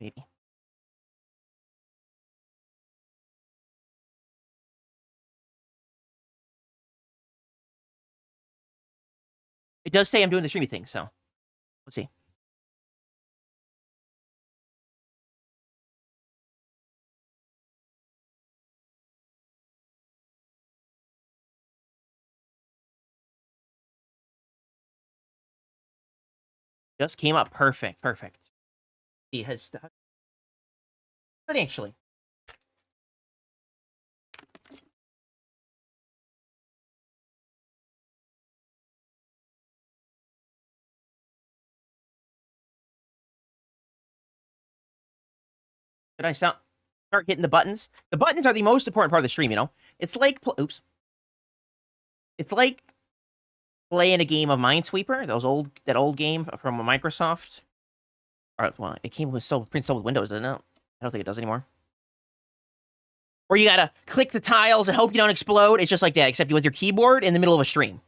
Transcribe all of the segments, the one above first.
Maybe. It does say I'm doing the streamy thing, so let's see. Just came up. Perfect. Perfect. He has but actually. Did I start hitting the buttons? The buttons are the most important part of the stream, you know? It's like oops. It's like playing a game of Minesweeper, that old game from Microsoft. Or, well, it came with pre-installed with Windows, didn't it? I don't think it does anymore. Where you gotta click the tiles and hope you don't explode. It's just like that, except with your keyboard in the middle of a stream.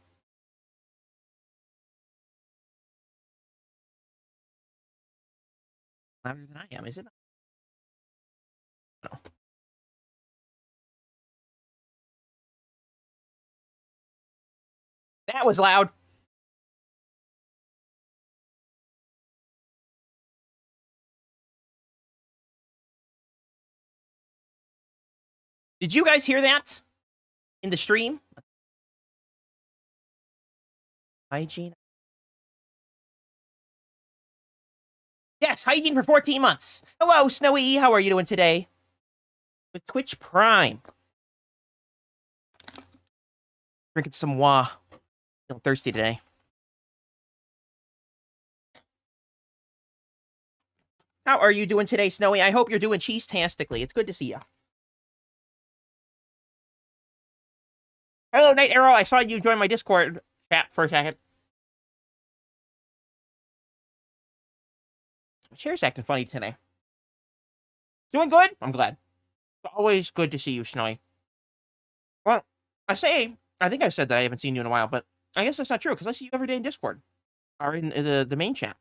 Louder than I am, is it? No. That was loud. Did you guys hear that in the stream? Hygiene. Yes, hygiene for 14 months. Hello, Snowy. How are you doing today? With Twitch Prime. Drinking some wah. Feeling thirsty today. How are you doing today, Snowy? I hope you're doing cheese-tastically. It's good to see you. Hello, Night Arrow. I saw you join my Discord chat for a second. My chair's acting funny today. Doing good? I'm glad. It's always good to see you, Snowy. Well, I think I said that I haven't seen you in a while, but I guess that's not true, because I see you every day in Discord. Or in the main chat.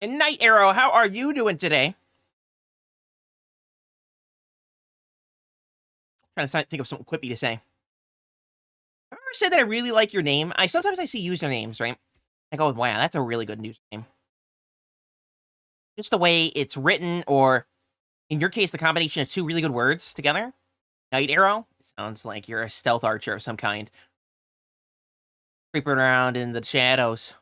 And Night Arrow, how are you doing today? Trying to think of something quippy to say. I've ever said that I really like your name. Sometimes I see usernames, right? I go, wow, that's a really good username. Just the way it's written, or in your case, the combination of two really good words together. Night Arrow. It sounds like you're a stealth archer of some kind. Creeping around in the shadows.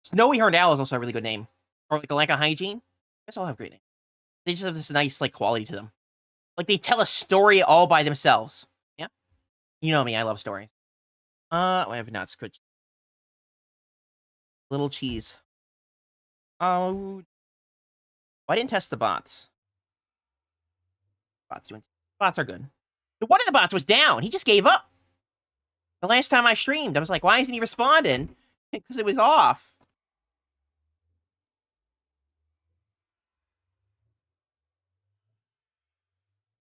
Snowy Horned Owl is also a really good name. Or like ALackOfHygine. I guess all have great names. They just have this nice like quality to them. Like they tell a story all by themselves. Yeah. You know me, I love stories. I have not scratched. Little cheese. Oh, I didn't test the bots. Bots are good. One of the bots was down. He just gave up. The last time I streamed, I was like, why isn't he responding? Because it was off.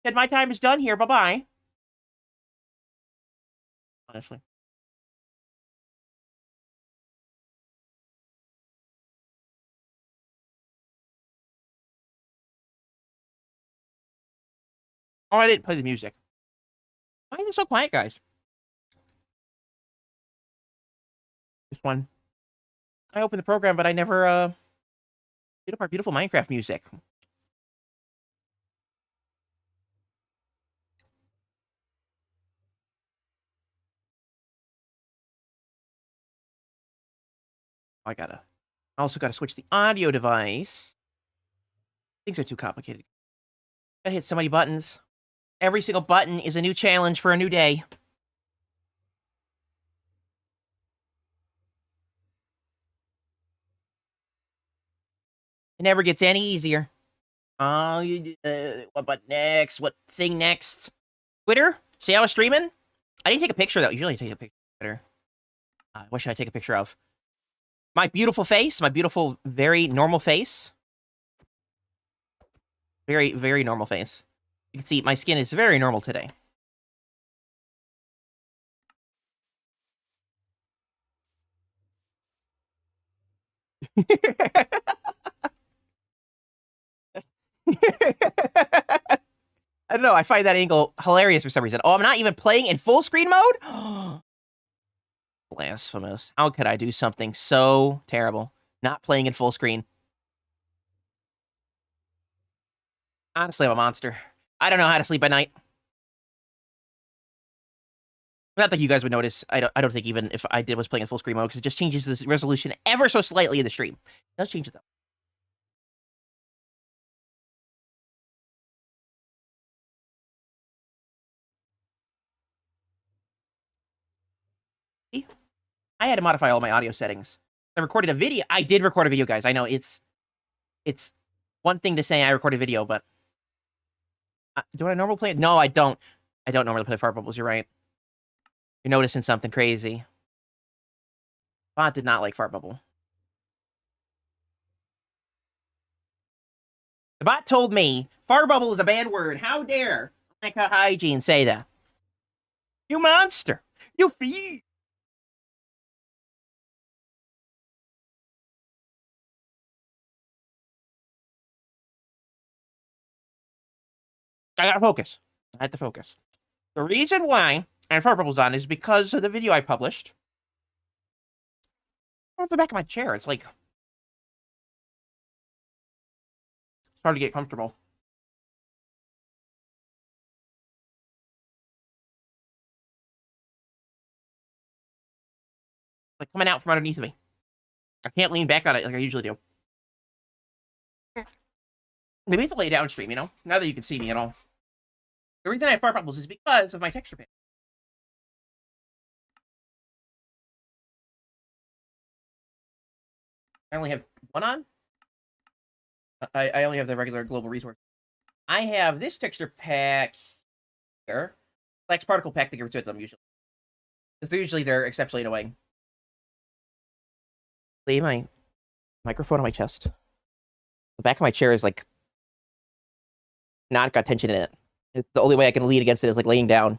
Said my time is done here. Bye-bye. Honestly. Oh, I didn't play the music. Why are you so quiet, guys? This one. I opened the program, but I never did up our beautiful Minecraft music. I also gotta switch the audio device. Things are too complicated. Gotta hit so many buttons. Every single button is a new challenge for a new day. It never gets any easier. What but next? What thing next? Twitter? See how I was streaming? I didn't take a picture, though. Usually I take a picture of Twitter. What should I take a picture of? My beautiful face. My beautiful, very normal face. Very, very normal face. You can see my skin is very normal today. I don't know. I find that angle hilarious for some reason. Oh, I'm not even playing in full screen mode? Blasphemous. How could I do something so terrible? Not playing in full screen. Honestly, I'm a monster. I don't know how to sleep at night. Not that you guys would notice. I don't think even if I was playing in full screen mode, because it just changes this resolution ever so slightly in the stream. It does change it, though. I had to modify all my audio settings. I recorded a video. I did record a video, guys. I know it's one thing to say I recorded a video, but do I normally play it? No, I don't. I don't normally play Fart Bubbles. You're right. You're noticing something crazy. Bot did not like Fart Bubble. The bot told me Fart Bubble is a bad word. How dare ALackOfHygine say that? You monster! You feed! I gotta focus. I have to focus. The reason why I have Fart Bubbles on is because of the video I published. On the back of my chair, it's like... It's hard to get comfortable. Like coming out from underneath me. I can't lean back on it like I usually do. Maybe it's a lay down stream, you know? Now that you can see me at all. The reason I have Fart Bubbles is because of my texture pack. I only have one on. I only have the regular global resource. I have this texture pack here. Flex particle pack to give it to them usually. Because they're exceptionally annoying. Lay my microphone on my chest. The back of my chair is like not got tension in it. It's the only way I can lean against it is like laying down.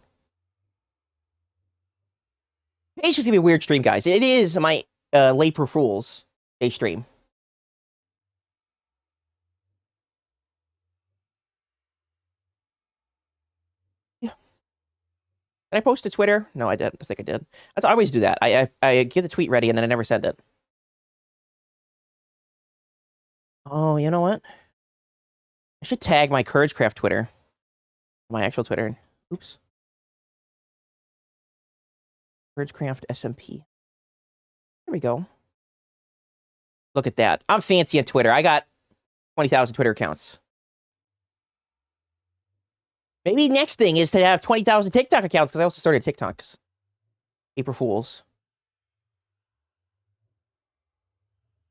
It's just gonna be a weird stream, guys. It is my Late-pril Fools day stream. Yeah. Did I post to Twitter? No, I didn't. I think I did. I always do that. I get the tweet ready and then I never send it. Oh, you know what? I should tag my CourageCraft Twitter. My actual Twitter. Oops. CourageCraft SMP. There we go. Look at that. I'm fancy on Twitter. I got 20,000 Twitter accounts. Maybe next thing is to have 20,000 TikTok accounts, because I also started TikToks. Late-pril Fools.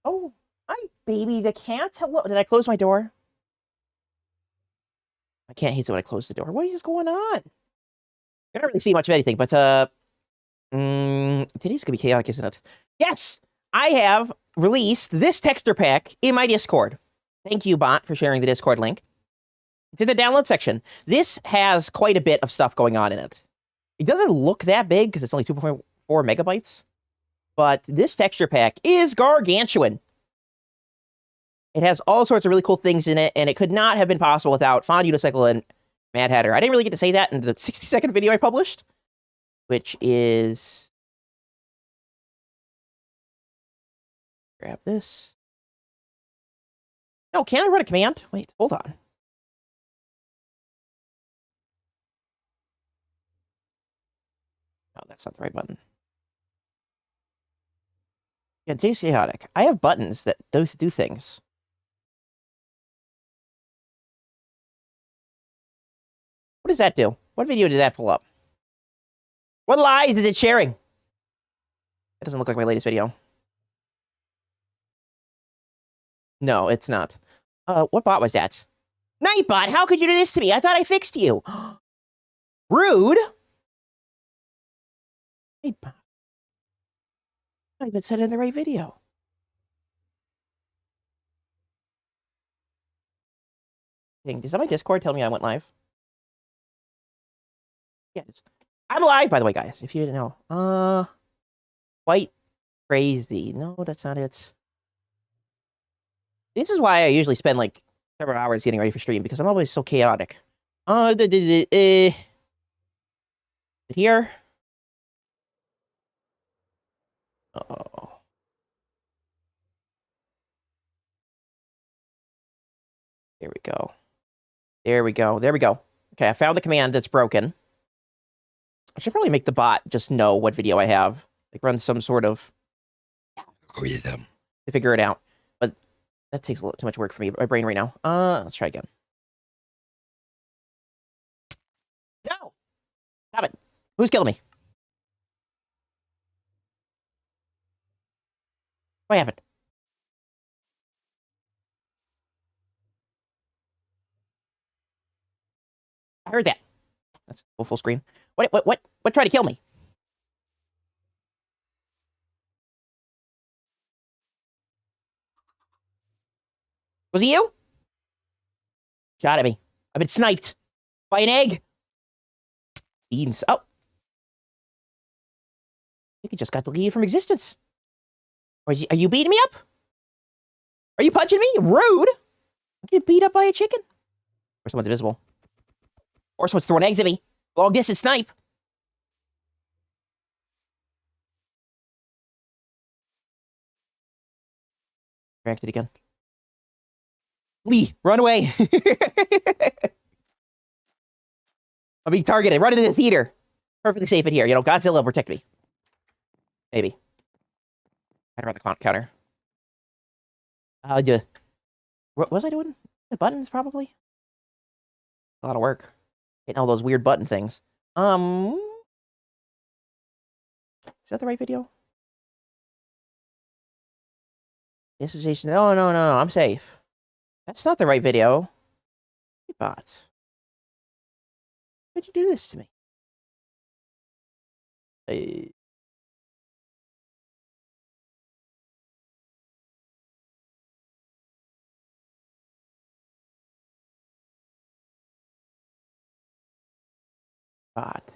Oh, hi, baby. The cat. Hello. Did I close my door? I can't hate it when I close the door. What is going on? I don't really see much of anything, but today's gonna be chaotic, isn't it? Yes, I have released this texture pack in my Discord. Thank you, bot, for sharing the Discord link. It's in the download section. This has quite a bit of stuff going on in it. It doesn't look that big because it's only 2.4 megabytes, but this texture pack is gargantuan. It has all sorts of really cool things in it, and it could not have been possible without Fond Unicycle and Mad Hatter. I didn't really get to say that in the 60-second video I published, which is... Grab this. No, can I run a command? Wait, hold on. No, that's not the right button. Yeah, it's chaotic. I have buttons that do things. What does that do? What video did that pull up? What lies is it sharing? That doesn't look like my latest video. No, it's not. What bot was that? Nightbot, how could you do this to me? I thought I fixed you. Rude. Nightbot. I even said it in the right video. Dang, does that my Discord tell me I went live? Yes. I'm live, by the way, guys, if you didn't know. Quite crazy. No, that's not it. This is why I usually spend, like, several hours getting ready for stream, because I'm always so chaotic. Here? Uh-oh. There we go. There we go. There we go. Okay, I found the command that's broken. I should probably make the bot just know what video I have. Like, run some sort of algorithm to figure it out. But that takes a little too much work for me, my brain right now. Let's try again. No! Stop it. Who's killing me? What happened? I heard that. That's full screen. What tried to kill me? Was it you? Shot at me. I've been sniped by an egg. Beans. Oh. I think it just got deleted from existence. Or are you beating me up? Are you punching me? Rude. I get beat up by a chicken. Or someone's invisible. Or someone's throwing eggs at me. Long distance snipe. Reacted again. Lee, run away. I'm being targeted. Run into the theater. Perfectly safe in here. You know, Godzilla will protect me. Maybe. I'd run the counter. What was I doing? The buttons, probably? A lot of work. Getting all those weird button things. Is that the right video? This is Jason. No, I'm safe. That's not the right video. Hey, bots. Why'd you do this to me? Bot.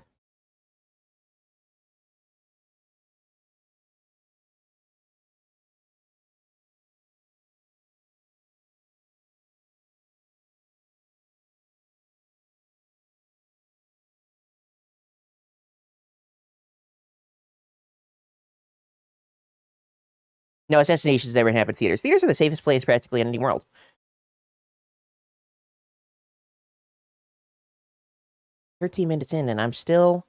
No, assassinations never happen in theaters. Theaters are the safest place practically in any world. "13 minutes in, and I'm still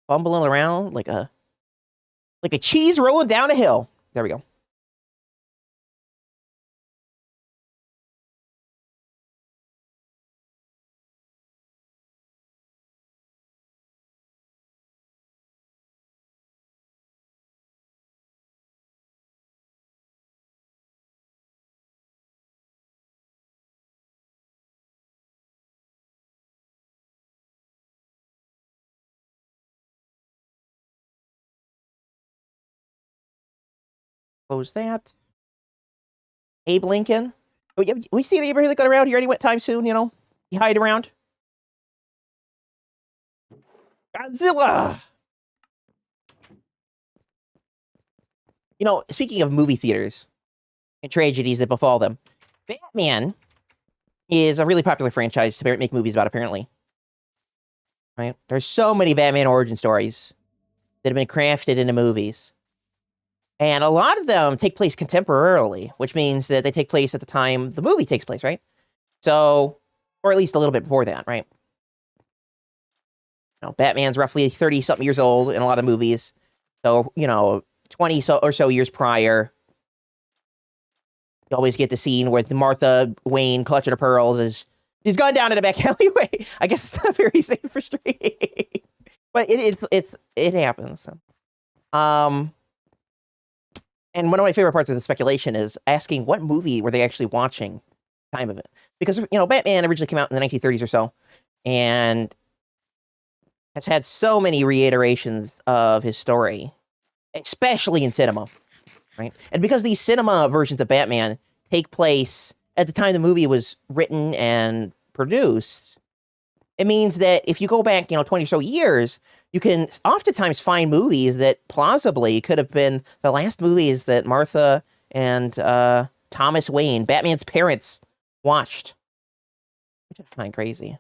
fumbling around like a cheese rolling down a hill." There we go. Close that. Abe Lincoln. Oh, yeah, we see Abraham Lincoln around here anytime soon, you know? He hide around. Godzilla! You know, speaking of movie theaters and tragedies that befall them, Batman is a really popular franchise to make movies about, apparently. Right? There's so many Batman origin stories that have been crafted into movies. And a lot of them take place contemporarily, which means that they take place at the time the movie takes place, right? So, or at least a little bit before that, right? You know, Batman's roughly 30-something years old in a lot of movies. So, you know, 20 or so years prior, you always get the scene where Martha Wayne, clutching her pearls, is gunned down in a back alleyway. I guess it's not very safe for stream. But it happens. And one of my favorite parts of the speculation is asking what movie were they actually watching at the time of it. because, you know, Batman originally came out in the 1930s or so, and has had so many reiterations of his story, especially in cinema, right? And because these cinema versions of Batman take place at the time the movie was written and produced, it means that if you go back, you know, 20 or so years, you can oftentimes find movies that plausibly could have been the last movies that Martha and Thomas Wayne, Batman's parents, watched, which I find crazy.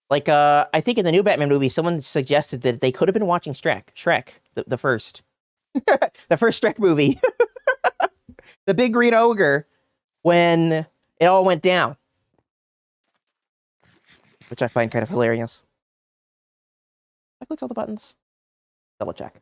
Like, I think in the new Batman movie, someone suggested that they could have been watching Shrek, the first. The first Shrek movie. The big green ogre, when it all went down. Which I find kind of hilarious. I clicked all the buttons. Double check.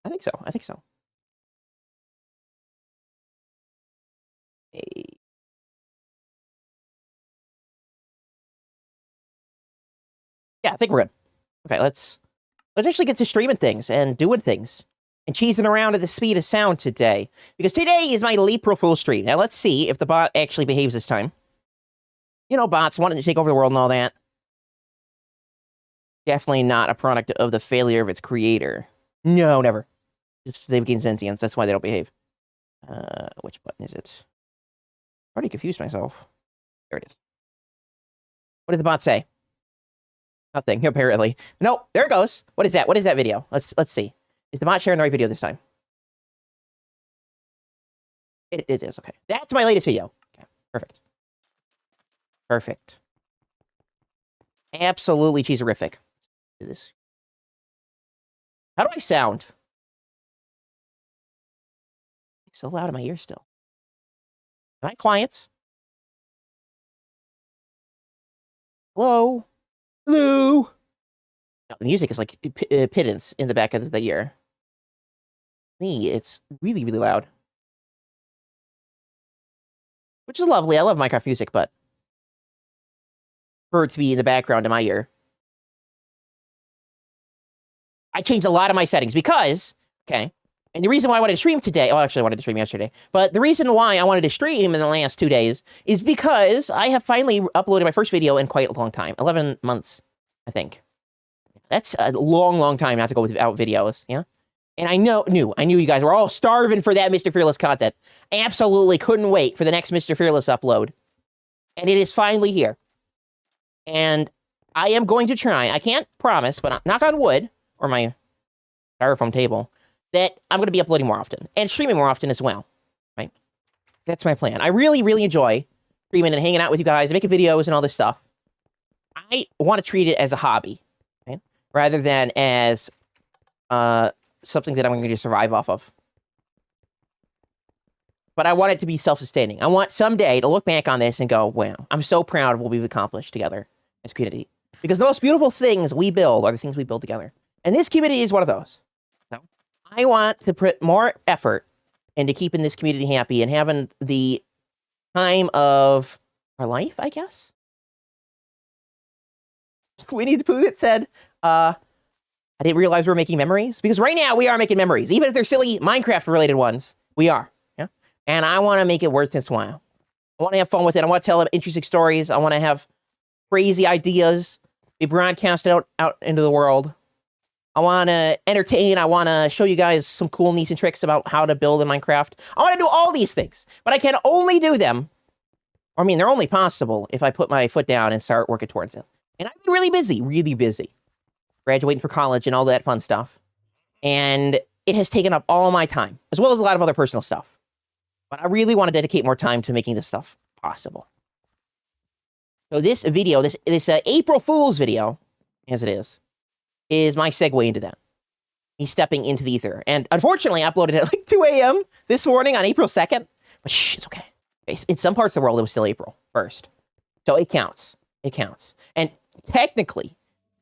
I think so. I think so. Yeah, I think we're good. Okay, let's actually get to streaming things and doing things and cheesing around at the speed of sound today, because today is my Late-pril Fools stream. Now let's see if the bot actually behaves this time. You know, bots wanting to take over the world and all that. Definitely not a product of the failure of its creator. No, never. They've gained sentience. That's why they don't behave. Which button is it? I already confused myself. There it is. What did the bot say? Nothing, apparently. No, there it goes. What is that? What is that video? Let's see. Is the bot sharing the right video this time? It is, okay. That's my latest video. Okay, perfect. Perfect. Absolutely cheeserific. Do this. How do I sound? It's so loud in my ear still. Am I quiet? Hello? Hello? No, the music is like pittance in the back of the ear. Me, it's really, really loud. Which is lovely. I love Minecraft music, but for it to be in the background in my ear. I changed a lot of my settings because, okay, and the reason why I wanted to stream today, well, actually I wanted to stream yesterday, but the reason why I wanted to stream in the last 2 days is because I have finally uploaded my first video in quite a long time. 11 months, I think. That's a long, long time not to go without videos, yeah? And I knew you guys were all starving for that MrFearless content. I absolutely couldn't wait for the next MrFearless upload. And it is finally here. And I am going to try, I can't promise, but knock on wood, or my styrofoam table, that I'm going to be uploading more often. And streaming more often as well, right? That's my plan. I really, really enjoy streaming and hanging out with you guys, making videos and all this stuff. I want to treat it as a hobby, right? Rather than as something that I'm going to survive off of. But I want it to be self-sustaining. I want someday to look back on this and go, wow, I'm so proud of what we've accomplished together as a community. Because the most beautiful things we build are the things we build together. And this community is one of those. So I want to put more effort into keeping this community happy and having the time of our life, I guess. Winnie the Pooh that said, I didn't realize we were making memories. Because right now we are making memories. Even if they're silly Minecraft-related ones, we are. Yeah? And I want to make it worth its while. I want to have fun with it. I want to tell them interesting stories. I want to have crazy ideas be broadcasted out into the world. I want to entertain. I want to show you guys some cool neat and tricks about how to build in Minecraft. I want to do all these things, but I can only do them. I mean, they're only possible if I put my foot down and start working towards it. And I've been really busy. Graduating for college and all that fun stuff. And it has taken up all my time, as well as a lot of other personal stuff. But I really want to dedicate more time to making this stuff possible. So this video, this April Fool's video, as it is my segue into that. He's stepping into the ether. And unfortunately, I uploaded it at like 2 a.m. this morning on April 2nd. But shh, it's okay. In some parts of the world, it was still April 1st. So it counts. It counts. And technically,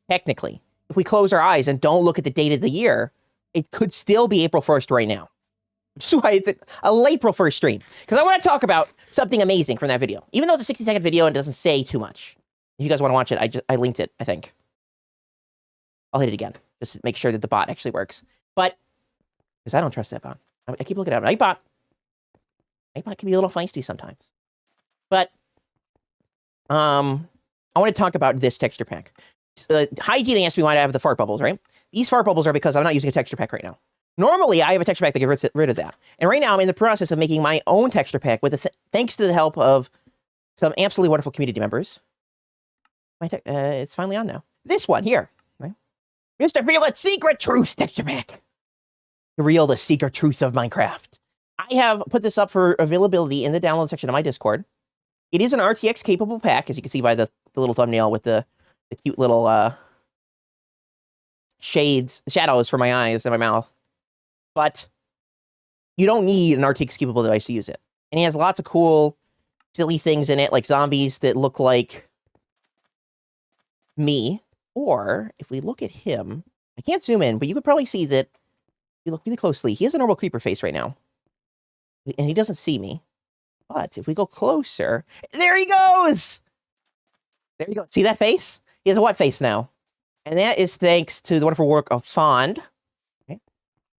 if we close our eyes and don't look at the date of the year, it could still be April 1st right now. Which is why it's a late April 1st stream. Because I want to talk about something amazing from that video. Even though it's a 60-second video and doesn't say too much. If you guys want to watch it, I linked it, I think. I'll hit it again. Just to make sure that the bot actually works. But, because I don't trust that bot. I keep looking at it. Nightbot can be a little feisty sometimes. But, I want to talk about this texture pack. Hygiene asked me why I have the fart bubbles, right? These fart bubbles are because I'm not using a texture pack right now. Normally, I have a texture pack that gets rid of that. And right now, I'm in the process of making my own texture pack with thanks to the help of some absolutely wonderful community members. It's finally on now. This one here, right? MrFearless Secret Truth texture pack. To reveal the secret truth of Minecraft. I have put this up for availability in the download section of my Discord. It is an RTX capable pack, as you can see by the little thumbnail with the cute little shadows for my eyes and my mouth. But you don't need an RTX capable device to use it. And he has lots of cool, silly things in it, like zombies that look like me. Or, if we look at him, I can't zoom in, but you could probably see that, if you look really closely, he has a normal creeper face right now. And he doesn't see me. But if we go closer, there he goes! There you go. See that face? He has a what face now? And that is thanks to the wonderful work of Fond. Okay.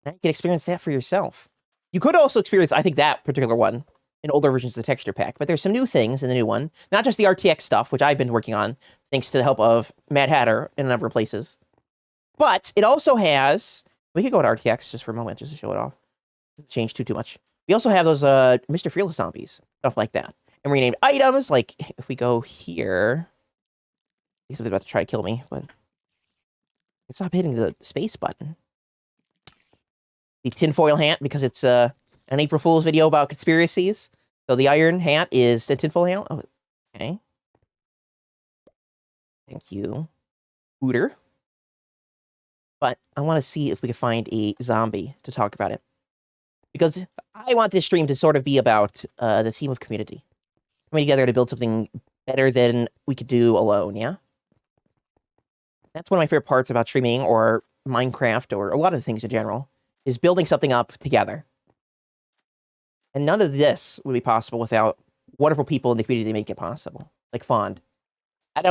Now you can experience that for yourself. You could also experience, I think, that particular one in older versions of the texture pack. But there's some new things in the new one. Not just the RTX stuff, which I've been working on, thanks to the help of Mad Hatter in a number of places. But it also has... We could go to RTX just for a moment, just to show it off. Doesn't change too much. We also have those MrFearless zombies, stuff like that. And renamed items, like if we go here... I think something's about to try to kill me, but... Stop hitting the space button. The tinfoil hat, because it's an April Fool's video about conspiracies. So the iron hat is the tinfoil hat. Oh, okay. Thank you, Hooter. But I want to see if we can find a zombie to talk about it. Because I want this stream to sort of be about the theme of community. Coming together to build something better than we could do alone, yeah? That's one of my favorite parts about streaming or Minecraft or a lot of things in general, is building something up together. And none of this would be possible without wonderful people in the community that make it possible. Like Fond. I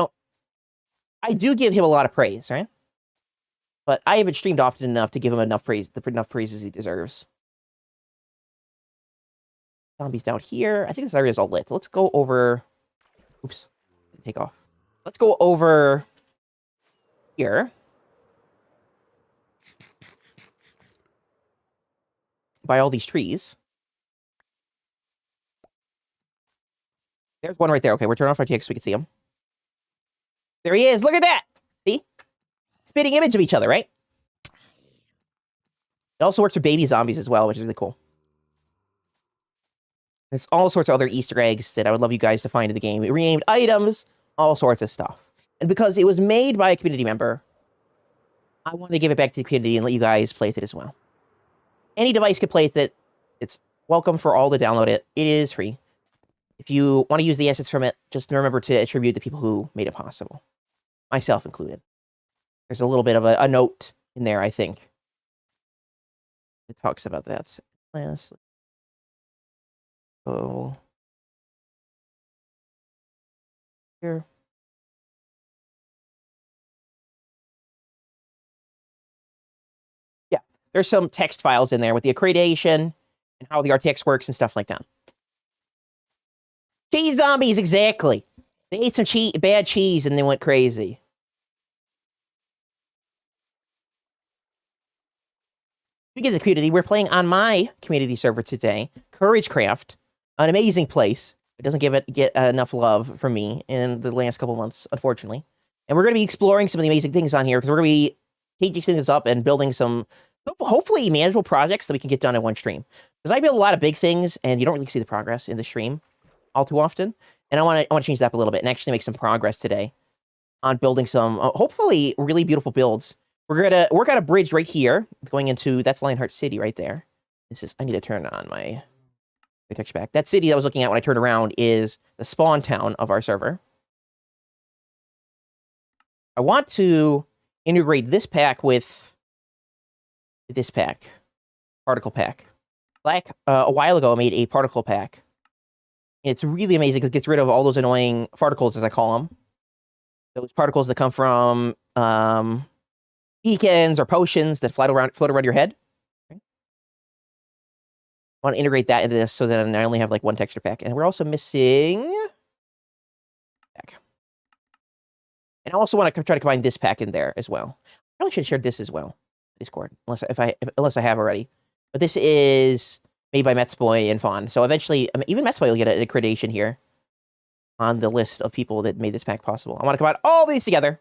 do give him a lot of praise, right? But I haven't streamed often enough to give him enough praise, enough praises he deserves. Zombies down here. I think this area is all lit. Let's go over... Oops. Take off. Let's go over... here. By all these trees. There's one right there. Okay, we're turning off our TX so we can see him. There he is. Look at that. See? Spitting image of each other, right? It also works for baby zombies as well, which is really cool. There's all sorts of other Easter eggs that I would love you guys to find in the game. Renamed items, all sorts of stuff. And because it was made by a community member, I want to give it back to the community and let you guys play with it as well. Any device can play with it. It's welcome for all to download it. It is free. If you want to use the assets from it, just remember to attribute the people who made it possible. Myself included. There's a little bit of a note in there, I think. It talks about that. Lastly. Oh. Here. Yeah, there's some text files in there with the accreditation and how the RTX works and stuff like that. Cheese zombies, exactly. They ate some bad cheese and they went crazy. Speaking of the community, we're playing on my community server today, CourageCraft, an amazing place. It doesn't get enough love from me in the last couple months, unfortunately. And we're going to be exploring some of the amazing things on here because we're going to be changing things up and building some, hopefully, manageable projects that we can get done in one stream. Because I build a lot of big things, and you don't really see the progress in the stream all too often. And I want to change that up a little bit and actually make some progress today on building some, hopefully, really beautiful builds. We're going to work out a bridge right here, going into, that's Lionheart City right there. I need to turn on my texture pack. That city I was looking at when I turned around is the spawn town of our server. I want to integrate this pack with this pack, particle pack. A while ago, I made a particle pack. It's really amazing because it gets rid of all those annoying particles, as I call them. Those particles that come from beacons or potions that float around your head. Okay. I want to integrate that into this so that I only have like one texture pack. And we're also missing pack. And I also want to try to combine this pack in there as well. I probably should have shared this as well. Discord, unless I have already. But this is made by Metsboy and Fawn. So eventually, even Metsboy will get an accreditation here on the list of people that made this pack possible. I want to combine all these together.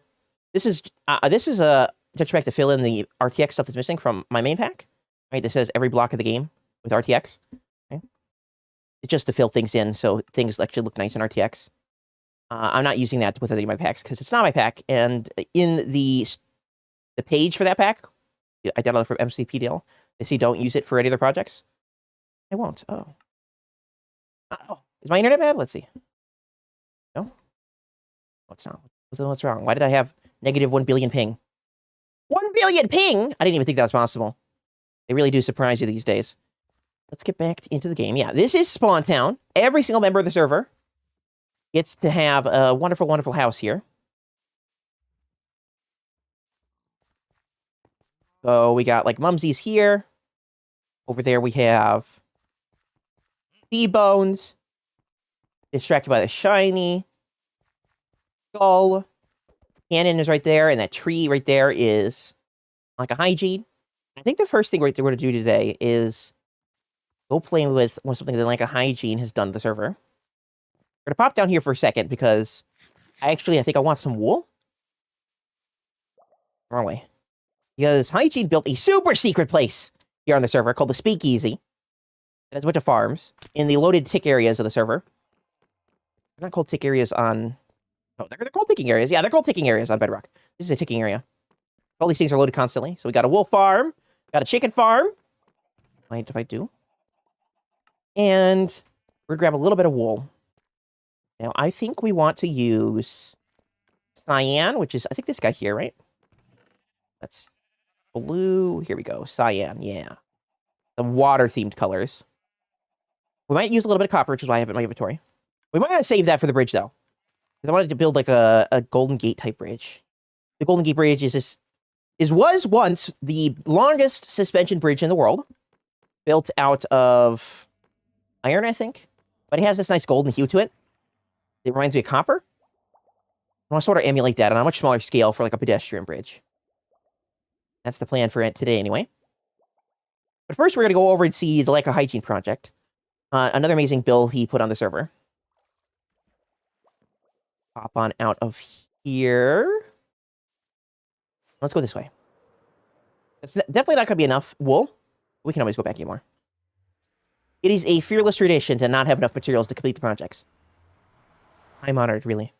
This is a texture pack to fill in the RTX stuff that's missing from my main pack. Right, this says every block of the game with RTX. Okay. It's just to fill things in so things actually look nice in RTX. I'm not using that with any of my packs because it's not my pack. And in the page for that pack, I downloaded from MCPDL. They say don't use it for any other projects. I won't. Oh. Is my internet bad? Let's see. No? What's not? What's wrong? Why did I have negative 1 billion ping? 1 billion ping? I didn't even think that was possible. They really do surprise you these days. Let's get back into the game. Yeah, this is Spawn Town. Every single member of the server gets to have a wonderful, wonderful house here. So we got like Mumsy's here. Over there we have Cbones, DistractedByTheShiny, Skull, Cannon is right there, and that tree right there is ALackOfHygine. I think the first thing we're going to do today is go play with something that ALackOfHygine has done to the server. We're going to pop down here for a second because I think I want some wool. Wrong way. Because Hygiene built a super secret place here on the server called the Speakeasy. It has a bunch of farms in the loaded tick areas of the server. They're not called tick areas on... Oh, they're called ticking areas. Yeah, they're called ticking areas on Bedrock. This is a ticking area. All these things are loaded constantly. So we got a wool farm, got a chicken farm. Mind if I do? And we're going to grab a little bit of wool. Now, I think we want to use cyan, which is, I think this guy here, right? That's blue. Here we go. Cyan, yeah. The water-themed colors. We might use a little bit of copper, which is why I have it in my inventory. We might want to save that for the bridge, though. Because I wanted to build like a Golden Gate type bridge. The Golden Gate Bridge was once the longest suspension bridge in the world. Built out of iron, I think. But it has this nice golden hue to it. It reminds me of copper. I want to sort of emulate that on a much smaller scale for like a pedestrian bridge. That's the plan for it today, anyway. But first, we're going to go over and see the ALackOfHygine project. Another amazing build he put on the server. Pop on out of here. Let's go this way. It's definitely not going to be enough wool. We can always go back more. It is a fearless tradition to not have enough materials to complete the projects. I'm honored, really.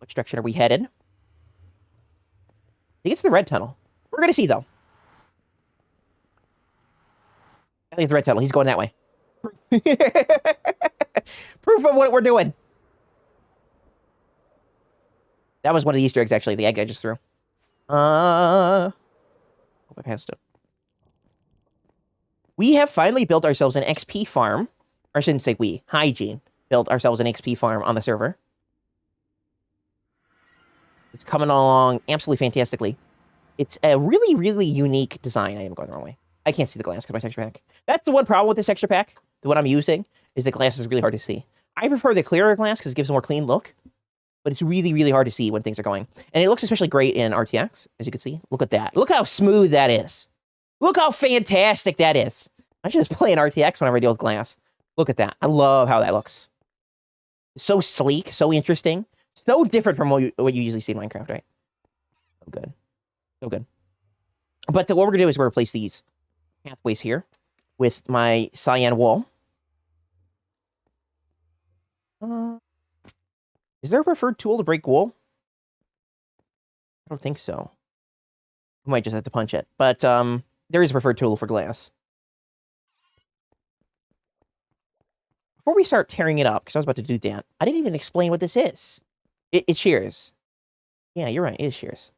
Which direction are we headed? I think it's the red tunnel. We're going to see, though. I think it's the red tunnel. He's going that way. Proof of what we're doing. That was one of the Easter eggs, actually. The egg I just threw. Hope I passed it. We have finally built ourselves an XP farm. Or I shouldn't say we. Hygiene built ourselves an XP farm on the server. It's coming along absolutely fantastically. It's a really, really unique design. I am going the wrong way. I can't see the glass because my texture pack. That's the one problem with this texture pack. The one I'm using is the glass is really hard to see. I prefer the clearer glass because it gives a more clean look. But it's really, really hard to see when things are going. And it looks especially great in RTX, as you can see. Look at that. Look how smooth that is. Look how fantastic that is. I should just play in RTX whenever I deal with glass. Look at that. I love how that looks. So sleek, so interesting. So different from what you usually see in Minecraft, right? So good. So good. But what we're going to do is we're going to replace these pathways here with my cyan wool. Is there a preferred tool to break wool? I don't think so. We might just have to punch it. But there is a preferred tool for glass. Before we start tearing it up, because I was about to do that, I didn't even explain what this is. It's shears. Yeah, you're right. It is shears.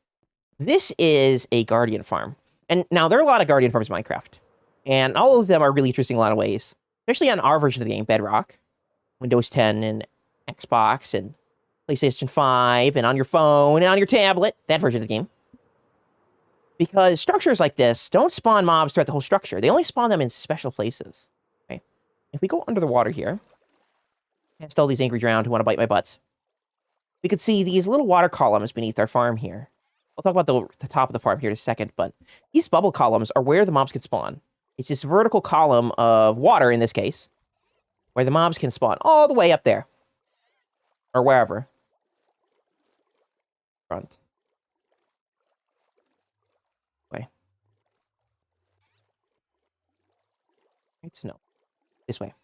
This is a guardian farm. And now, there are a lot of guardian farms in Minecraft. And all of them are really interesting in a lot of ways. Especially on our version of the game, Bedrock. Windows 10 and Xbox and PlayStation 5 and on your phone and on your tablet. That version of the game. Because structures like this don't spawn mobs throughout the whole structure. They only spawn them in special places. Okay? If we go under the water here, past all these angry drowned who want to bite my butts, we could see these little water columns beneath our farm here. I'll talk about the top of the farm here in a second, but these bubble columns are where the mobs can spawn. It's this vertical column of water, in this case, where the mobs can spawn all the way up there. Or wherever. Front. Way. Right? No. This way.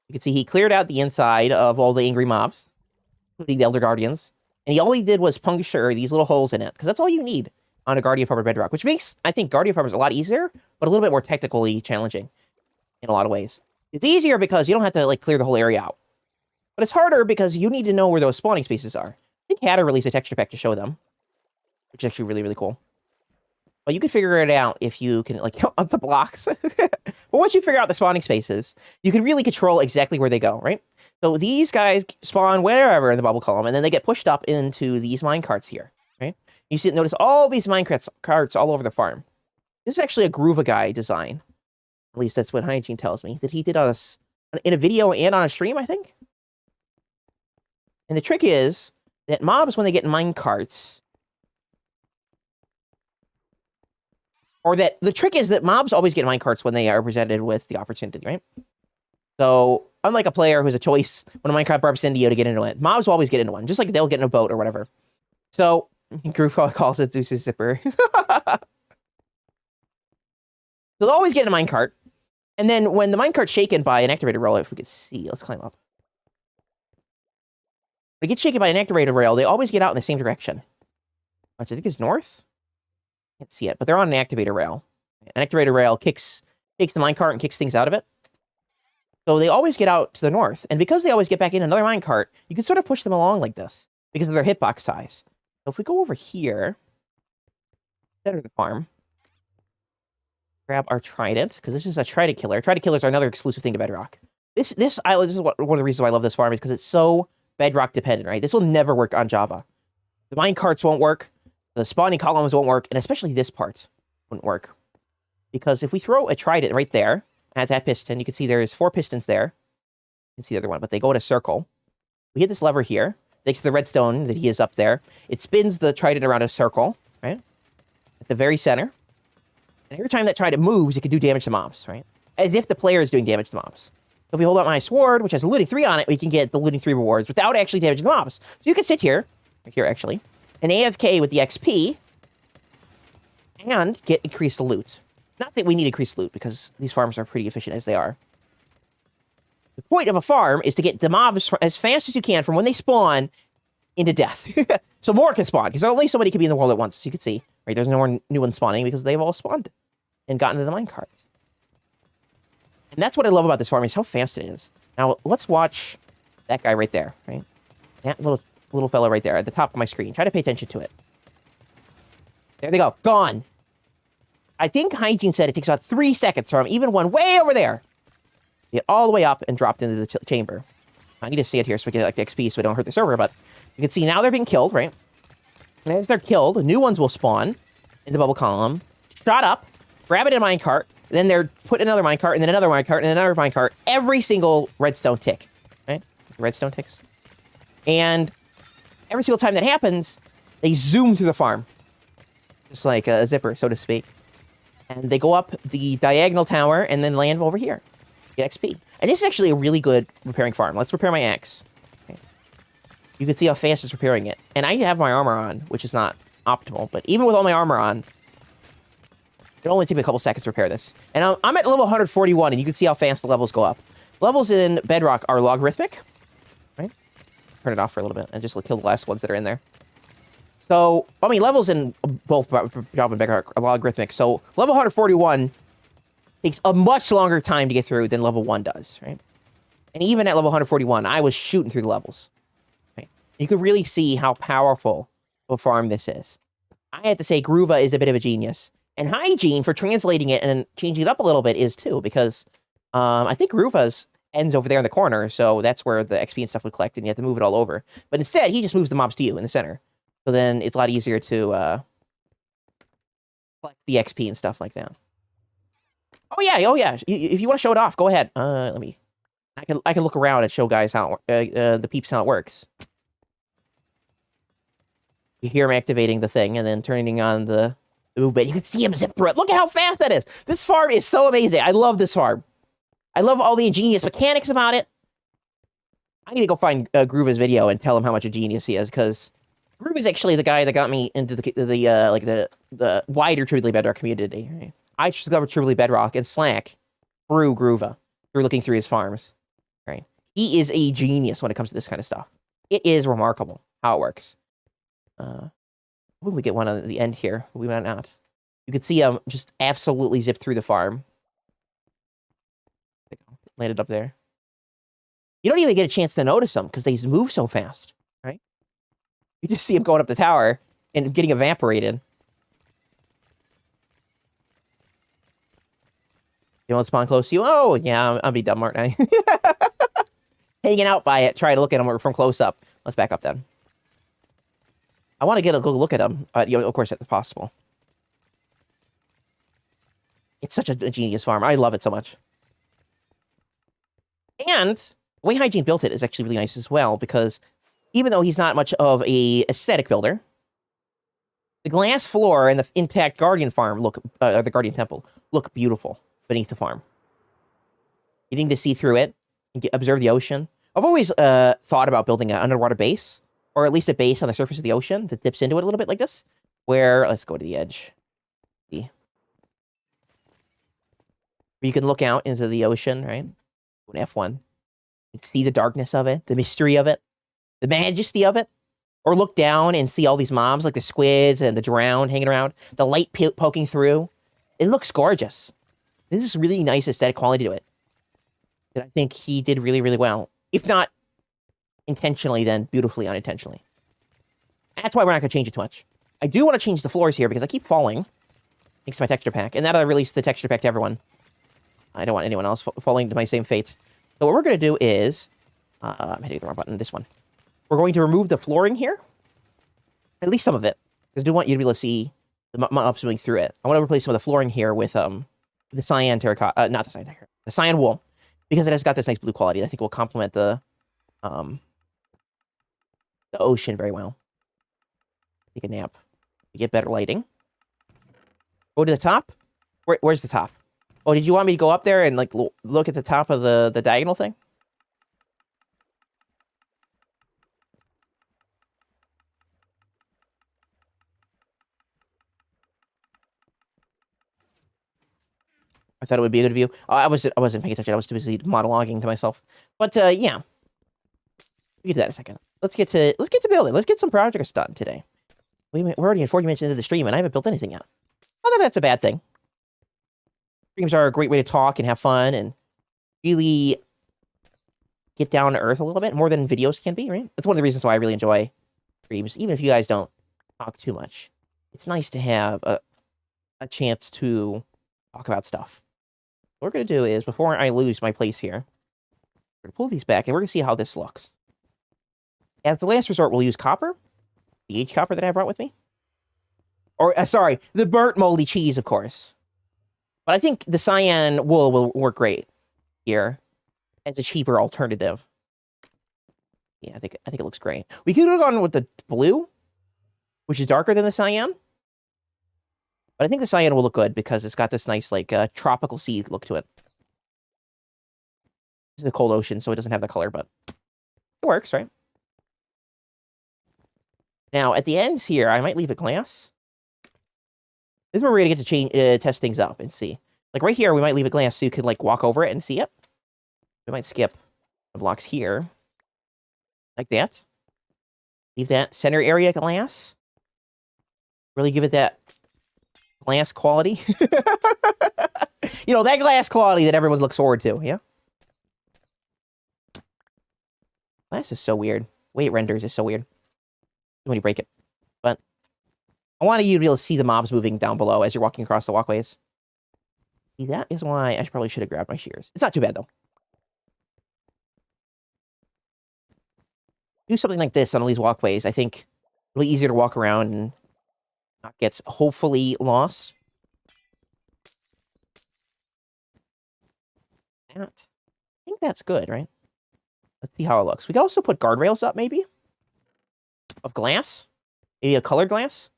You can see he cleared out the inside of all the angry mobs, including the Elder Guardians. And all he did was puncture these little holes in it, because that's all you need on a Guardian Farmer Bedrock, which makes, I think, Guardian Farmers a lot easier, but a little bit more technically challenging in a lot of ways. It's easier because you don't have to, like, clear the whole area out. But it's harder because you need to know where those spawning spaces are. I think Hatter released a texture pack to show them, which is actually really, really cool. But you can figure it out if you can, like, count up the blocks. But once you figure out the spawning spaces, you can really control exactly where they go, right? So these guys spawn wherever in the bubble column, and then they get pushed up into these mine carts here, right? You see, notice all these mine carts all over the farm. This is actually a Groova Guy design. At least that's what Hygiene tells me, that he did on in a video and on a stream, I think. And the trick is that mobs, when they get in mine carts, or that the trick is that mobs always get mine carts when they are presented with the opportunity, right? So, unlike a player who has a choice when a Minecraft bumps into you to get into it, mobs will always get into one, just like they'll get in a boat or whatever. So, Groove calls it Zeus's zipper. So they'll always get in a minecart. And then when the minecart's shaken by an activated rail, if we could see, let's climb up. When it gets shaken by an activated rail, they always get out in the same direction. Which I think is north. Can't see it, but they're on an activator rail. An activator rail takes the minecart and kicks things out of it. So they always get out to the north. And because they always get back in another minecart, you can sort of push them along like this because of their hitbox size. So if we go over here, center of the farm, grab our trident, because this is a trident killer. Trident killers are another exclusive thing to Bedrock. This is one of the reasons why I love this farm, is because it's so Bedrock dependent, right? This will never work on Java. The minecarts won't work, the spawning columns won't work, and especially this part wouldn't work. Because if we throw a trident right there, at that piston, you can see there's 4 pistons there. You can see the other one, but they go in a circle. We hit this lever here, thanks to the redstone that he is up there. It spins the trident around a circle, right? At the very center. And every time that trident moves, it can do damage to mobs, right? As if the player is doing damage to mobs. So if we hold out my sword, which has a looting 3 on it, we can get the looting 3 rewards without actually damaging the mobs. So you can sit here, right here actually, and AFK with the XP, and get increased loot. Not that we need increased loot, because these farms are pretty efficient as they are. The point of a farm is to get the mobs as fast as you can from when they spawn into death. So more can spawn, because only somebody can be in the world at once, as you can see. Right, there's no more new ones spawning, because they've all spawned and gotten into the minecarts. And that's what I love about this farm, is how fast it is. Now, let's watch that guy right there, right? That little fella right there at the top of my screen. Try to pay attention to it. There they go. Gone. I think Hygiene said it takes about 3 seconds from even one way over there. Get all the way up and dropped into the chamber. I need to see it here so we get like the XP so we don't hurt the server, but you can see now they're being killed, right? And as they're killed, new ones will spawn in the bubble column, shot up, grab it in a minecart, then they're put in another minecart, and then another minecart, and then another minecart, every single redstone tick, right? Redstone ticks. And every single time that happens, they zoom through the farm. Just like a zipper, so to speak. And they go up the diagonal tower and then land over here. Get XP. And this is actually a really good repairing farm. Let's repair my axe. Okay. you can see how fast it's repairing it. And I have my armor on, which is not optimal, but even with all my armor on, it'll only take me a couple seconds to repair this. And I'm at level 141, and you can see how fast the levels go up. Levels in Bedrock are logarithmic, right? Turn it off for a little bit and just kill the last ones that are in there. So, I mean, levels in both Bedrock and Bedrock are logarithmic. So, level 141 takes a much longer time to get through than level 1 does, right? And even at level 141, I was shooting through the levels. Right? You could really see how powerful of a farm this is. I have to say, Groova is a bit of a genius. And Hygiene, for translating it and changing it up a little bit, is too, because I think Groova's ends over there in the corner, so that's where the XP and stuff would collect, and you have to move it all over. But instead, he just moves the mobs to you in the center. So then it's a lot easier to collect the XP and stuff like that. Oh yeah. If you want to show it off, go ahead. Let me. I can look around and show guys how the peeps how it works. You hear him activating the thing and then turning on the movement. You can see him zip through it. Look at how fast that is. This farm is so amazing. I love this farm. I love all the ingenious mechanics about it. I need to go find Groova's video and tell him how much a genius he is, because Groova is actually the guy that got me into the wider Truly Bedrock community. Right? I discovered Truly Bedrock and Slack through Groova, through looking through his farms. Right? He is a genius when it comes to this kind of stuff. It is remarkable how it works. When we get one on the end here, we might not. You can see him just absolutely zip through the farm. Landed up there. You don't even get a chance to notice them because they move so fast, right? You just see him going up the tower and getting evaporated. You want to spawn close to you? Oh, yeah, I'll be dumb, aren't I? Hanging out by it, try to look at him from close up. Let's back up then. I want to get a good look at him, of course, if possible. It's such a genius farm. I love it so much. And the way Hygiene built it is actually really nice as well, because even though he's not much of a aesthetic builder, the glass floor and the intact Guardian farm the Guardian Temple look beautiful beneath the farm. You need to see through it and observe the ocean. I've always thought about building an underwater base, or at least a base on the surface of the ocean that dips into it a little bit like this, where, let's go to the edge. Where you can look out into the ocean, right? An F1. You can see the darkness of it, the mystery of it, the majesty of it. Or look down and see all these mobs, like the squids and the drowned hanging around, the light poking through. It looks gorgeous. This is really nice aesthetic quality to it that I think he did really, really well. If not intentionally, then beautifully unintentionally. That's why we're not going to change it too much. I do want to change the floors here because I keep falling thanks to my texture pack. And now that I released the texture pack to everyone, I don't want anyone else falling to my same fate. So what we're going to do is... I'm hitting the wrong button, this one. We're going to remove the flooring here. At least some of it. Because I do want you to be able to see the mobs moving through it. I want to replace some of the flooring here with the cyan terracotta... not the cyan terracotta. The cyan wool. Because it has got this nice blue quality. I think will complement the ocean very well. Take a nap. Get better lighting. Go to the top. Where's the top? Oh, did you want me to go up there and like look at the top of the diagonal thing? I thought it would be a good view. I wasn't paying attention. I was too busy monologuing to myself. But yeah, we get to that in a second. Let's get to building. Let's get some projects done today. We're already in 40 minutes into the stream, and I haven't built anything yet. Not that that's a bad thing. Streams are a great way to talk and have fun and really get down to earth a little bit, more than videos can be, right? That's one of the reasons why I really enjoy streams, even if you guys don't talk too much. It's nice to have a chance to talk about stuff. What we're going to do is, before I lose my place here, we're going to pull these back, and we're going to see how this looks. As the last resort, we'll use copper. The aged copper that I brought with me. Or, sorry, the burnt moldy cheese, of course. But I think the cyan wool will work great here as a cheaper alternative. Yeah, I think it looks great. We could have gone with the blue, which is darker than the cyan. But I think the cyan will look good because it's got this nice, like, tropical sea look to it. This is a cold ocean, so it doesn't have the color, but it works, right? Now, at the ends here, I might leave a glass. This is where we're going to get to change, test things up and see. Like, right here, we might leave a glass so you could, like, walk over it and see it. We might skip the blocks here. Like that. Leave that center area glass. Really give it that glass quality. You know, that glass quality that everyone looks forward to, yeah? Glass is so weird. The way it renders is so weird when you break it. But I wanted you to be able to see the mobs moving down below as you're walking across the walkways. See, that is why I probably should have grabbed my shears. It's not too bad, though. Do something like this on all these walkways. I think it'll be easier to walk around and not get hopefully lost. I think that's good, right? Let's see how it looks. We can also put guardrails up, maybe? Of glass? Maybe a colored glass?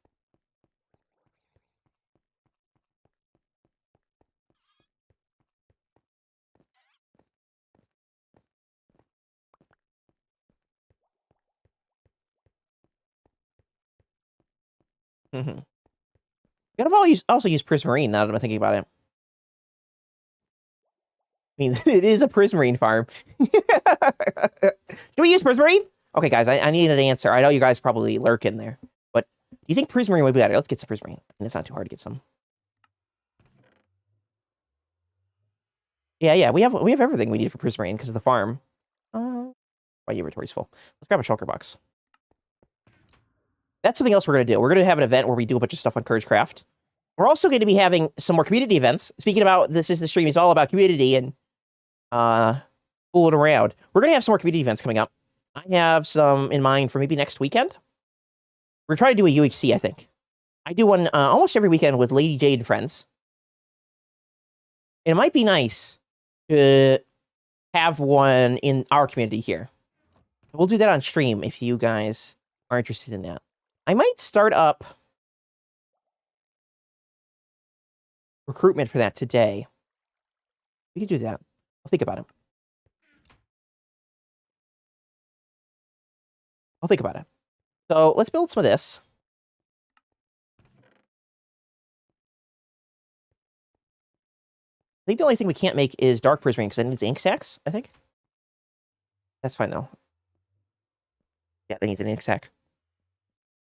Mm-hmm. You could also use Prismarine now that I'm thinking about it. I mean, it is a Prismarine farm. Do we use Prismarine? Okay, guys, I need an answer. I know you guys probably lurk in there. But do you think Prismarine would be better? Let's get some Prismarine. And it's not too hard to get some. Yeah, we have everything we need for Prismarine because of the farm. My inventory's full. Let's grab a shulker box. That's something else we're going to do. We're going to have an event where we do a bunch of stuff on CourageCraft. We're also going to be having some more community events. Speaking about, this is the stream is all about community and fooling around. We're going to have some more community events coming up. I have some in mind for maybe next weekend. We're trying to do a UHC, I think. I do one almost every weekend with Lady Jade and friends. It might be nice to have one in our community here. We'll do that on stream if you guys are interested in that. I might start up recruitment for that today. We could do that. I'll think about it. I'll think about it. So let's build some of this. I think the only thing we can't make is dark prismarine because it needs ink sacks, I think. That's fine though. Yeah, it needs an ink sack.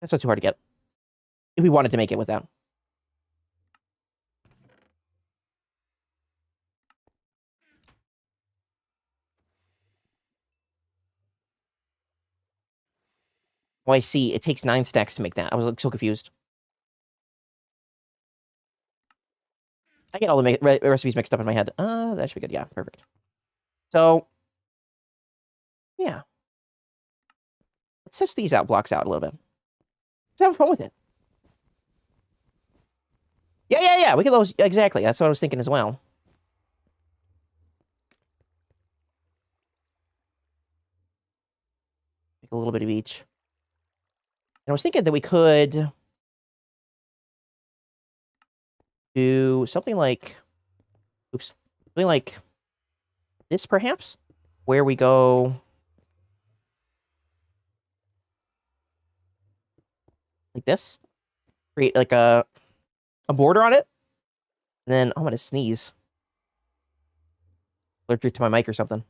That's not too hard to get. If we wanted to make it with that. Oh, I see. It takes 9 stacks to make that. I was so confused. I get all the recipes mixed up in my head. That should be good. Yeah, perfect. So, yeah. Let's test these blocks out a little bit. Let's have fun with it. Yeah. We can those exactly. That's what I was thinking as well. Make a little bit of each. And I was thinking that we could do something like, something like this perhaps, where we go like this, create like a border on it, and then I'm gonna sneeze. Allergic to my mic or something.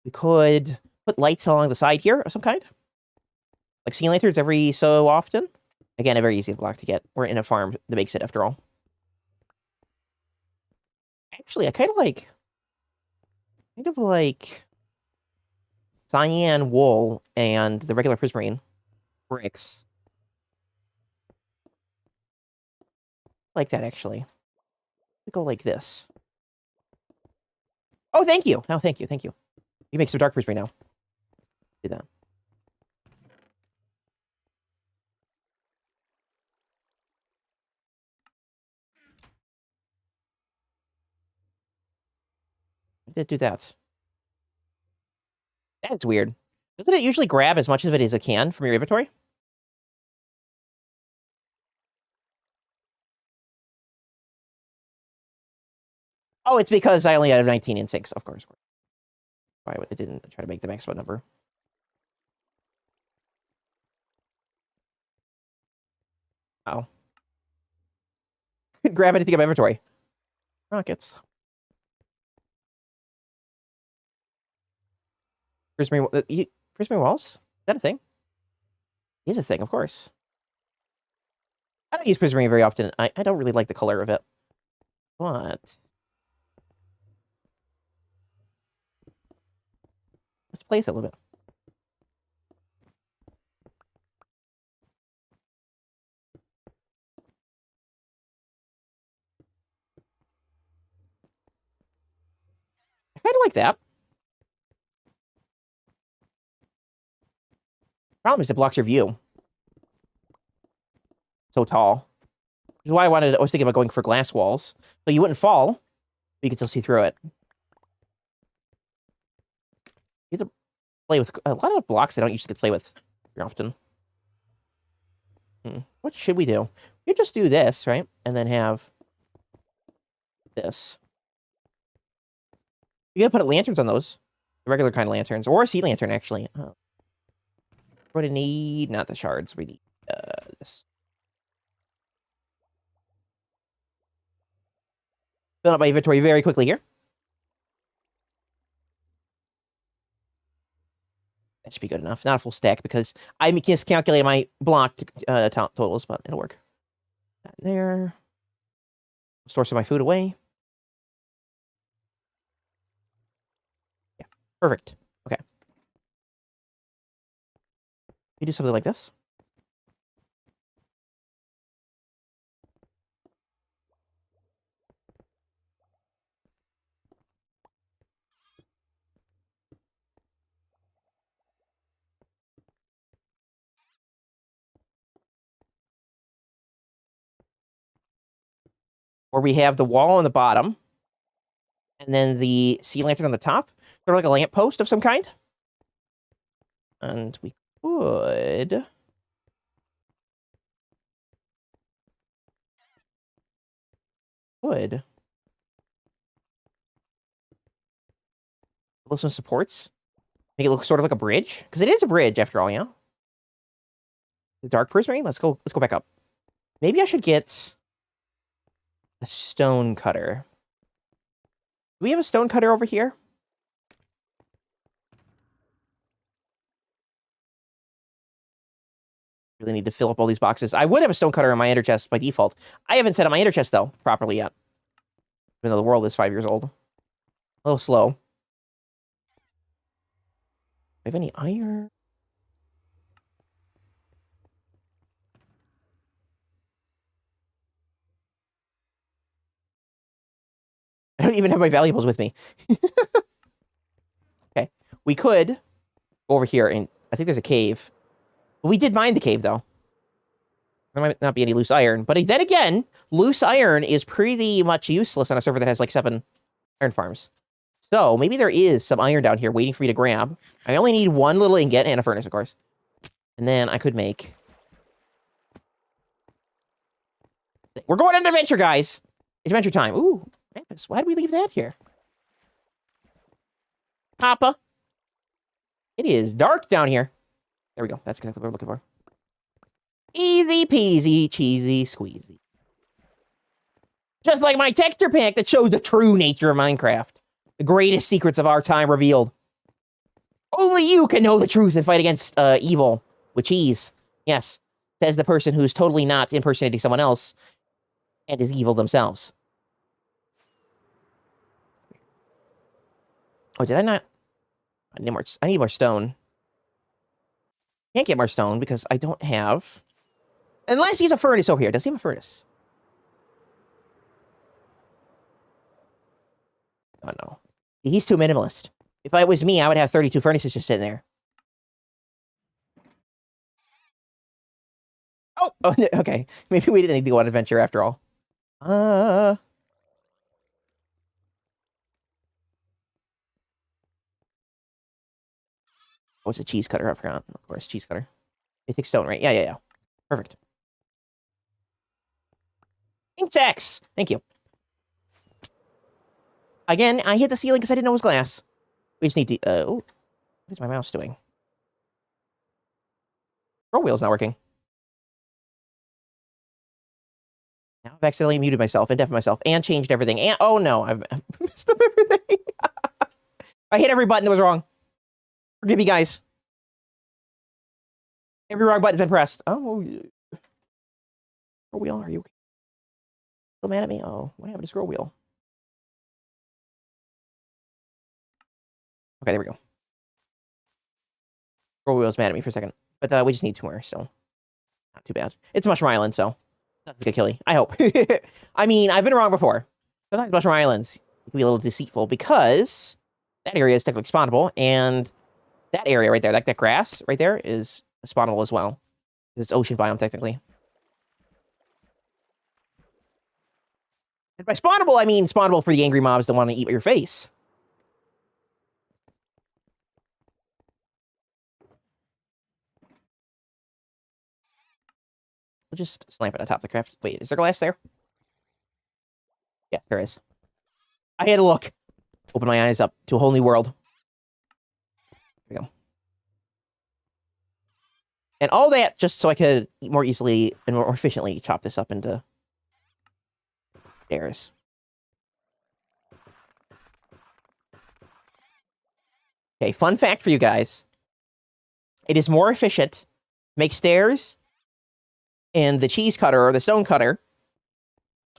We could put lights along the side here of some kind. Like sea lanterns every so often. Again, a very easy block to get. We're in a farm that makes it after all. Actually, I kind of like cyan wool and the regular prismarine bricks. Like that, actually. We go like this. Oh, thank you. No, thank you. You make some dark prismarine now. Do that. I did do that. That's weird. Doesn't it usually grab as much of it as it can from your inventory? Oh, it's because I only have 19 in 6, of course. why it didn't try to make the maximum number. Oh. Grab anything in my inventory. Rockets. Prismarine walls? Is that a thing? It is a thing, of course. I don't use Prismarine very often. I don't really like the color of it. But let's play with it a little bit. I kind of like that. Problem is it blocks your view. So tall. Which is why I was thinking about going for glass walls. So you wouldn't fall, but you could still see through it. You have to play with a lot of blocks I don't usually play with very often. What should we do? We just do this, right? And then have this. You gotta put lanterns on those. The regular kind of lanterns. Or a sea lantern, actually. We're gonna need... Not the shards. We need this. Fill up my inventory very quickly here. That should be good enough. Not a full stack, because I just calculated my block totals, but it'll work. That there. Store some of my food away. Yeah, perfect. Okay. You do something like this. Where we have the wall on the bottom, and then the sea lantern on the top. Sort of like a lamppost of some kind. And we could... Build some supports. Make it look sort of like a bridge. Because it is a bridge, after all, yeah? The dark prismarine? Let's go back up. Maybe I should get a stone cutter. Do we have a stone cutter over here? Really need to fill up all these boxes. I would have a stone cutter in my ender chest by default. I haven't set up my ender chest, though, properly yet. Even though the world is 5 years old. A little slow. Do I have any iron? I don't even have my valuables with me. Okay. We could go over here, and I think there's a cave. We did mine the cave, though. There might not be any loose iron. But then again, loose iron is pretty much useless on a server that has, like, 7 iron farms. So, maybe there is some iron down here waiting for me to grab. I only need 1 little ingot and a furnace, of course. And then I could make... We're going on an adventure, guys! It's adventure time. Ooh, Krampus. Why did we leave that here? Papa. It is dark down here. There we go. That's exactly what we're looking for. Easy peasy, cheesy squeezy. Just like my texture pack that showed the true nature of Minecraft. The greatest secrets of our time revealed. Only you can know the truth and fight against evil with cheese. Yes, says the person who's totally not impersonating someone else and is evil themselves. Oh, did I not? I need more stone. Can't get more stone because I don't have... Unless he's a furnace over here. Does he have a furnace? Oh, no. He's too minimalist. If it was me, I would have 32 furnaces just sitting there. Oh, okay. Maybe we didn't need to go on adventure after all. What's a cheese cutter? I forgot. Of course, cheese cutter. It takes stone, right? Yeah. Perfect. Insects! Thank you. Again, I hit the ceiling because I didn't know it was glass. We just need to, oh, what is my mouse doing? Scroll wheel's not working. Now I've accidentally muted myself and deafened myself and changed everything. And, oh no, I've messed up everything. I hit every button that was wrong. Forgive me, guys. Every wrong button's been pressed. Oh, scroll wheel, are you still mad at me? Oh, what happened to scroll wheel? Okay, there we go. Scroll wheel's mad at me for a second. But we just need 2 more, so not too bad. It's Mushroom Island, so nothing's gonna kill you. I hope. I mean, I've been wrong before. Sometimes Mushroom Islands can be a little deceitful because that area is technically spawnable, and that area right there, that grass right there, is spawnable as well. It's ocean biome, technically. And by spawnable, I mean spawnable for the angry mobs that want to eat your face. We'll just slam it on top of the craft. Wait, is there glass there? Yes, there is. I had to look. Open my eyes up to a whole new world. There we go. And all that just so I could more easily and more efficiently chop this up into stairs. Okay, fun fact for you guys. It is more efficient to make stairs and the cheese cutter or the stone cutter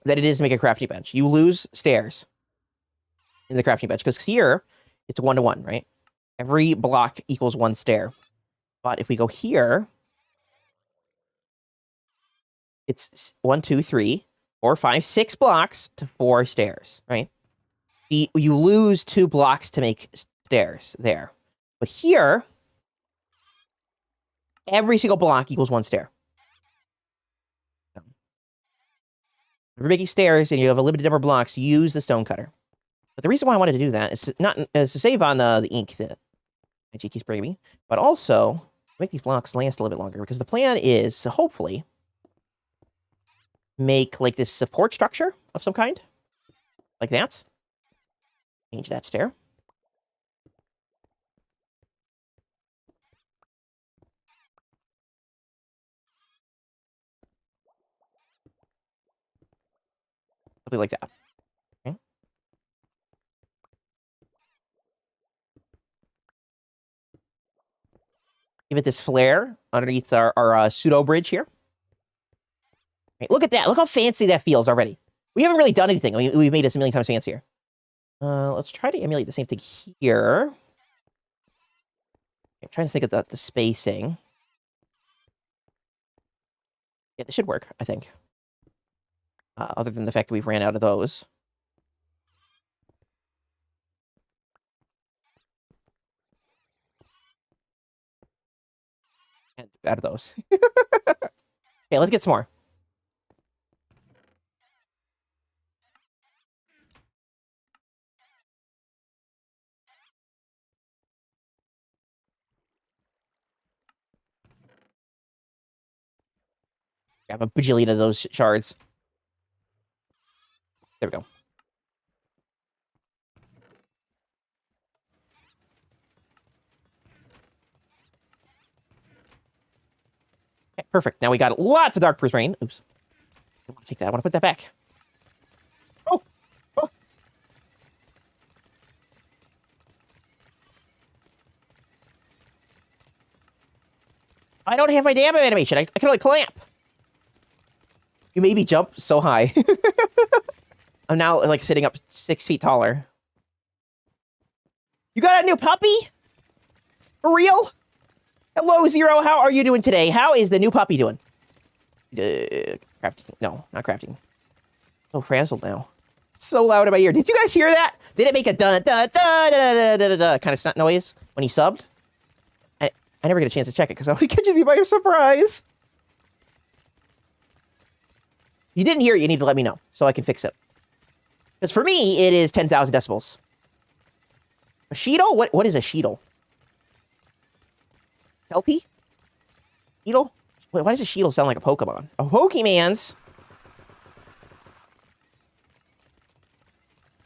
than it is to make a crafting bench. You lose stairs in the crafting bench because here it's 1-to-1, right? Every block equals 1 stair. But if we go here, it's 1, 2, 3, 4, 5, 6 blocks to 4 stairs, right? You lose 2 blocks to make stairs there. But here, every single block equals 1 stair. If you're making stairs and you have a limited number of blocks, use the stone cutter. But the reason why I wanted to do that is to save on the ink that my cheek keeps bringing me, but also make these blocks last a little bit longer, because the plan is to hopefully make like this support structure of some kind, like that. Change that stair. Something like that. Okay. Give it this flare underneath our pseudo bridge here. Okay, look at that. Look how fancy that feels already. We haven't really done anything. I mean, we've made this a million times fancier. Let's try to emulate the same thing here. I'm trying to think of the spacing. Yeah, this should work, I think. Other than the fact that we've ran out of those. And out of those. Okay, let's get some more. Grab a bajillion of those shards. There we go. Okay, perfect. Now we got lots of dark proof rain. Oops. I want to take that. I want to put that back. Oh! Oh! I don't have my damn animation. I can only clamp. You made me jump so high. I'm now like sitting up 6 feet taller. You got a new puppy? For real? Hello, Zero. How are you doing today? How is the new puppy doing? Crafting. No, not crafting. So frazzled now. It's so loud in my ear. Did you guys hear that? Did it make a dun dun dun dun dun dun dun kind of snot noise when he subbed? I never get a chance to check it because I want to catch me by a surprise. If you didn't hear it, you need to let me know so I can fix it. Because for me, it is 10,000 decibels. A Sheetle? What is a Sheetle? Kelpie? Sheetle? Wait, why does a Sheetle sound like a Pokemon? A Pokemon's?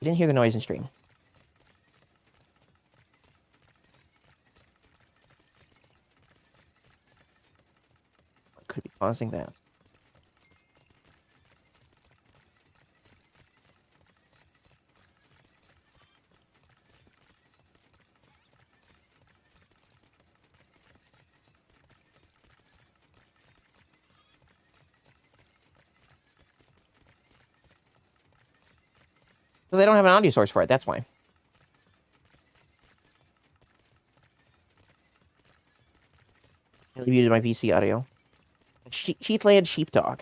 You didn't hear the noise in stream. causing that? Because I don't have an audio source for it, that's why. I muted my PC audio. Cheatland Sheepdog.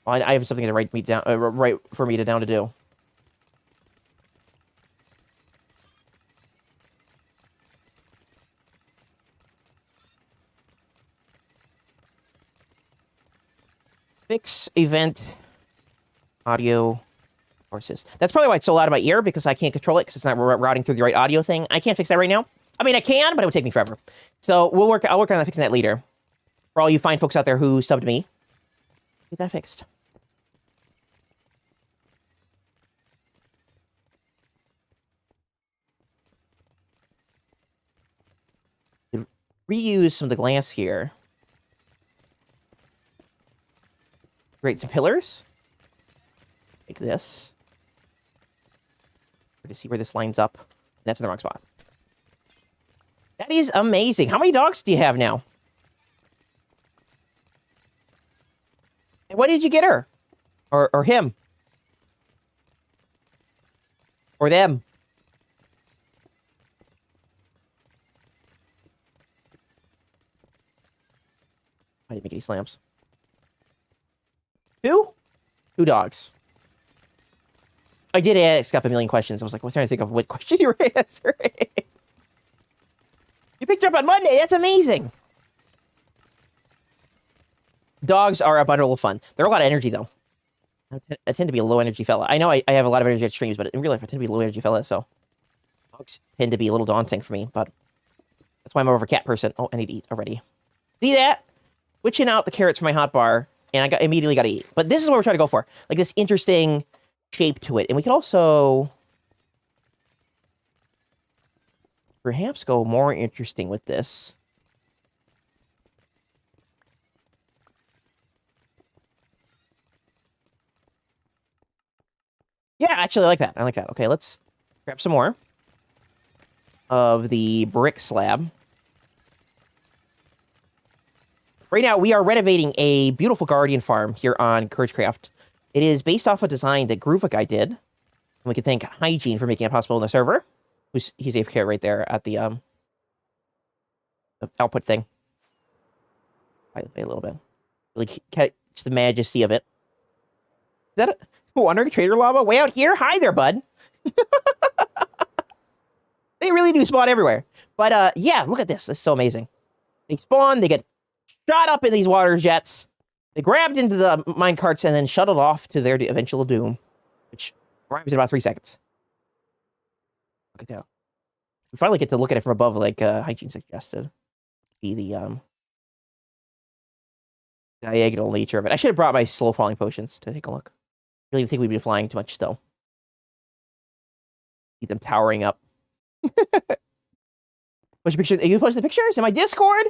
Well, I have something to write for me to do. Fix event audio sources. That's probably why it's so loud in my ear, because I can't control it because it's not routing through the right audio thing. I can't fix that right now. I mean, I can, but it would take me forever. So I'll work on fixing that later. For all you fine folks out there who subbed me, get that fixed. Reuse some of the glass here. Create some pillars. Like this. To see where this lines up. That's in the wrong spot. That is amazing. How many dogs do you have now? And what did you get her? Or him? Or them? I didn't make any slams. Two dogs. I did ask up a million questions. I was like, I was trying to think of what question you were answering. You picked her up on Monday. That's amazing. Dogs are a bundle of fun. They're a lot of energy, though. I tend to be a low-energy fella. I know I have a lot of energy at streams, but in real life, I tend to be a low-energy fella, so... Dogs tend to be a little daunting for me, but... That's why I'm more of a cat person. Oh, I need to eat already. See that? Switching out the carrots from my hotbar, and I immediately got to eat. But this is what we're trying to go for. Like, this interesting shape to it. And we can also... perhaps go more interesting with this. Yeah, actually, I like that. I like that. Okay, let's grab some more of the brick slab. Right now, we are renovating a beautiful Guardian farm here on CourageCraft. It is based off a design that Groovic did. And we can thank Hygiene for making it possible in the server. He's AFK right there at the output thing. I play a little bit. Really catch the majesty of it. Is that a wandering trader lava way out here? Hi there, bud. They really do spawn everywhere. But yeah, look at this. This is so amazing. They spawn, they get shot up in these water jets. They grabbed into the mine carts and then shuttled off to their eventual doom, which arrives in about 3 seconds. Look at that. We finally get to look at it from above, like Hygiene suggested. Be the diagonal nature of it. I should have brought my slow falling potions to take a look. I really think we'd be flying too much still. See them towering up. Post pictures. You posted the pictures in my Discord?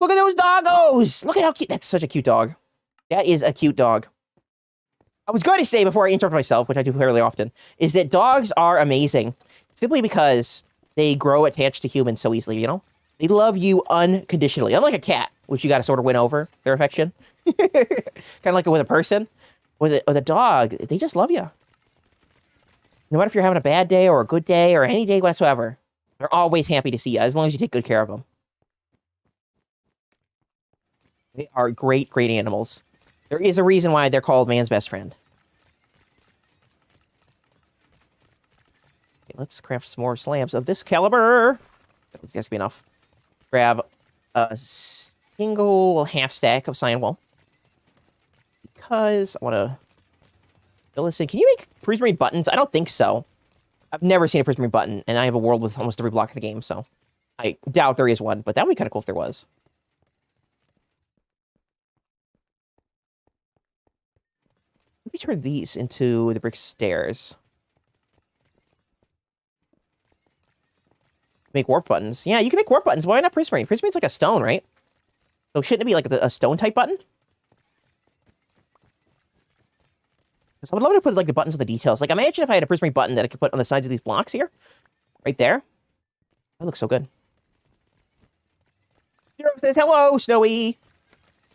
Look at those doggos! Look at how cute. That's such a cute dog. That is a cute dog. I was going to say before I interrupt myself, which I do fairly often, is that dogs are amazing. Simply because they grow attached to humans so easily, you know? They love you unconditionally. Unlike a cat, which you got to sort of win over their affection. Kind of like with a person. With a dog, they just love you. No matter if you're having a bad day or a good day or any day whatsoever, they're always happy to see you, as long as you take good care of them. They are great, great animals. There is a reason why they're called man's best friend. Okay, let's craft some more slabs of this caliber. That's going to be enough. Grab a single half stack of cyan wool. Because I want to fill this in. Can you make prismarine buttons? I don't think so. I've never seen a prismarine button, and I have a world with almost every block in the game, so I doubt there is one, but that would be kind of cool if there was. Let me turn these into the brick stairs. make warp buttons. Yeah, you can make warp buttons. Why not prismarine? Prismarine's like a stone, right? So shouldn't it be like a stone type button? So I would love to put like the buttons and the details. Like imagine if I had a prismarine button that I could put on the sides of these blocks here, right there. That looks so good. Zero says hello, Snowy.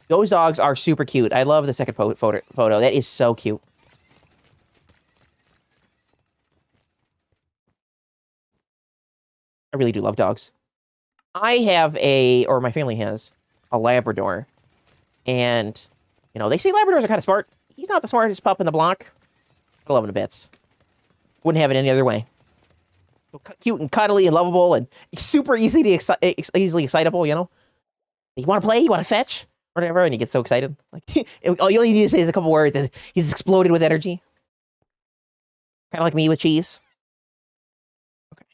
Those dogs are super cute. I love the second photo. That is so cute. I really do love dogs. I have or my family has, a Labrador. And, you know, they say Labradors are kind of smart. He's not the smartest pup in the block. I love him to bits. Wouldn't have it any other way. So cute and cuddly and lovable and super easily excitable, you know? You want to play? You want to fetch? Whatever, and you get so excited. Like, all you only need to say is a couple words and he's exploded with energy. Kind of like me with cheese. Okay.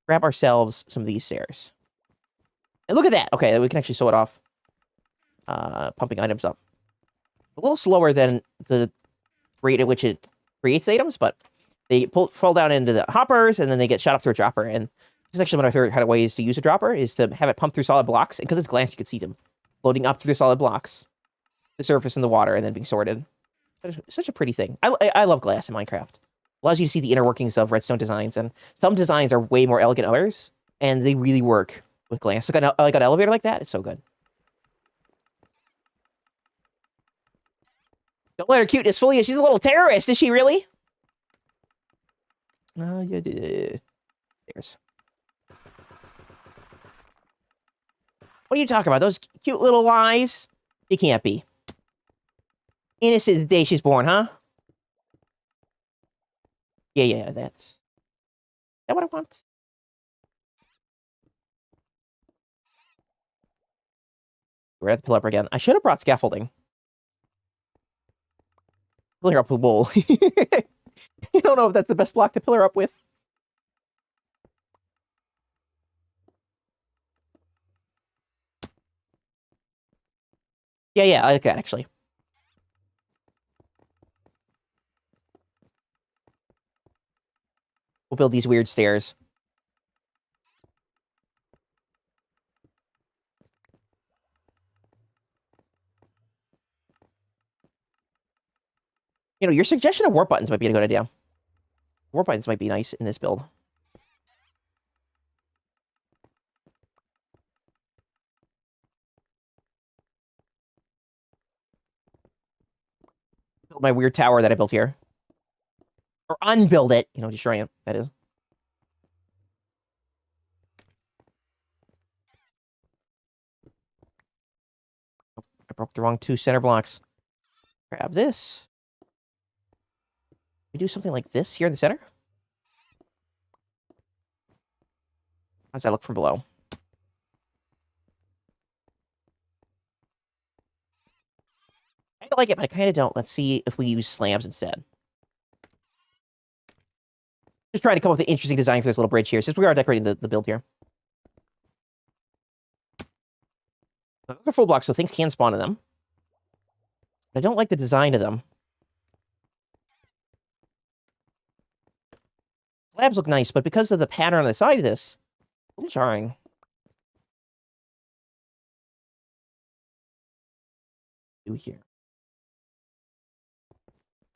Grab ourselves some of these stairs. And look at that. Okay, we can actually sew it off. Pumping items up. A little slower than the rate at which it creates items, but they fall down into the hoppers, and then they get shot up through a dropper. And this is actually one of my favorite kind of ways to use a dropper, is to have it pump through solid blocks. And because it's glass, you can see them floating up through the solid blocks, the surface in the water, and then being sorted. Such a pretty thing. I love glass in Minecraft. Allows you to see the inner workings of redstone designs, and some designs are way more elegant than others, and they really work with glass. Like an elevator like that, it's so good. Don't let her cuteness fool you. She's a little terrorist, is she really? Oh, yeah. There's. What are you talking about? Those cute little lies? You can't be. Innocent the day she's born, huh? Yeah, that's... Is that what I want? We're at the pillar up again. I should have brought scaffolding. Pillar up with wool. I don't know if that's the best block to pillar up with. Yeah, I like that, actually. We'll build these weird stairs. You know, your suggestion of warp buttons might be a good idea. Warp buttons might be nice in this build. Build my weird tower that I built here. Or unbuild it. You know, destroy it, that is. I broke the wrong 2 center blocks. Grab this. We do something like this here in the center. How does that look from below? I like it, but I kind of don't. Let's see if we use slabs instead. Just trying to come up with an interesting design for this little bridge here, since we are decorating the build here. Those are full blocks, so things can spawn in them. I don't like the design of them. Slabs look nice, but because of the pattern on the side of this, a little jarring. Do here.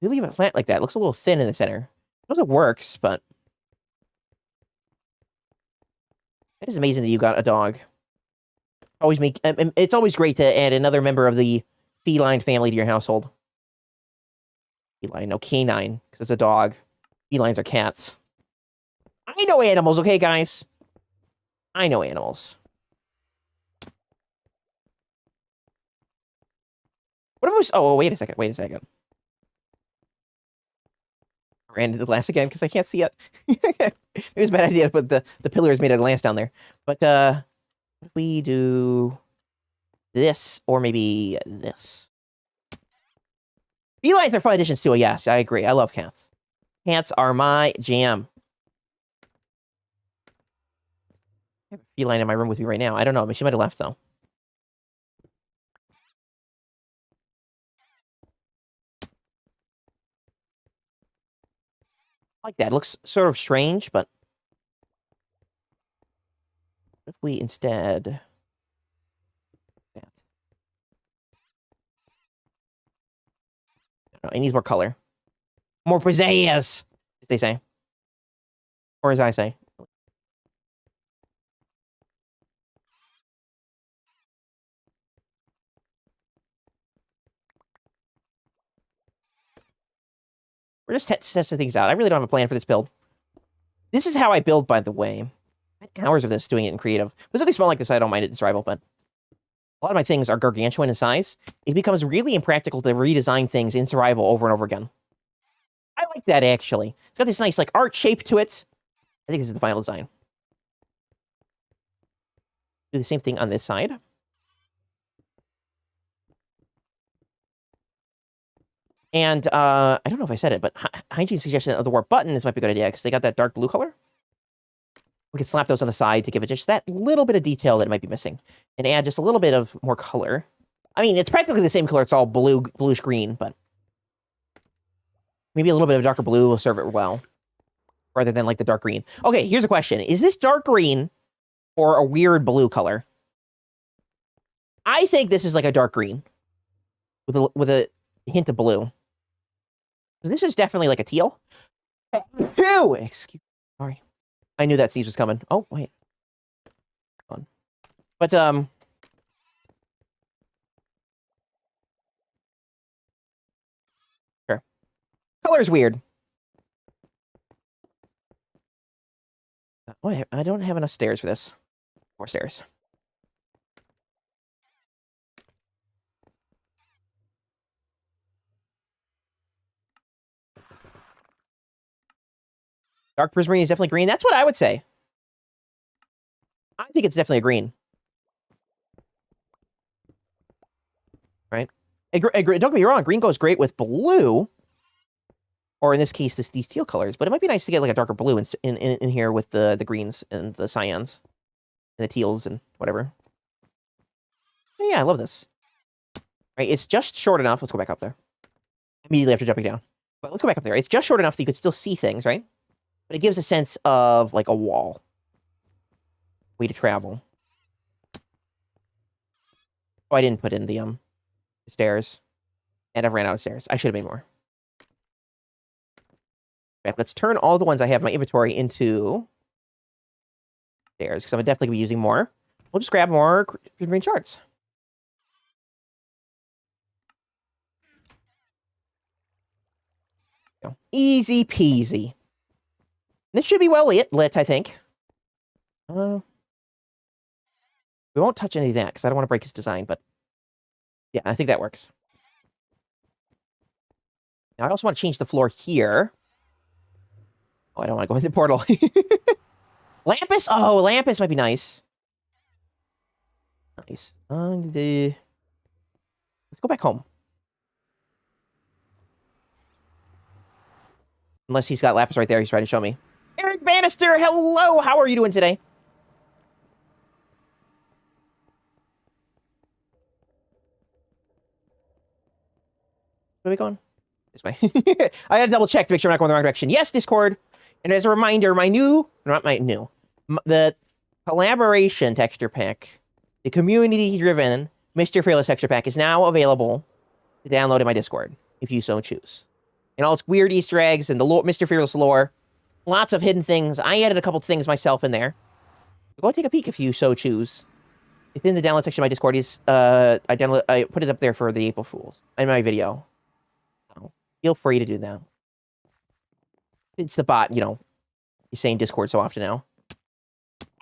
You leave it flat like that. It looks a little thin in the center. It also works, but it is amazing that you got a dog. It's always great to add another member of the feline family to your household. Feline, no, canine, because it's a dog. Felines are cats. I know animals, okay, guys? I know animals. What if it was... Oh, wait a second. I ran into the glass again because I can't see it. Maybe it's a bad idea to put the pillars made out of glass down there. But, what if we do this, or maybe this? Felines are fun additions too. Yes, I agree. I love cats. Cats are my jam. I have a feline in my room with me right now. I don't know. I mean, she might have left, though. I like that. It looks sort of strange, but... we instead... No, it needs more color. More pizzazz, as they say. Or as I say. We're just testing things out. I really don't have a plan for this build. This is how I build, by the way. I had hours of this doing it in creative. If it's something small like this, I don't mind it in survival, but a lot of my things are gargantuan in size. It becomes really impractical to redesign things in survival over and over again. I like that, actually. It's got this nice, like, art shape to it. I think this is the final design. Do the same thing on this side. And, I don't know if I said it, but Hygiene suggestion of the warp button, this might be a good idea, because they got that dark blue color. We could slap those on the side to give it just that little bit of detail that it might be missing. And add just a little bit of more color. I mean, it's practically the same color, it's all bluish green, but... maybe a little bit of darker blue will serve it well. Rather than, like, the dark green. Okay, here's a question. Is this dark green or a weird blue color? I think this is like a dark green. With a hint of blue. This is definitely like a teal. Ew! Excuse me. Sorry. I knew that sneeze was coming. Oh, wait. But, sure. Color's weird. Oh, I don't have enough stairs for this. More stairs. Dark prismarine is definitely green. That's what I would say. I think it's definitely a green. Right? Don't get me wrong. Green goes great with blue. Or in this case, these teal colors. But it might be nice to get like a darker blue in here with the greens and the cyans. And the teals and whatever. Yeah, I love this. Right, it's just short enough. Let's go back up there. Immediately after jumping down. But let's go back up there. It's just short enough so you could still see things, right? But it gives a sense of, like, a wall. Way to travel. Oh, I didn't put in the stairs. And I ran out of stairs. I should have made more. Okay, let's turn all the ones I have in my inventory into stairs, because I'm definitely going to be using more. We'll just grab more green shards. Easy peasy. This should be well lit, I think. We won't touch any of that, because I don't want to break his design, but... yeah, I think that works. Now, I also want to change the floor here. Oh, I don't want to go in the portal. Lampus? Oh, Lampus might be nice. Nice. Let's go back home. Unless he's got Lapis right there, he's trying to show me. Eric Bannister, hello! How are you doing today? Where are we going? This way. I had to double check to make sure I'm not going the wrong direction. Yes, Discord. And as a reminder, the collaboration texture pack, the community-driven MrFearless texture pack is now available to download in my Discord, if you so choose. And all its weird Easter eggs and the MrFearless lore. Lots of hidden things. I added a couple things myself in there. Go take a peek if you so choose. It's in the download section of my Discord. I put it up there for the April Fools in my video. So feel free to do that. It's the bot, you know. You're saying Discord so often now.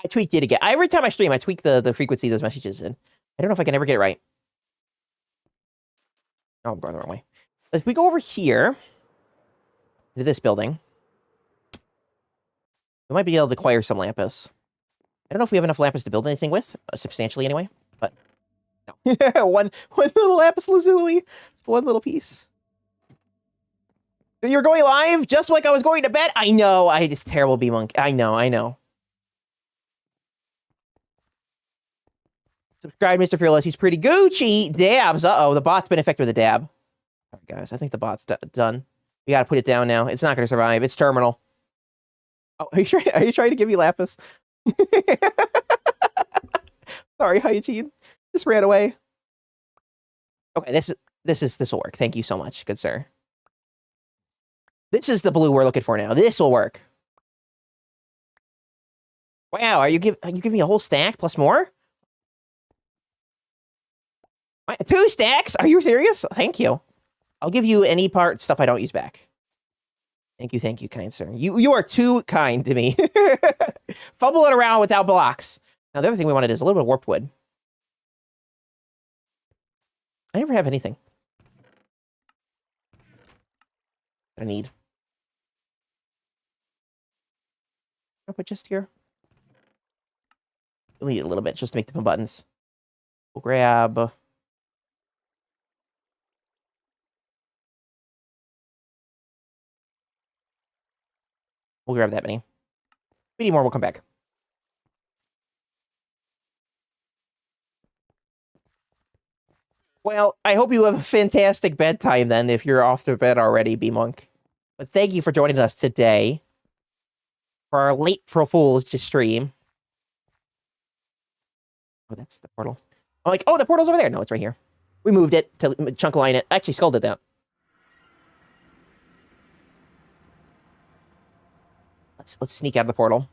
I tweaked it again. Every time I stream, I tweak the frequency of those messages in. I don't know if I can ever get it right. Oh, I'm going the wrong way. If we go over here to this building, we might be able to acquire some Lapis. I don't know if we have enough Lapis to build anything with, substantially anyway, but no. one little Lapis Lazuli, one little piece. You're going live just like I was going to bed? I know, I just terrible B-Monk. I know. Subscribe, MrFearless. He's pretty Gucci. Dabs. Uh-oh, the bot's been infected with a dab. All right, guys, I think the bot's done. We gotta put it down now. It's not gonna survive. It's terminal. Oh, are you trying to give me Lapis? Sorry, Hygiene. Just ran away. Okay, this will work. Thank you so much, good sir. This is the blue we're looking for now. This will work. Wow, are you giving me a whole stack plus more? 2 stacks? Are you serious? Thank you. I'll give you any stuff I don't use back. Thank you, kind sir. You are too kind to me. Fumble it around without blocks. Now, the other thing we wanted is a little bit of warped wood. I never have anything. I need. I'll put just here. We'll need a little bit just to make the buttons. We'll grab. We'll grab that many. If we need more, we'll come back. Well, I hope you have a fantastic bedtime then, if you're off to bed already, B-Monk. But thank you for joining us today for our Late-pril Fools stream. Oh, that's the portal. I'm like, oh, the portal's over there. No, it's right here. We moved it to chunk line it. Actually, Skull did that. Let's sneak out of the portal.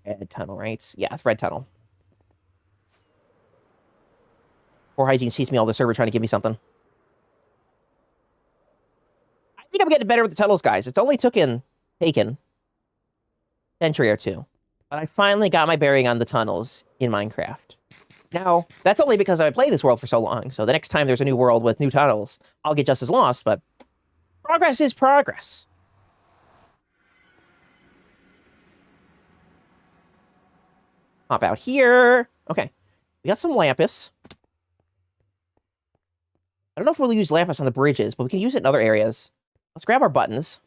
Red tunnel, right? Yeah, it's red tunnel. Poor Hygiene sees me all the server trying to give me something. I think I'm getting better with the tunnels, guys. It's only taken a century or two. But I finally got my bearing on the tunnels in Minecraft. Now, that's only because I've played this world for so long. So the next time there's a new world with new tunnels, I'll get just as lost, but progress is progress. Hop out here. Okay. We got some lapis. I don't know if we'll use lapis on the bridges, but we can use it in other areas. Let's grab our buttons.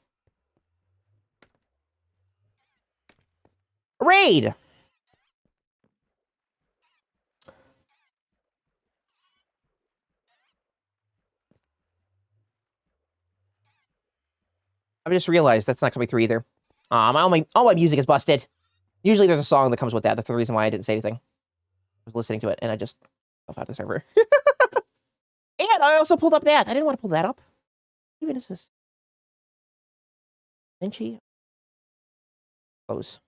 Raid! I've just realized that's not coming through either. All my music is busted. Usually there's a song that comes with that. That's the reason why I didn't say anything. I was listening to it, and I just fell out the server. And I also pulled up that. I didn't want to pull that up. What even is this? Benchy? Close.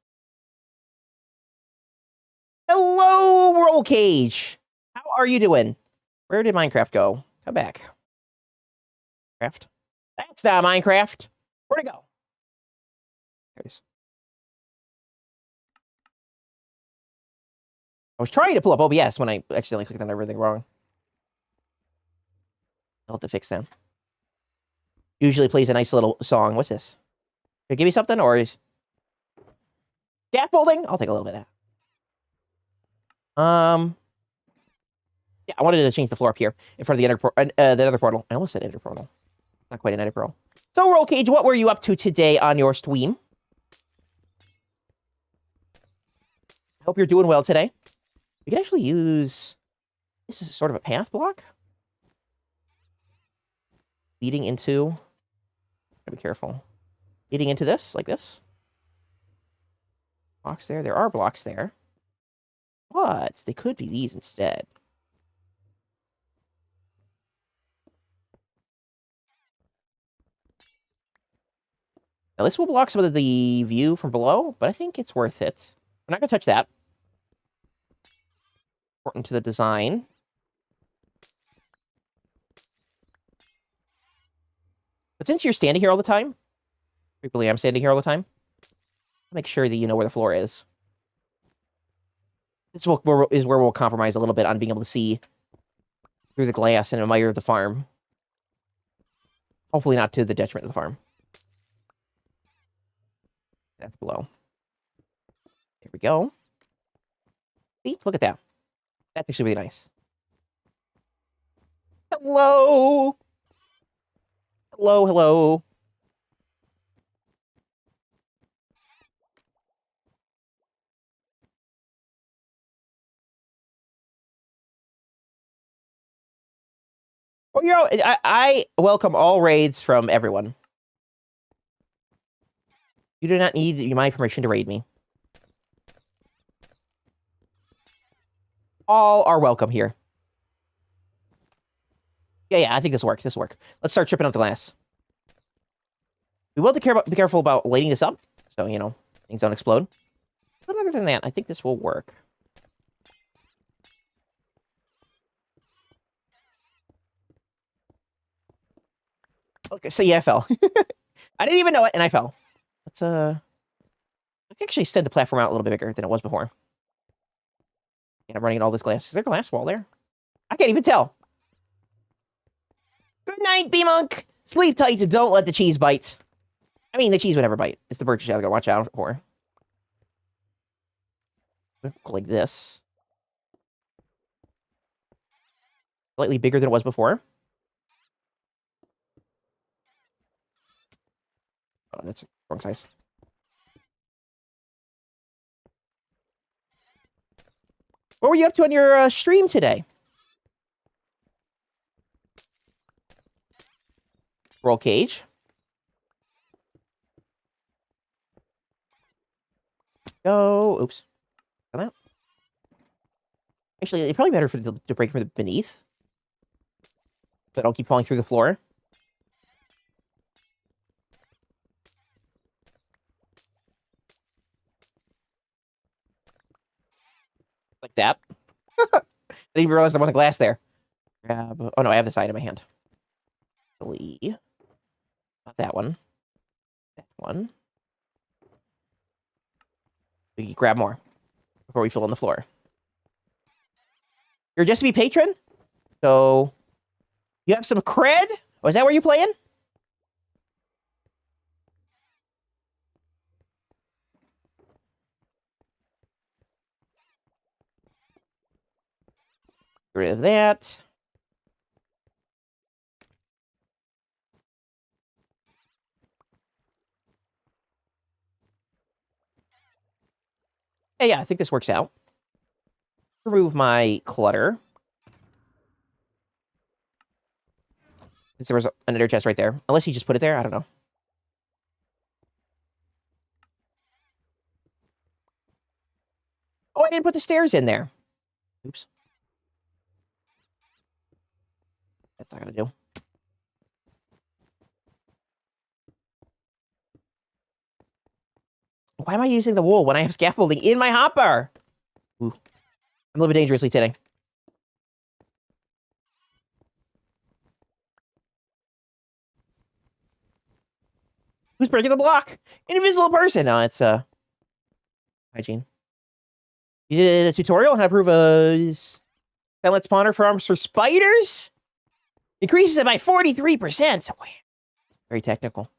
Hello, Roll Cage. How are you doing? Where did Minecraft go? Come back. Craft. That's not Minecraft. Where'd it go? There it is. I was trying to pull up OBS when I accidentally clicked on everything wrong. I'll have to fix that. Usually plays a nice little song. What's this? Could it give me something, or is scaffolding? I'll take a little bit of that. Yeah, I wanted to change the floor up here in front of the other portal. I almost said ender portal. Not quite an ender portal. So, Roll Cage, what were you up to today on your stream? I hope you're doing well today. We can actually use... This is sort of a path block. Leading into... Gotta be careful. Leading into this, like this. Blocks there. There are blocks there. But they could be these instead. Now, this will block some of the view from below, but I think it's worth it. We're not going to touch that. Important to the design. But since you're standing here all the time, frequently I'm standing here all the time, make sure that you know where the floor is. This is where we'll compromise a little bit on being able to see through the glass and admire the farm. Hopefully not to the detriment of the farm. That's below. There we go. See? Look at that. That's actually really nice. Hello! Hello, hello. Well, I welcome all raids from everyone. You do not need my permission to raid me. All are welcome here. Yeah, I think this will work. This will work. Let's start tripping out the glass. We will be careful about lighting this up, so, you know, things don't explode. But other than that, I think this will work. Okay, so yeah, I fell. I didn't even know it, and I fell. Let's, I can actually extend the platform out a little bit bigger than it was before. And I'm running all this glass. Is there a glass wall there? I can't even tell. Good night, B-Monk! Sleep tight and don't let the cheese bite. I mean, the cheese would never bite. It's the bird you gotta watch out for. Like this. Slightly bigger than it was before. Oh, that's wrong size. What were you up to on your stream today? Roll cage. Go. Oops. That. Actually, it's probably better for it to break from the beneath. But I'll keep falling through the floor. Like that. I didn't even realize there wasn't glass there. Grab. Oh no, I have this side in my hand. Not that one. That one. We can grab more before we fill in the floor. You're just to be patron? So you have some cred? Oh, is that where you're playing? Get rid of that. Hey, yeah, I think this works out. Remove my clutter. Since there was another chest right there. Unless you just put it there, I don't know. Oh, I didn't put the stairs in there. Oops. That's not gonna do. Why am I using the wool when I have scaffolding in my hopper? Ooh. I'm a little bit dangerously today. Who's breaking the block? An invisible person. No, it's hygiene. You did a tutorial on how to prove a pellet spawner farms for spiders? Increases it by 43%. Very technical.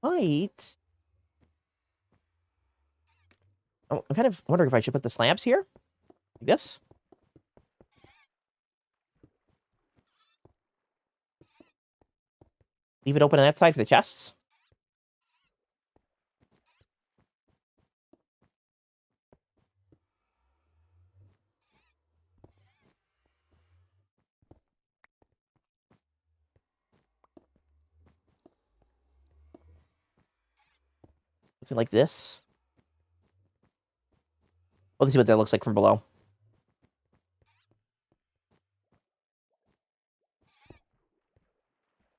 Right. Oh, I'm kind of wondering if I should put the slabs here. Like this. Leave it open on that side for the chests. Looks like this. Let's see what that looks like from below.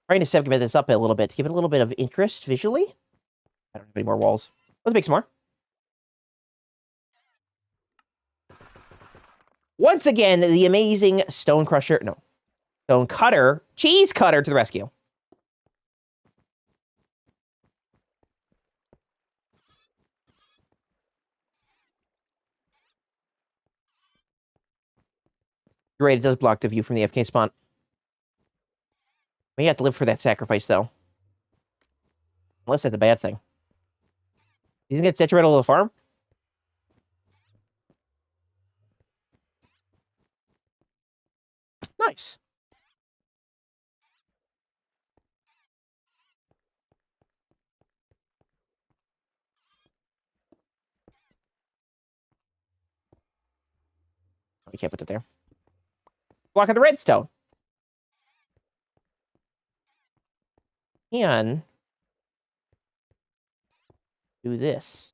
Trying to segment this up a little bit to give it a little bit of interest visually. I don't have any more walls. Let's make some more. Once again, the amazing stone cutter, cheese cutter to the rescue. You're right, it does block the view from the FK spawn. We have to live for that sacrifice, though. Unless that's a bad thing. You think it's detrimental to the farm? Nice. We can't put that there. Blocking the redstone. And do this.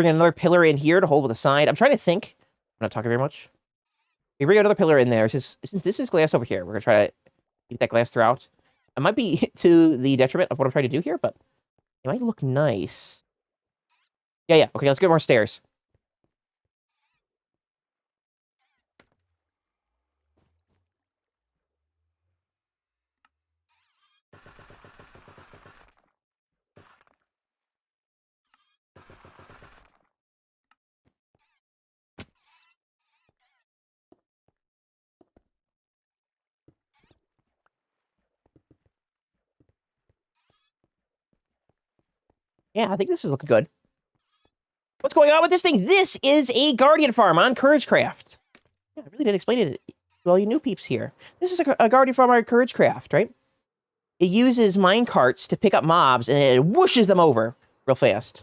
bring another pillar in here to hold with the side. I'm trying to think. I'm not talking very much. We bring another pillar in there. Since this is glass over here, we're going to try to keep that glass throughout. It might be to the detriment of what I'm trying to do here, but it might look nice. Yeah. Okay, let's get more stairs. Yeah, I think this is looking good. What's going on with this thing? This is a guardian farm on CourageCraft. Yeah, I really didn't explain it to all you new peeps here. This is a guardian farm on CourageCraft, right? It uses mine carts to pick up mobs, and it whooshes them over real fast.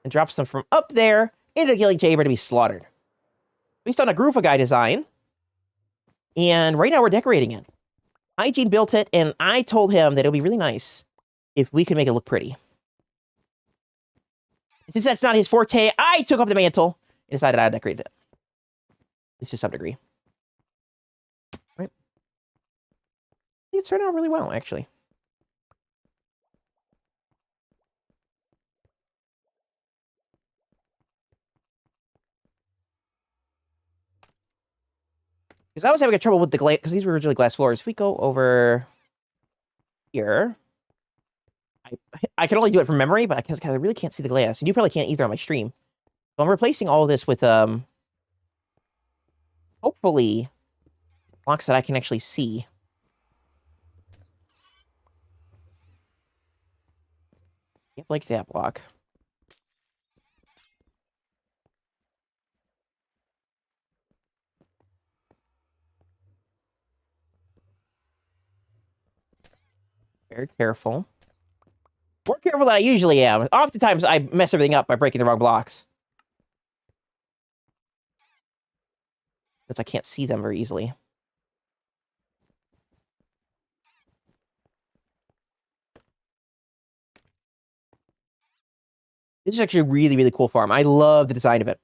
And drops them from up there into the killing chamber to be slaughtered. Based on a Guy design. And right now we're decorating it. Hygiene built it, and I told him that it would be really nice if we could make it look pretty. Since that's not his forte, I took up the mantle and decided I'd decorate it. At least to some degree. Right? I think it turned out really well, actually. Because I was having trouble with the glass, because these were originally glass floors. If we go over here, I can only do it from memory, but I really can't see the glass. And you probably can't either on my stream. So I'm replacing all of this with, hopefully, blocks that I can actually see. Yep, like that block. Very careful. More careful than I usually am. Oftentimes, I mess everything up by breaking the wrong blocks. Because I can't see them very easily. This is actually a really, really cool farm. I love the design of it.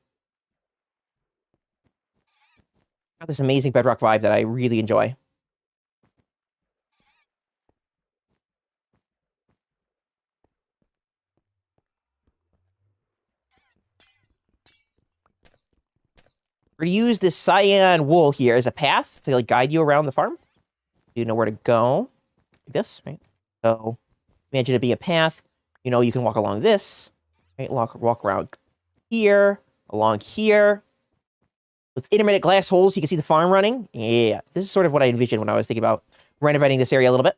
Got this amazing bedrock vibe that I really enjoy. We're going to use this cyan wool here as a path to like guide you around the farm. You know where to go. Like this, right? So imagine it being a path. You know, you can walk along this. Right? Walk around here, along here. With intermittent glass holes, you can see the farm running. Yeah, this is sort of what I envisioned when I was thinking about renovating this area a little bit.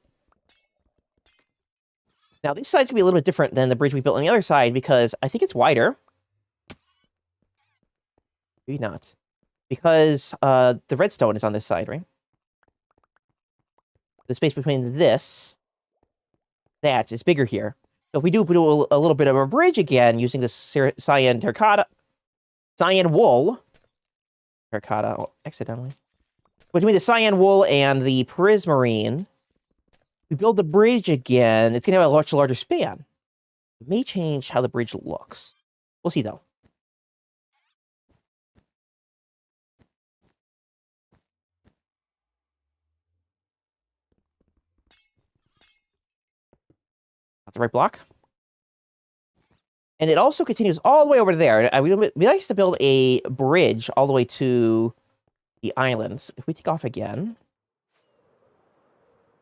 Now, these sides can be a little bit different than the bridge we built on the other side because I think it's wider. Maybe not. Because the redstone is on this side, right? The space between that is bigger here. So if we do a little bit of a bridge again using this cyan wool, terracotta, accidentally. Between the cyan wool and the prismarine, we build the bridge again. It's going to have a much larger span. It may change how the bridge looks. We'll see, though. Not the right block. And it also continues all the way over there. It would be nice to build a bridge all the way to the islands. If we take off again,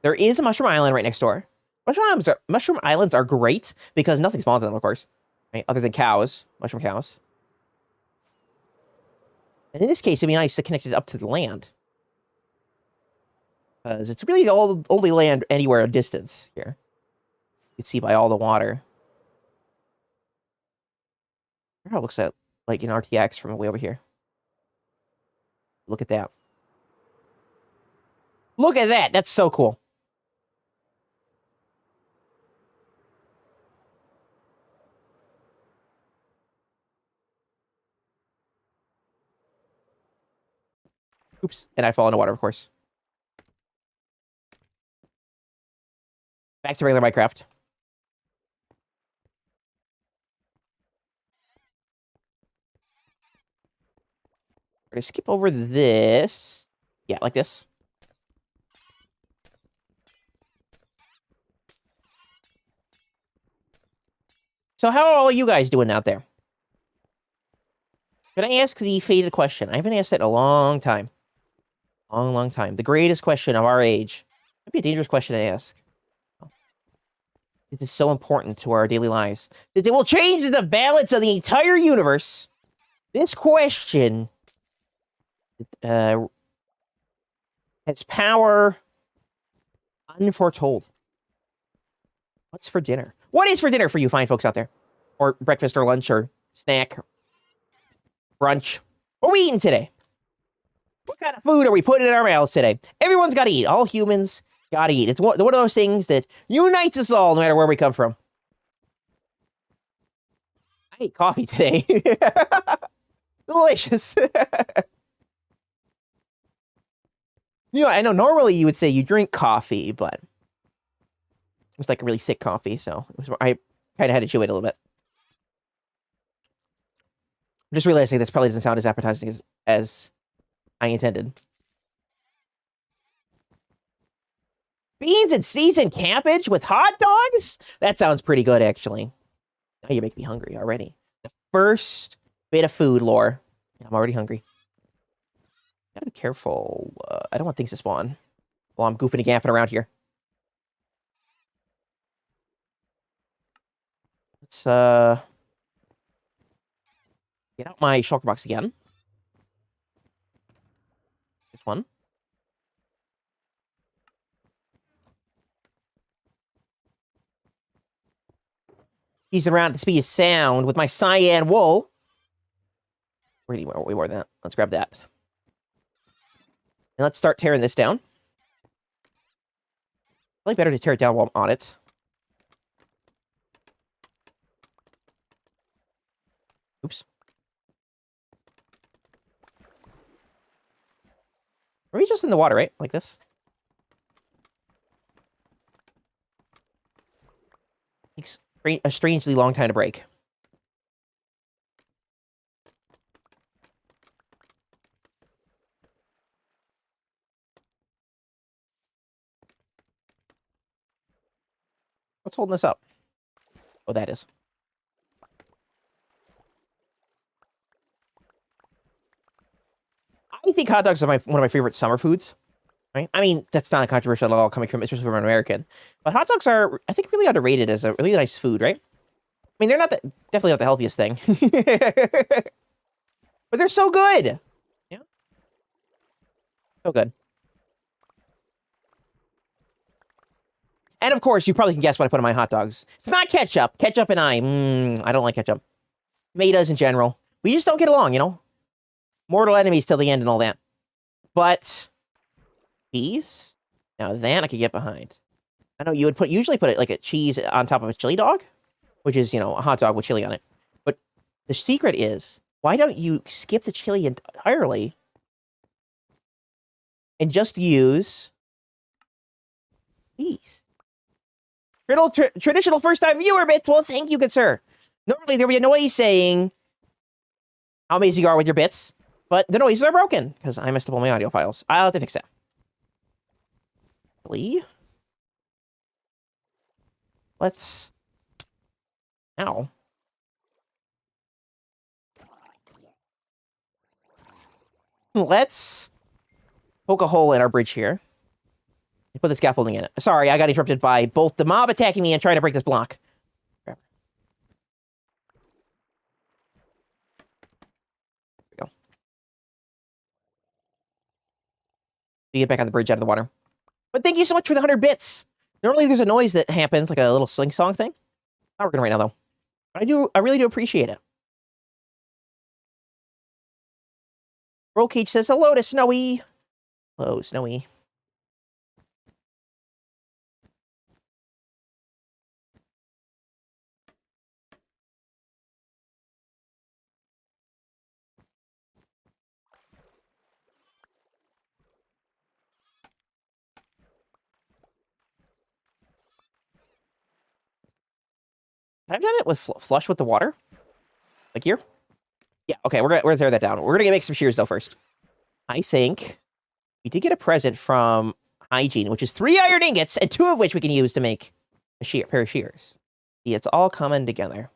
there is a mushroom island right next door. Mushroom islands are great because nothing spawns on them, of course, right? Other than cows, mushroom cows. And in this case, it'd be nice to connect it up to the land. Because it's really the only land anywhere a distance here. You can see by all the water. How it looks at like in RTX from way over here. Look at that. Look at that. That's so cool. Oops. And I fall into water, of course. Back to regular Minecraft. We're gonna skip over this. Yeah, like this. So how are all you guys doing out there? Can I ask the fated question? I haven't asked it in a long time. Long, long time. The greatest question of our age. Might be a dangerous question to ask. It is so important to our daily lives. It will change the balance of the entire universe. This question has power unforetold. What's for dinner? What is for dinner for you fine folks out there? Or breakfast or lunch or snack, brunch. What are we eating today? What kind of food are we putting in our mouths today? Everyone's got to eat. All humans got to eat. It's one of those things that unites us all, no matter where we come from. I ate coffee today. Delicious. You know, I know normally you would say you drink coffee, but it was like a really thick coffee, so I kind of had to chew it a little bit. I'm just realizing this probably doesn't sound as appetizing as I intended. Beans and seasoned cabbage with hot dogs? That sounds pretty good, actually. Now you make me hungry already. The first bit of food lore. I'm already hungry. Gotta be careful. I don't want things to spawn while I'm goofing and gaffing around here. Let's get out my shulker box again. This one. Use around the speed of sound with my cyan wool. Way more than that. Let's grab that. And let's start tearing this down. Probably better to tear it down while I'm on it. Oops. Are we just in the water, right? Like this? Takes a strangely long time to break. What's holding this up? Oh, that is. I think hot dogs are one of my favorite summer foods. Right? I mean, that's not controversial at all, coming from, especially from an American. But hot dogs are, I think, really underrated as a really nice food, right? I mean, they're not definitely not the healthiest thing. But they're so good. Yeah. So good. And of course, you probably can guess what I put on my hot dogs. It's not ketchup. Ketchup and I don't like ketchup. Tomatoes in general. We just don't get along, you know? Mortal enemies till the end and all that. But cheese? Now that I could get behind. I know you would usually put it like a cheese on top of a chili dog, which is, you know, a hot dog with chili on it. But the secret is, why don't you skip the chili entirely and just use cheese? Traditional first-time viewer bits. Well, thank you, good sir. Normally, there'll be a noise saying how amazing you are with your bits, but the noises are broken because I messed up all my audio files. I'll have to fix that. Let's... Ow. Let's poke a hole in our bridge here. And put the scaffolding in it. Sorry, I got interrupted by both the mob attacking me and trying to break this block. There we go. You get back on the bridge out of the water. But thank you so much for the 100 bits. Normally there's a noise that happens, like a little sing-song thing. Not working right now, though. But I really do appreciate it. Roll Cage says hello to Snowy. Hello, Snowy. I've done it with flush with the water. Like here. Yeah, okay, we're gonna throw that down. We're gonna make some shears though first. I think we did get a present from Hygiene, which is 3 iron ingots, and 2 of which we can use to make a pair of shears. See, it's all coming together.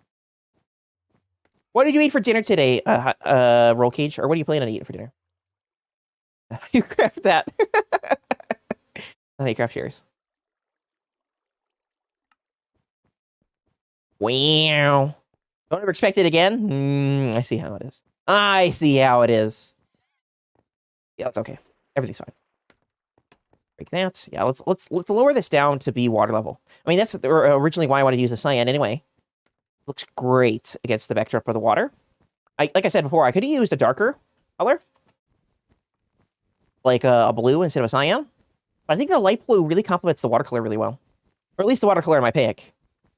What did you eat for dinner today, Roll Cage? Or what are you planning on eating for dinner? You craft that. Honey, craft shears. Wow. Don't ever expect it again? I see how it is. I see how it is. Yeah, it's okay. Everything's fine. Break that. Yeah, let's lower this down to be water level. I mean, that's originally why I wanted to use the cyan anyway. Looks great against the backdrop of the water. Like I said before, I could have used a darker color, like a blue instead of a cyan. But I think the light blue really complements the watercolor really well, or at least the watercolor in my pick.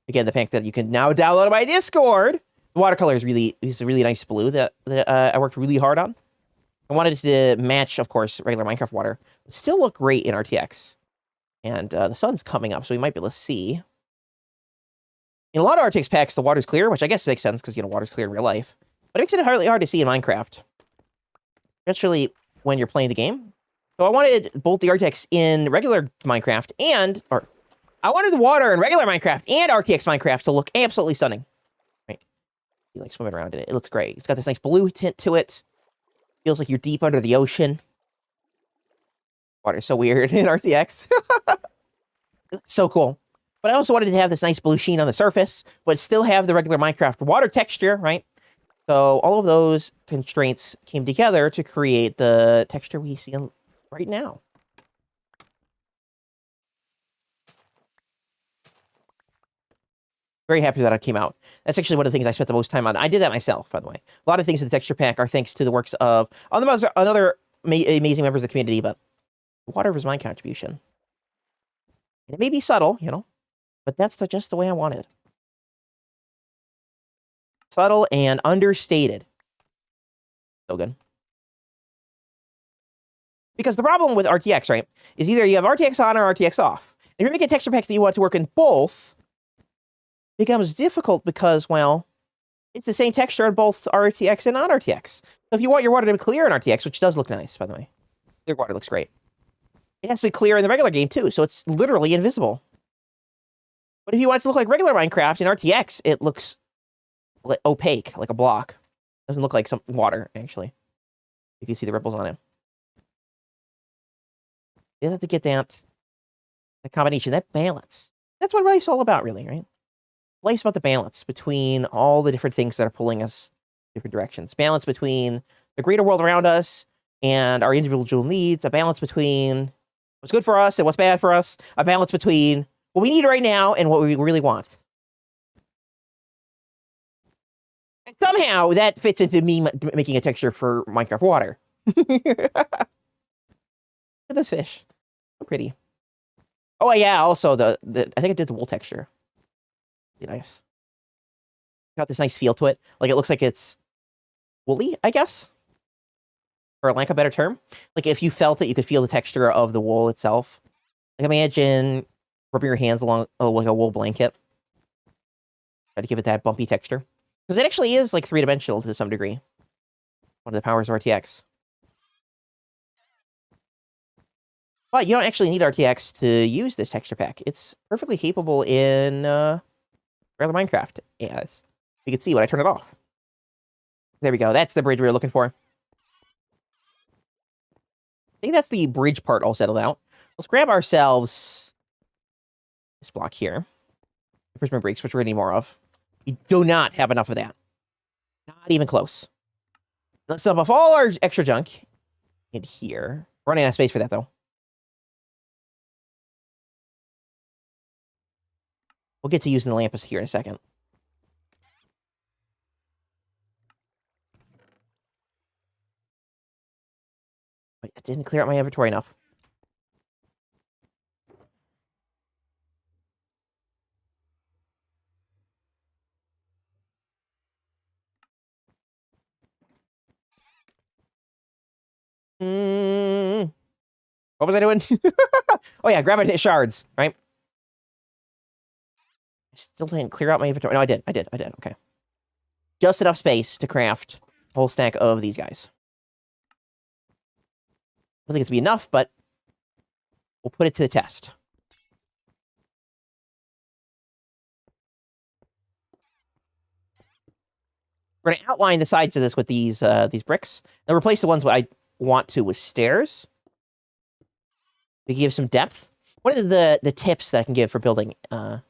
Again, the pick that you can now download on my Discord. The watercolor is a really nice blue that I worked really hard on. I wanted to match, of course, regular Minecraft water, but still look great in RTX. And the sun's coming up, so we might be able to see. In a lot of RTX packs, the water's clear, which I guess makes sense because, water's clear in real life. But it makes it hard to see in Minecraft, especially when you're playing the game. So I wanted both the RTX in regular Minecraft or I wanted the water in regular Minecraft and RTX Minecraft to look absolutely stunning. Right? You like swimming around in it. It looks great. It's got this nice blue tint to it. Feels like you're deep under the ocean. Water's so weird in RTX. So cool. But I also wanted to have this nice blue sheen on the surface, but still have the regular Minecraft water texture, right? So all of those constraints came together to create the texture we see right now. Very happy that it came out. That's actually one of the things I spent the most time on. I did that myself, by the way. A lot of things in the texture pack are thanks to the works of other amazing members of the community, but water was my contribution. And it may be subtle, but that's just the way I want it. Subtle and understated. So good. Because the problem with RTX, right, is either you have RTX on or RTX off. And if you're making texture packs that you want to work in both, it becomes difficult because, well, it's the same texture on both RTX and non-RTX. So if you want your water to be clear in RTX, which does look nice, by the way. Clear water looks great. It has to be clear in the regular game, too, so it's literally invisible. But if you want it to look like regular Minecraft in RTX, it looks opaque, like a block. Doesn't look like some water, actually. You can see the ripples on it. You have to get that combination, that balance. That's what life's all about, really, right? Life's about the balance between all the different things that are pulling us different directions. Balance between the greater world around us and our individual needs. A balance between what's good for us and what's bad for us. A balance between what we need right now and what we really want. And somehow that fits into me making a texture for Minecraft water. Look at those fish. So pretty. Oh, yeah, also, I think I did the wool texture. Really nice. Got this nice feel to it. Like, it looks like it's woolly, I guess. For lack of a better term. Like, if you felt it, you could feel the texture of the wool itself. Like, imagine rubbing your hands along like a wool blanket. Try to give it that bumpy texture. Because it actually is, like, three-dimensional to some degree. One of the powers of RTX. But you don't actually need RTX to use this texture pack. It's perfectly capable in regular Minecraft, as you can see when I turn it off. There we go. That's the bridge we were looking for. I think that's the bridge part all settled out. Let's grab ourselves this block here. Prism breaks, which we're going to need more of. We do not have enough of that. Not even close. Let's dump off all our extra junk in here. We're running out of space for that, though. We'll get to using the lamp here in a second. Wait, it didn't clear out my inventory enough. What was I doing? Oh, yeah, grab my shards, right? I still didn't clear out my inventory. No, I did. Okay. Just enough space to craft a whole stack of these guys. I don't think it's be enough, but we'll put it to the test. We're going to outline the sides of this with these bricks. And replace the ones I want to with stairs. We can give some depth. One of the tips that I can give for building, you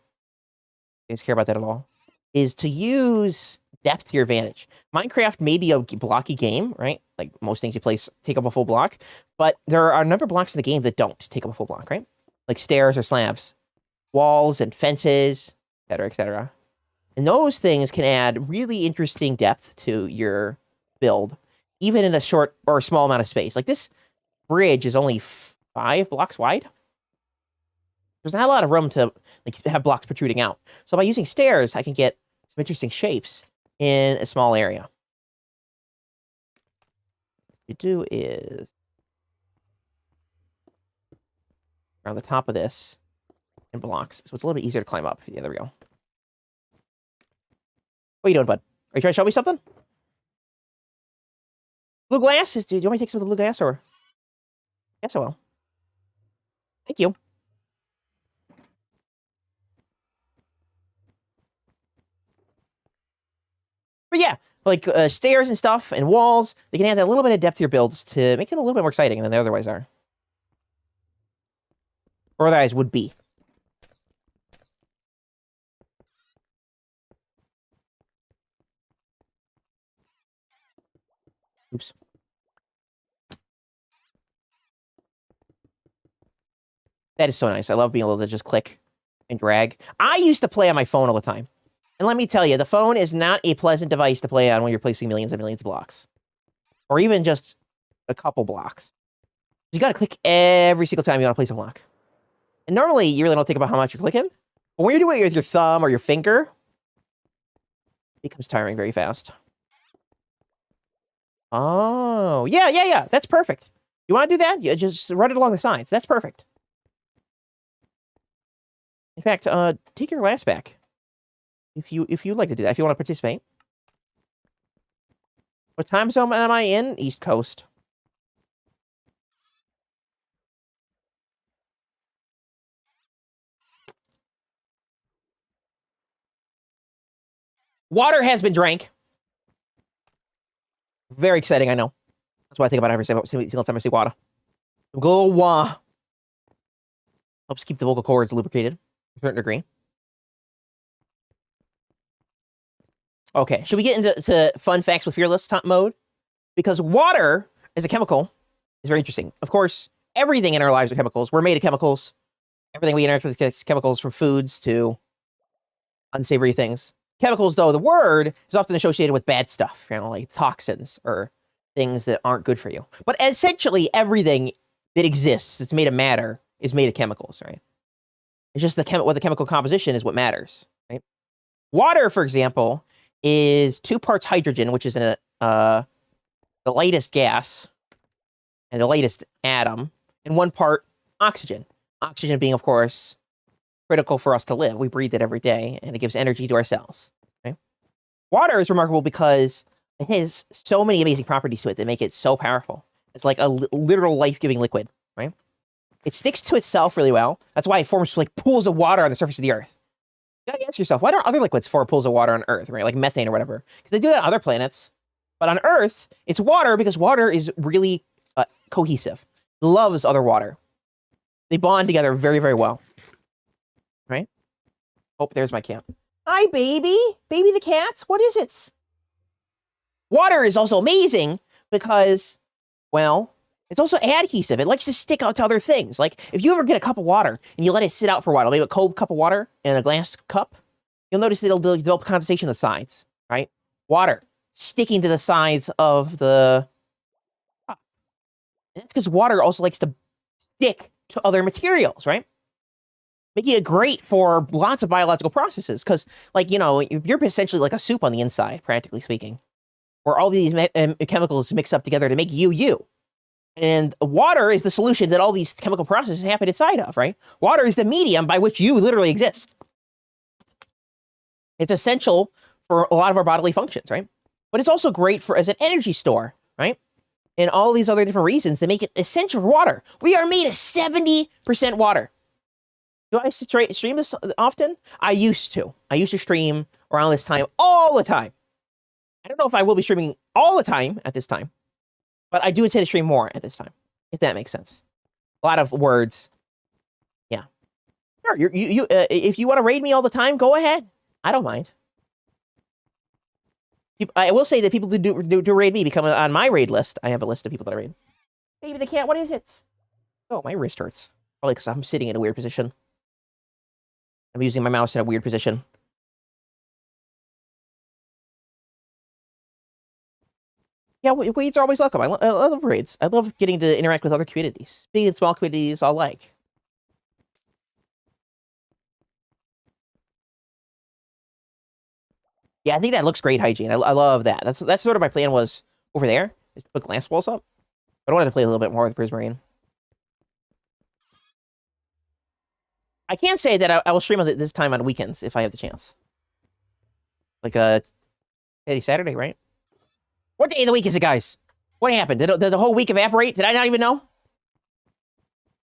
guys care about that at all, is to use depth to your advantage. Minecraft may be a blocky game, right? Like most things you place take up a full block, but there are a number of blocks in the game that don't take up a full block, right? Like stairs or slabs, walls and fences, etc., etc. And those things can add really interesting depth to your build, even in a short or a small amount of space. Like this bridge is only 5 blocks wide. There's not a lot of room to like have blocks protruding out. So by using stairs, I can get some interesting shapes in a small area. What you do is around the top of this in blocks, so it's a little bit easier to climb up. Yeah, there we go. What are you doing, bud? Are you trying to show me something? Blue glass? Do you want me to take some of the blue glass, or? Yes, I will. Thank you. But yeah, like stairs and stuff and walls, they can add that little bit of depth to your builds to make them a little bit more exciting than they otherwise are. Or otherwise would be. Oops. That is so nice. I love being able to just click and drag. I used to play on my phone all the time. And let me tell you, the phone is not a pleasant device to play on when you're placing millions and millions of blocks. Or even just a couple blocks. You got to click every single time you want to place a block. And normally, you really don't think about how much you're clicking. But when you're doing it with your thumb or your finger, it becomes tiring very fast. Oh, yeah. That's perfect. You want to do that? You just run it along the sides. That's perfect. In fact, take your glass back. If you'd like to do that, if you want to participate. What time zone am I in? East Coast. Water has been drank. Very exciting, I know. That's what I think about every single time I see water. Go wah. Helps keep the vocal cords lubricated to a certain degree. Okay, should we get into fun facts with Fearless mode? Because water as a chemical is very interesting. Of course, everything in our lives are chemicals. We're made of chemicals. Everything we interact with is chemicals, from foods to unsavory things. Chemicals, though, the word is often associated with bad stuff, you know, like toxins or things that aren't good for you. But essentially, everything that exists that's made of matter is made of chemicals, right? It's just what the chemical composition is what matters, right? Water, for example, is 2 parts hydrogen, which is the lightest gas and the lightest atom, and 1 part oxygen. Oxygen being, of course, critical for us to live. We breathe it every day, and it gives energy to our cells. Okay? Water is remarkable because it has so many amazing properties to it that make it so powerful. It's like a literal life-giving liquid, right? It sticks to itself really well. That's why it forms like pools of water on the surface of the earth. You gotta ask yourself, why don't other liquids form pools of water on Earth, right? Like methane or whatever. Because they do that on other planets. But on Earth, it's water because water is really cohesive. It loves other water. They bond together very, very well. Right? Oh, there's my cat. Hi, baby. Baby the cat. What is it? Water is also amazing because, well, it's also adhesive. It likes to stick out to other things. Like, if you ever get a cup of water and you let it sit out for a while, maybe a cold cup of water in a glass cup, you'll notice that it'll develop condensation on the sides, right? Water sticking to the sides of the cup. And that's because water also likes to stick to other materials, right? Making it great for lots of biological processes. Because, like, you know, you're essentially like a soup on the inside, practically speaking, where all these chemicals mix up together to make you. And water is the solution that all these chemical processes happen inside of, right? Water is the medium by which you literally exist. It's essential for a lot of our bodily functions, right? but it's also great for as an energy store, right? And all these other different reasons that make it essential for water. We are made of 70% water. Do I stream this often? I used to. I used to stream around this time all the time. I don't know if I will be streaming all the time at this time, but I do intend to stream more at this time, if that makes sense. A lot of words. Yeah. Sure, if you want to raid me all the time, go ahead. I don't mind. I will say that people do raid me become on my raid list. I have a list of people that I raid. Maybe they can't. What is it? Oh, my wrist hurts. Probably because I'm sitting in a weird position. I'm using my mouse in a weird position. Yeah, raids are always welcome. I love raids. I love getting to interact with other communities. Big and small communities alike. Yeah, I think that looks great, hygiene. I love that. That's sort of my plan was over there, is to put glass walls up. But I wanted to play a little bit more with Prismarine. I can say that I will stream on this time on weekends if I have the chance. Like any Saturday, right? What day of the week is it, guys? What happened? Did the whole week evaporate? Did I not even know?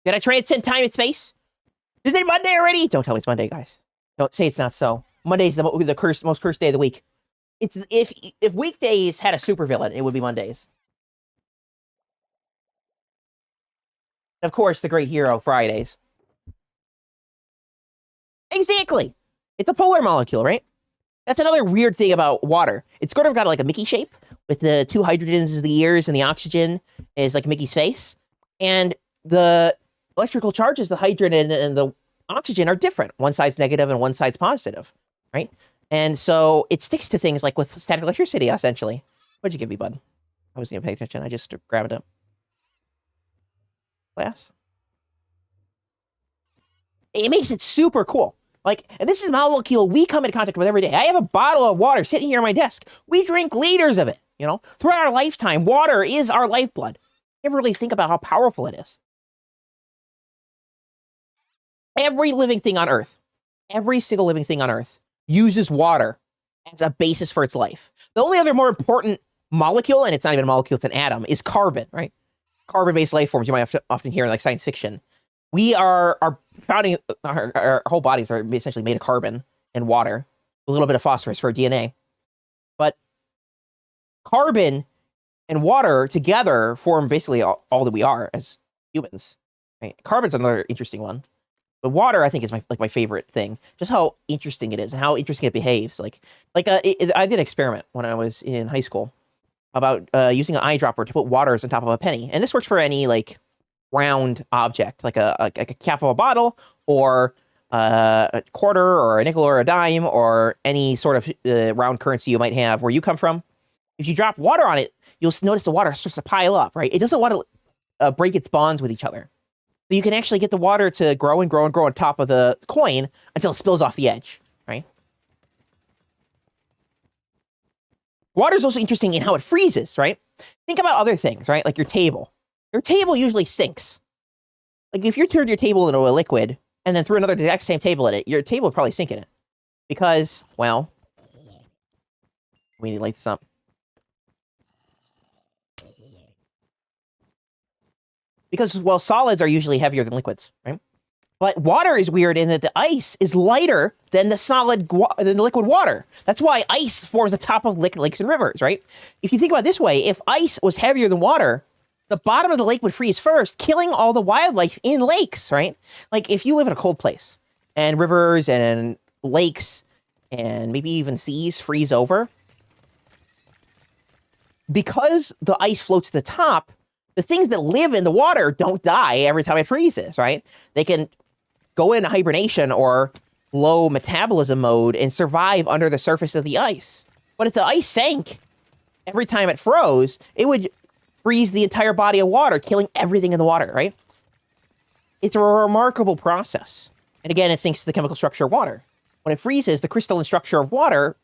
Did I transcend time and space? Is it Monday already? Don't tell me it's Monday, guys. Don't say it's not so. Monday's the most cursed day of the week. It's if weekdays had a supervillain, it would be Mondays. Of course, the great hero, Fridays. Exactly. It's a polar molecule, right? That's another weird thing about water. It's sort of got like a Mickey shape with the two hydrogens as the ears and the oxygen is like Mickey's face. And the electrical charges, the hydrogen and the oxygen are different. One side's negative and one side's positive, right? And so it sticks to things like with static electricity, essentially. What'd you give me, bud? I wasn't even paying attention. I just grabbed it up. Glass. It makes it super cool. Like, and this is a molecule we come into contact with every day. I have a bottle of water sitting here on my desk. We drink liters of it, you know? Throughout our lifetime, water is our lifeblood. Never really think about how powerful it is. Every living thing on Earth, every single living thing on Earth uses water as a basis for its life. The only other more important molecule, and it's not even a molecule, it's an atom, is carbon, right? Carbon-based life forms you might often hear in like science fiction. We are founding, our whole bodies are essentially made of carbon and water, a little bit of phosphorus for DNA. But carbon and water together form basically all that we are as humans. Right? Carbon's another interesting one. But water, I think, is my favorite thing. Just how interesting it is and how interesting it behaves. I did an experiment when I was in high school about using an eyedropper to put waters on top of a penny. And this works for any, like, round object, like a cap of a bottle, or a quarter, or a nickel, or a dime, or any sort of round currency you might have where you come from. If you drop water on it, you'll notice the water starts to pile up, right? It doesn't want to break its bonds with each other. So you can actually get the water to grow and grow and grow on top of the coin until it spills off the edge, right? Water is also interesting in how it freezes, right? Think about other things, right? Like your table. Your table usually sinks. Like if you turned your table into a liquid and then threw another exact same table in it, your table would probably sink in it. Because, well, we need to light this up. Because, well, solids are usually heavier than liquids, right? But water is weird in that the ice is lighter than the liquid water. That's why ice forms the top of lakes and rivers, right? If you think about it this way, if ice was heavier than water, the bottom of the lake would freeze first, killing all the wildlife in lakes, right? Like, if you live in a cold place, and rivers and lakes and maybe even seas freeze over, because the ice floats to the top, the things that live in the water don't die every time it freezes, right? They can go into hibernation or low metabolism mode and survive under the surface of the ice. But if the ice sank every time it froze, it would freeze the entire body of water, killing everything in the water, right? It's a remarkable process. And again, it's thanks to the chemical structure of water. When it freezes, the crystalline structure of water,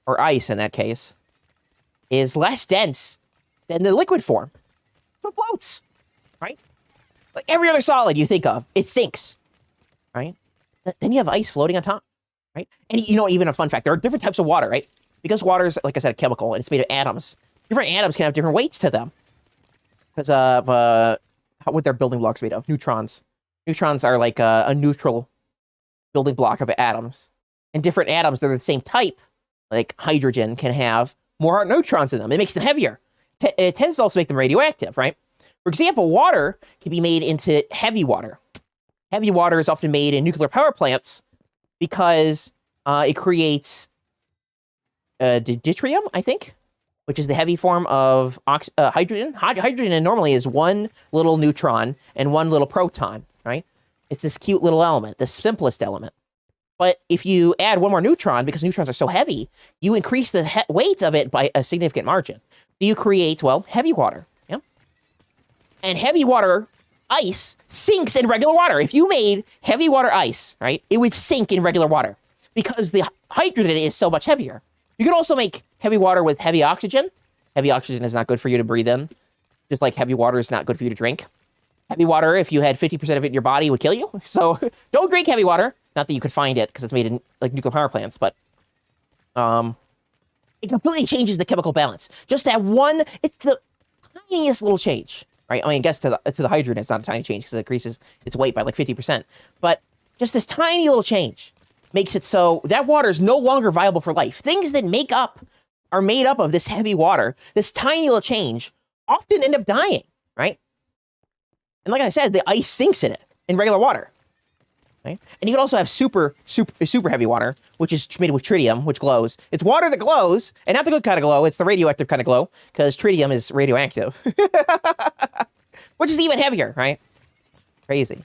or ice in that case, is less dense than the liquid form. So it floats, right? Like every other solid you think of, it sinks, right? Then you have ice floating on top, right? And you know, even a fun fact, there are different types of water, right? because water is, like I said, a chemical, and it's made of atoms. Different atoms can have different weights to them because of what their building blocks made of. Neutrons. Neutrons are like a neutral building block of atoms. And different atoms that are the same type, like hydrogen, can have more neutrons in them. It makes them heavier. It tends to also make them radioactive, right? For example, water can be made into heavy water. Heavy water is often made in nuclear power plants because it creates deuterium, I think, which is the heavy form of hydrogen. Hydrogen normally is one little neutron and one little proton, right? It's this cute little element, the simplest element. But if you add one more neutron, because neutrons are so heavy, you increase the weight of it by a significant margin. So you create, well, heavy water. Yeah? And heavy water ice sinks in regular water. If you made heavy water ice, right, it would sink in regular water because the hydrogen is so much heavier. You could also make heavy water with heavy oxygen. Heavy oxygen is not good for you to breathe in, just like heavy water is not good for you to drink. Heavy water, if you had 50% of it in your body, would kill you. So don't drink heavy water. Not that you could find it because it's made in like nuclear power plants, but it completely changes the chemical balance. Just that one, it's the tiniest little change, right? I mean, I guess to the hydrogen, it's not a tiny change because it increases its weight by like 50%. But just this tiny little change makes it so that water is no longer viable for life. Things that are made up of this heavy water, this tiny little change, often end up dying, right? And like I said, the ice sinks in it, in regular water. Right? And you can also have super heavy water, which is made with tritium, which glows. It's water that glows, and not the good kind of glow, it's the radioactive kind of glow, because tritium is radioactive. Which is even heavier, right? Crazy.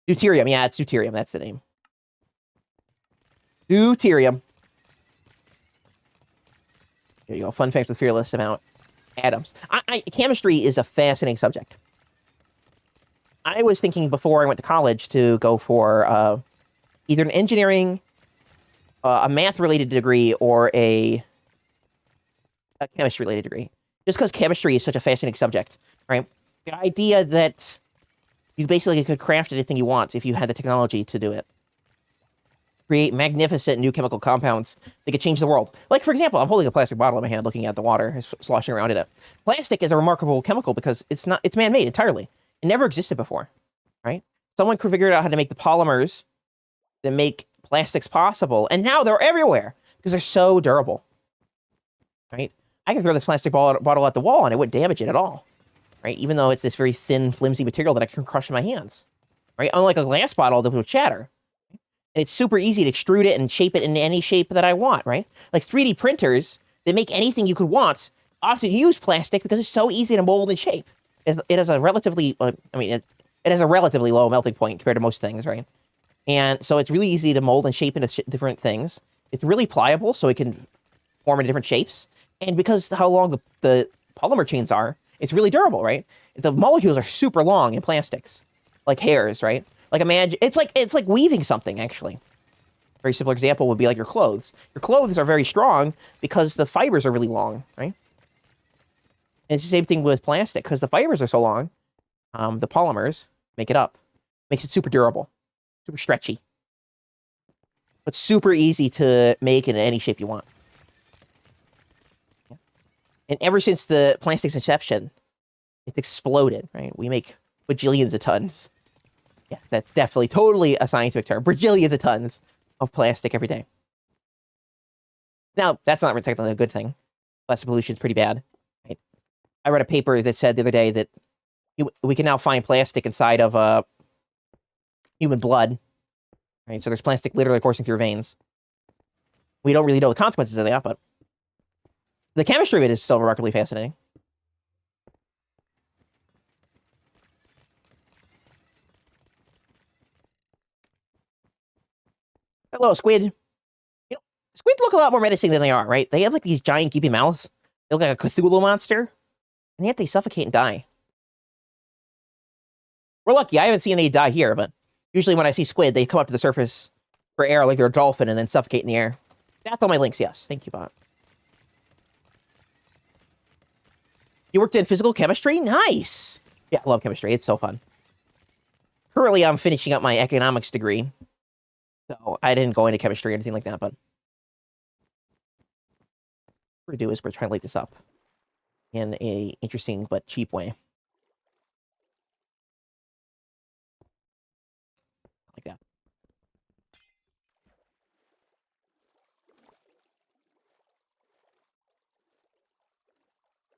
Deuterium, yeah, it's deuterium, that's the name. Deuterium. There you go, fun fact with Fearless about atoms. Chemistry is a fascinating subject. I was thinking before I went to college to go for either an engineering, a math-related degree, or a chemistry-related degree. Just because chemistry is such a fascinating subject, right? The idea that you basically could craft anything you want if you had the technology to do it. Create magnificent new chemical compounds that could change the world. Like, for example, I'm holding a plastic bottle in my hand looking at the water sloshing around in it. Plastic is a remarkable chemical because it's man-made entirely. It never existed before, right? Someone figured out how to make the polymers that make plastics possible, and now they're everywhere because they're so durable, right? I can throw this plastic bottle at the wall and it wouldn't damage it at all, right? Even though it's this very thin, flimsy material that I can crush in my hands, right? Unlike a glass bottle that would shatter. And it's super easy to extrude it and shape it in any shape that I want, right? Like 3D printers that make anything you could want often use plastic because it's so easy to mold and shape. It has a relatively, it has a relatively low melting point compared to most things, right? And so it's really easy to mold and shape into different things. It's really pliable, so it can form into different shapes. And because how long the polymer chains are, it's really durable, right? The molecules are super long in plastics, like hairs, right? Like imagine, it's like weaving something, actually. A very simple example would be like your clothes. Your clothes are very strong because the fibers are really long, right? And it's the same thing with plastic, because the fibers are so long, the polymers make it up. Makes it super durable, super stretchy. But super easy to make in any shape you want. Yeah. And ever since the plastic's inception, it's exploded, right? We make bajillions of tons. Yeah, that's definitely totally a scientific term. Bajillions of tons of plastic every day. Now, that's not technically a good thing. Plastic pollution is pretty bad. I read a paper that said the other day that we can now find plastic inside of human blood. Right? So there's plastic literally coursing through your veins. We don't really know the consequences of that, but the chemistry of it is still remarkably fascinating. Hello, squid. You know, squids look a lot more menacing than they are, right? They have like these giant gaping mouths. They look like a Cthulhu monster. And yet they suffocate and die. We're lucky. I haven't seen any die here, but usually when I see squid, they come up to the surface for air like they're a dolphin and then suffocate in the air. That's all my links, yes. Thank you, bot. You worked in physical chemistry? Nice! Yeah, I love chemistry. It's so fun. Currently, I'm finishing up my economics degree. So I didn't go into chemistry or anything like that, but what we're do is we're trying to light this up in a interesting but cheap way. Like that.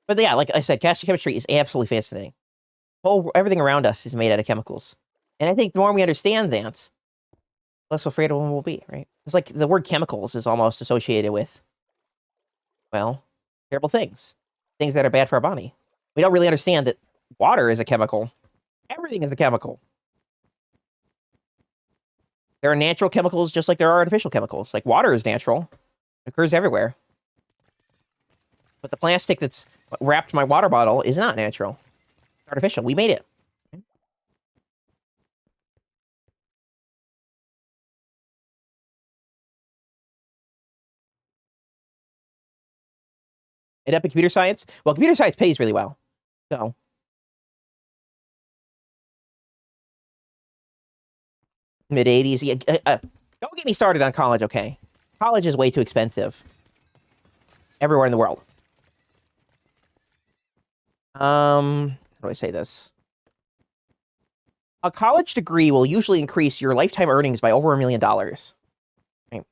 But yeah, like I said, chemistry is absolutely fascinating. Everything around us is made out of chemicals. And I think the more we understand that, less afraid of them we'll be, right? It's like the word chemicals is almost associated with, well, terrible things. Things that are bad for our body. We don't really understand that water is a chemical. Everything is a chemical. There are natural chemicals just like there are artificial chemicals. Like water is natural. It occurs everywhere. But the plastic that's wrapped my water bottle is not natural. It's artificial. We made it. And up in computer science? Well, computer science pays really well. So. Mid-80s. Yeah, don't get me started on college, okay? College is way too expensive. Everywhere in the world. How do I say this? A college degree will usually increase your lifetime earnings by over $1 million. Right? And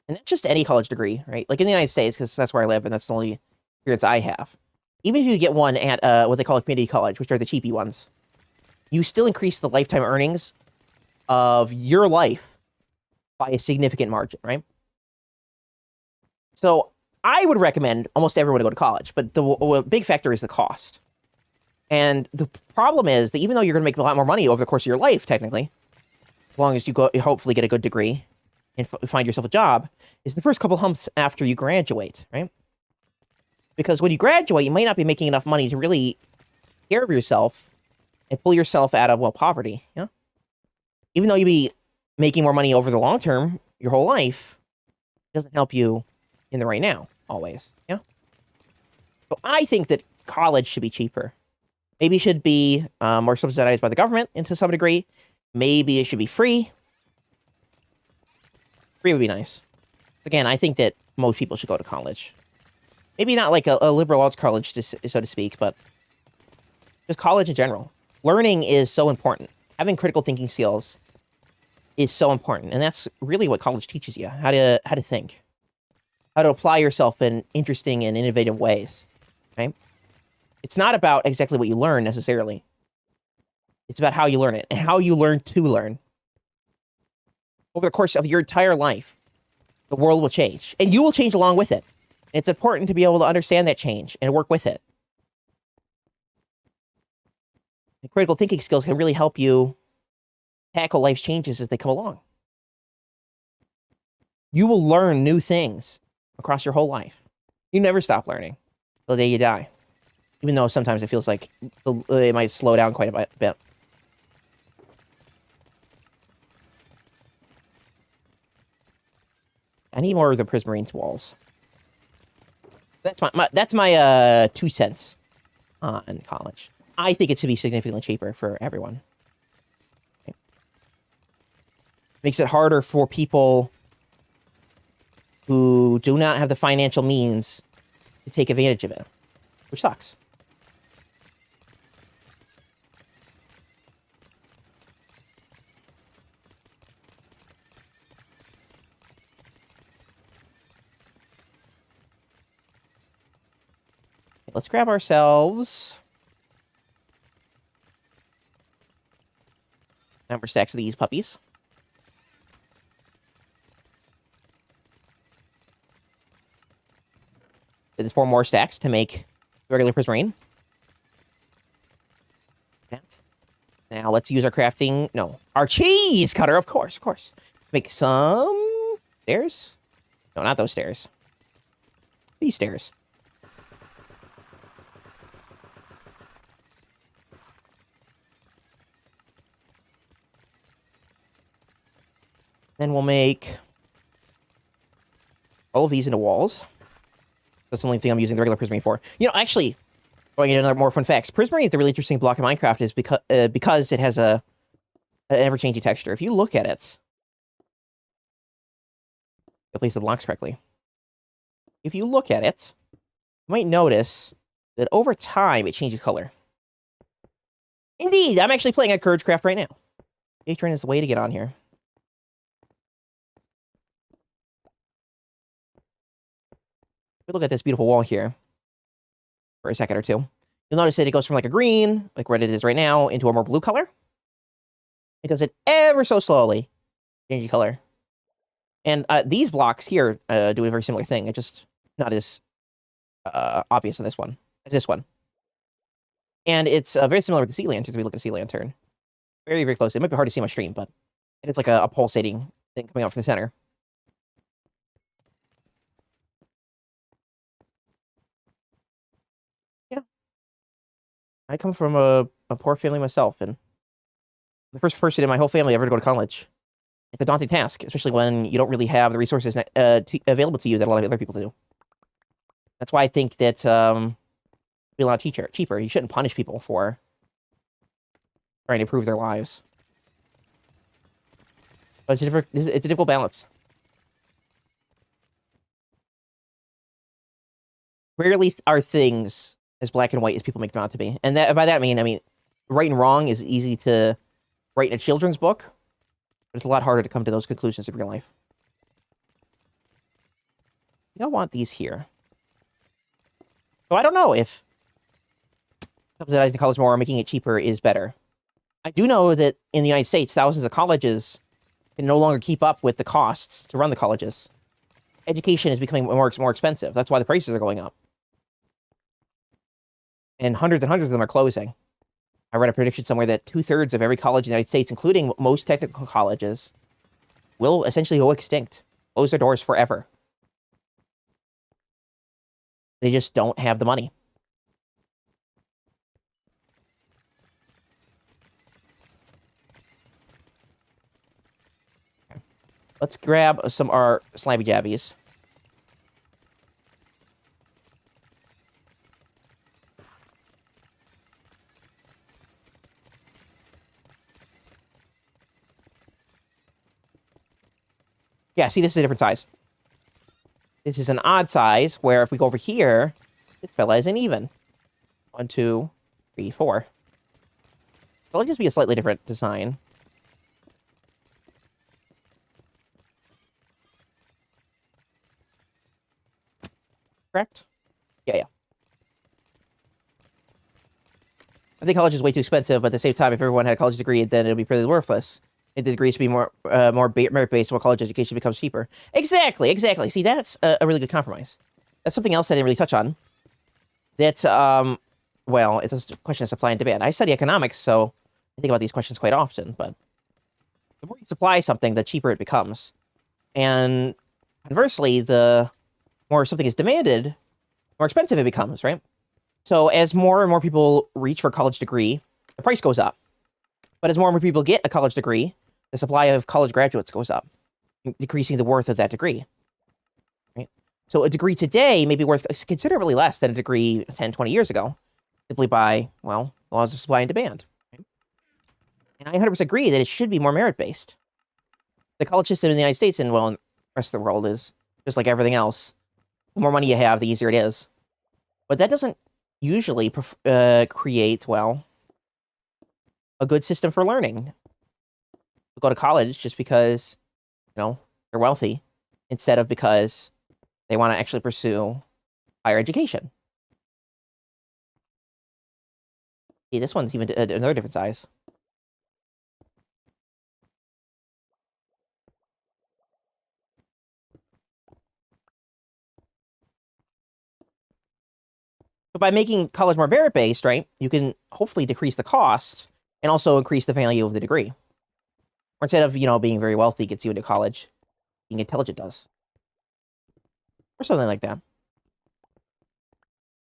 that's just any college degree, right? Like in the United States, because that's where I live, and that's the only experience I have. Even if you get one at what they call a community college, which are the cheapy ones, you still increase the lifetime earnings of your life by a significant margin, right? So I would recommend almost everyone to go to college, but the big factor is the cost. And the problem is that even though you're going to make a lot more money over the course of your life, technically, as long as you hopefully get a good degree and find yourself a job, is the first couple months after you graduate, right? Because when you graduate, you might not be making enough money to really take care of yourself and pull yourself out of, well, poverty, you know? Even though you'd be making more money over the long term, your whole life, it doesn't help you in the right now, always, yeah? So I think that college should be cheaper. Maybe it should be more subsidized by the government to some degree. Maybe it should be free. Free would be nice. Again, I think that most people should go to college. Maybe not like a liberal arts college, so to speak, but just college in general. Learning is so important. Having critical thinking skills is so important, and that's really what college teaches you: how to think, how to apply yourself in interesting and innovative ways. Right? It's not about exactly what you learn necessarily. It's about how you learn it and how you learn to learn. Over the course of your entire life, the world will change, and you will change along with it. And it's important to be able to understand that change and work with it. And critical thinking skills can really help you tackle life's changes as they come along. You will learn new things across your whole life. You never stop learning till the day you die. Even though sometimes it feels like it might slow down quite a bit. I need more of the Prismarine's walls. That's my 2 cents on college. I think it should be significantly cheaper for everyone. Okay. Makes it harder for people who do not have the financial means to take advantage of it, which sucks. Let's grab ourselves number stacks of these puppies. Then 4 more stacks to make regular Prismarine. Now let's use our crafting. No, our cheese cutter, of course, Make some stairs. No, not those stairs. These stairs. Then we'll make all of these into walls. That's the only thing I'm using the regular Prismarine for. You know, actually, going into another more fun facts, Prismarine is a really interesting block in Minecraft is because it has an ever-changing texture. If you look at it, I place the blocks correctly. If you look at it, you might notice that over time, it changes color. Indeed, I'm actually playing at CourageCraft right now. Patron is the way to get on here. We look at this beautiful wall here for a second or two. You'll notice that it goes from like a green, like what it is right now, into a more blue color. It does it ever so slowly, changing color. And these blocks here do a very similar thing. It's just not as obvious on this one as this one. And it's very similar with the sea lantern. If we look at a sea lantern, very, very close. It might be hard to see on my stream, but it's like a pulsating thing coming out from the center. Yeah. I come from a poor family myself, and the first person in my whole family ever to go to college. It's a daunting task, especially when you don't really have the resources available to you that a lot of other people do. That's why I think that be a lot cheaper. You shouldn't punish people for trying to improve their lives. But it's a difficult balance. Rarely are things as black and white as people make them out to be. And by that I mean right and wrong is easy to write in a children's book, but it's a lot harder to come to those conclusions in real life. You don't want these here. So I don't know if subsidizing college more or making it cheaper is better. I do know that in the United States, thousands of colleges can no longer keep up with the costs to run the colleges. Education is becoming more expensive. That's why the prices are going up. And hundreds of them are closing. I read a prediction somewhere that 2/3 of every college in the United States, including most technical colleges, will essentially go extinct, close their doors forever. They just don't have the money. Let's grab some of our slimy jabbies. Yeah, see, this is a different size. This is an odd size, where if we go over here, this fella is an even. 1, 2, 3, 4. It'll just be a slightly different design. Correct? Yeah. I think college is way too expensive, but at the same time, if everyone had a college degree, then it would be pretty worthless. If the degrees should be more merit-based, while college education becomes cheaper. Exactly. See, that's a really good compromise. That's something else I didn't really touch on. That's, well, it's a question of supply and demand. I study economics, so I think about these questions quite often, but the more you supply something, the cheaper it becomes. And conversely, the more something is demanded, the more expensive it becomes, right? So as more and more people reach for a college degree, the price goes up. But as more and more people get a college degree, the supply of college graduates goes up, decreasing the worth of that degree. Right? So a degree today may be worth considerably less than a degree 10, 20 years ago, simply by, well, laws of supply and demand. Right? And I 100% agree that it should be more merit-based. The college system in the United States and, well, in the rest of the world is just like everything else. The more money you have, the easier it is. But that doesn't usually create, well, a good system for learning. People go to college just because, they're wealthy, instead of because they want to actually pursue higher education. See, this one's even another different size. But by making college more merit-based, right, you can hopefully decrease the cost and also increase the value of the degree. Or instead of, being very wealthy gets you into college, being intelligent does. Or something like that.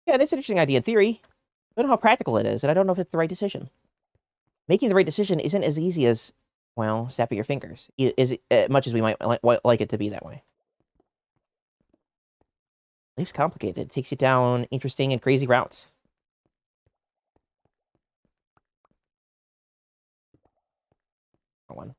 Yeah, that's an interesting idea in theory. I don't know how practical it is, and I don't know if it's the right decision. Making the right decision isn't as easy as, well, snapping your fingers, as much as we might like it to be that way. Life's complicated. It takes you down interesting and crazy routes. One.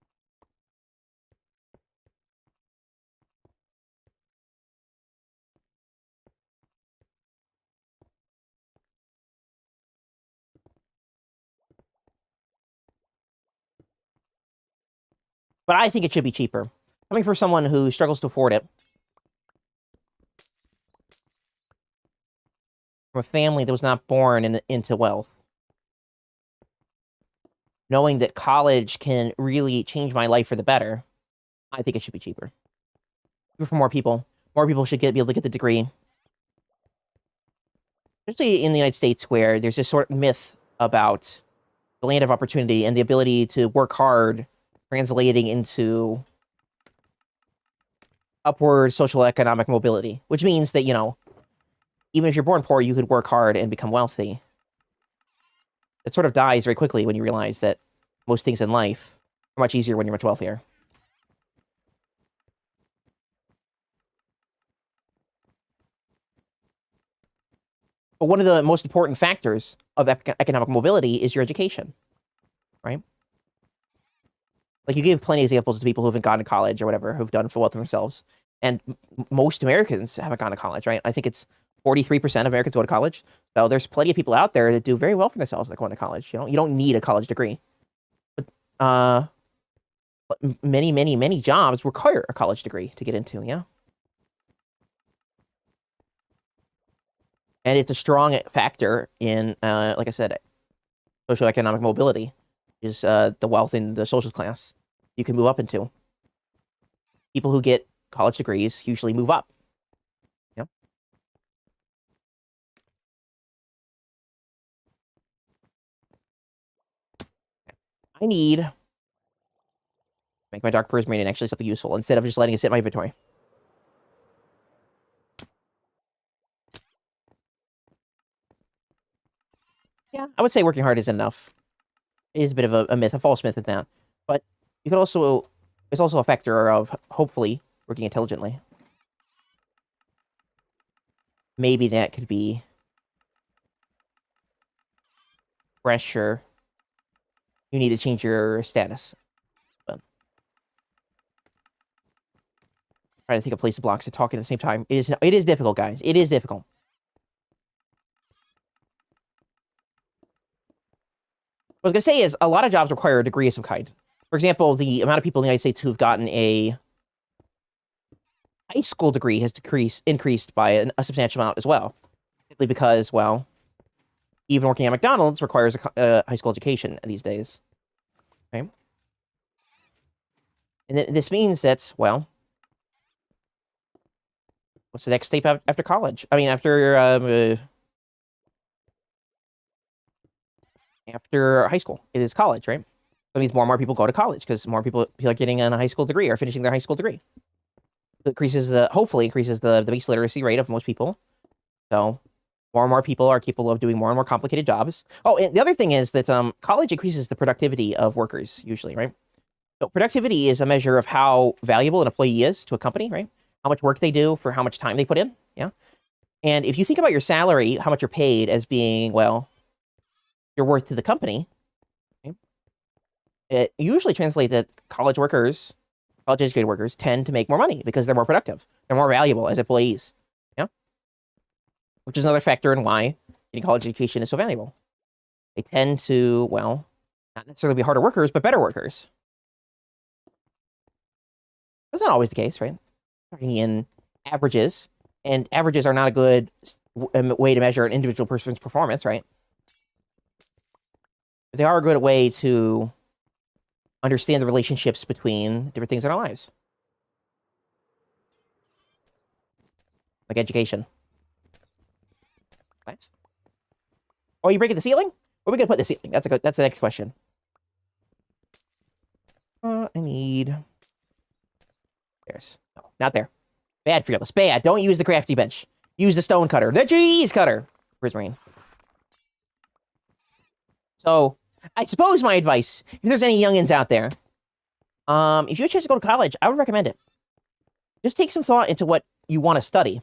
But I think it should be cheaper. Coming from someone who struggles to afford it, from a family that was not born into wealth, knowing that college can really change my life for the better, I think it should be cheaper. For more people. More people should be able to get the degree. Especially in the United States, where there's this sort of myth about the land of opportunity and the ability to work hard translating into upward social economic mobility, which means that, you know, even if you're born poor, you could work hard and become wealthy. It sort of dies very quickly when you realize that most things in life are much easier when you're much wealthier. But one of the most important factors of economic mobility is your education, right? Like, you give plenty of examples to people who haven't gone to college or whatever, who've done for well for themselves. And most Americans haven't gone to college, right? I think it's 43% of Americans go to college. So there's plenty of people out there that do very well for themselves that go to college. You know, you don't need a college degree. But many jobs require a college degree to get into, yeah? And it's a strong factor in, like I said, socioeconomic mobility is the wealth in the social class you can move up into. People who get college degrees usually move up. Yep. I need make my dark prismarine actually something useful instead of just letting it sit in my inventory. Yeah, I would say working hard is enough. It is a bit of a myth, a false myth at that. But you could also, it's also a factor of hopefully working intelligently. Maybe that could be pressure. You need to change your status. But trying to think of place of blocks to talk at the same time. It is difficult, guys. It is difficult. What I was going to say is a lot of jobs require a degree of some kind. For example, the amount of people in the United States who've gotten a high school degree has increased by a substantial amount as well. Simply because, well, even working at McDonald's requires a high school education these days. Okay? And this means that, well, what's the next step after college? I mean, after high school. It is college, right? That means more and more people go to college because more people are getting a high school degree or finishing their high school degree. It hopefully increases the base literacy rate of most people. So more and more people are capable of doing more and more complicated jobs. Oh, and the other thing is that college increases the productivity of workers, usually, right? So productivity is a measure of how valuable an employee is to a company, right? How much work they do for how much time they put in, yeah? And if you think about your salary, how much you're paid as being, well, your worth to the company, okay? It usually translates that college-educated workers tend to make more money because they're more productive. They're more valuable as employees, yeah? Which is another factor in why getting college education is so valuable. They tend to, well, not necessarily be harder workers, but better workers. That's not always the case, right? Talking in averages, and averages are not a good way to measure an individual person's performance, right? But they are a good way to understand the relationships between different things in our lives. Like education. What? Oh, you breaking the ceiling? Where are we gonna put the ceiling? That's the next question. I need... There's... No, not there. Bad, Fearless. Bad. Don't use the crafty bench. Use the stone cutter. The cheese cutter! Prismarine. So, I suppose my advice, if there's any youngins out there, if you have a chance to go to college, I would recommend it. Just take some thought into what you want to study,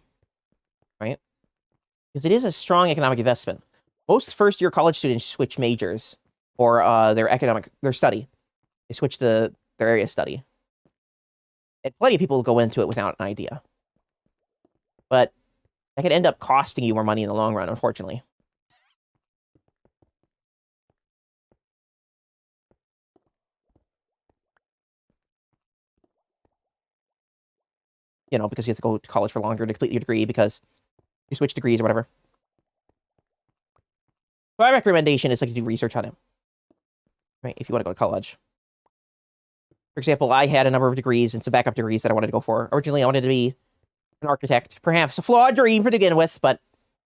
right? Because it is a strong economic investment. Most first-year college students switch majors for their study. They switch their area of study. And plenty of people go into it without an idea. But that could end up costing you more money in the long run, unfortunately. you know, because you have to go to college for longer to complete your degree because you switch degrees or whatever. My recommendation is like to do research on it, right? If you want to go to college. For example, I had a number of degrees and some backup degrees that I wanted to go for. Originally, I wanted to be an architect, perhaps a flawed dream to begin with, but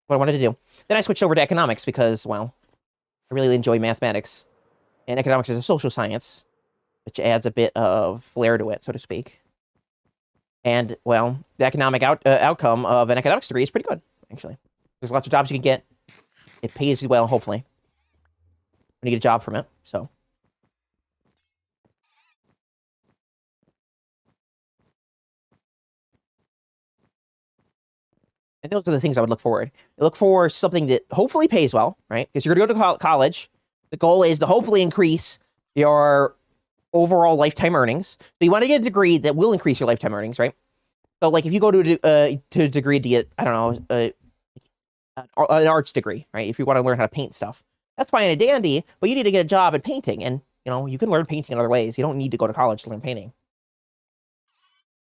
what I wanted to do. Then I switched over to economics because, well, I really enjoy mathematics, and economics is a social science, which adds a bit of flair to it, so to speak. And, well, the economic outcome of an economics degree is pretty good, actually. There's lots of jobs you can get. It pays you well, hopefully, when you get a job from it, so. And those are the things I would look forward. Look for something that hopefully pays well, right? Because you're going to go to college. The goal is to hopefully increase your overall lifetime earnings. So you want to get a degree that will increase your lifetime earnings, right? So, like, if you go to a degree to get, I don't know, an arts degree, right? If you want to learn how to paint stuff, that's fine and dandy, but you need to get a job in painting. And, you know, you can learn painting in other ways. You don't need to go to college to learn painting.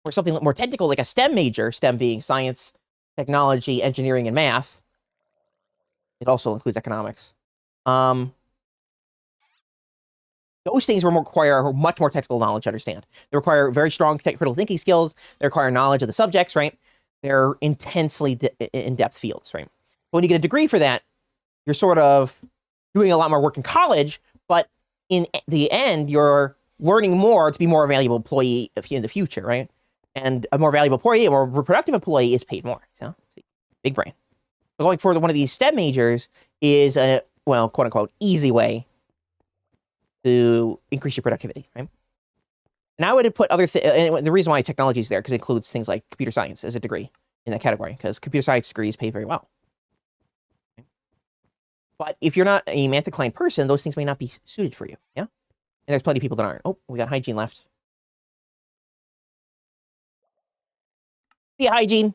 Or something more technical, like a STEM major, STEM being science, technology, engineering, and math. It also includes economics. Those things require much more technical knowledge to understand. They require very strong critical thinking skills. They require knowledge of the subjects, right? They're intensely in-depth fields, right? But when you get a degree for that, you're sort of doing a lot more work in college, but in the end, you're learning more to be more valuable employee in the future, right? And a more valuable employee, a more productive employee is paid more. So, big brain. But going for one of these STEM majors is a, well, quote unquote, easy way to increase your productivity, right? And I would put other things, the reason why technology is there, because it includes things like computer science as a degree in that category, because computer science degrees pay very well. But if you're not a math-inclined person, those things may not be suited for you, yeah? And there's plenty of people that aren't. Oh, we got hygiene left. Yeah, hygiene.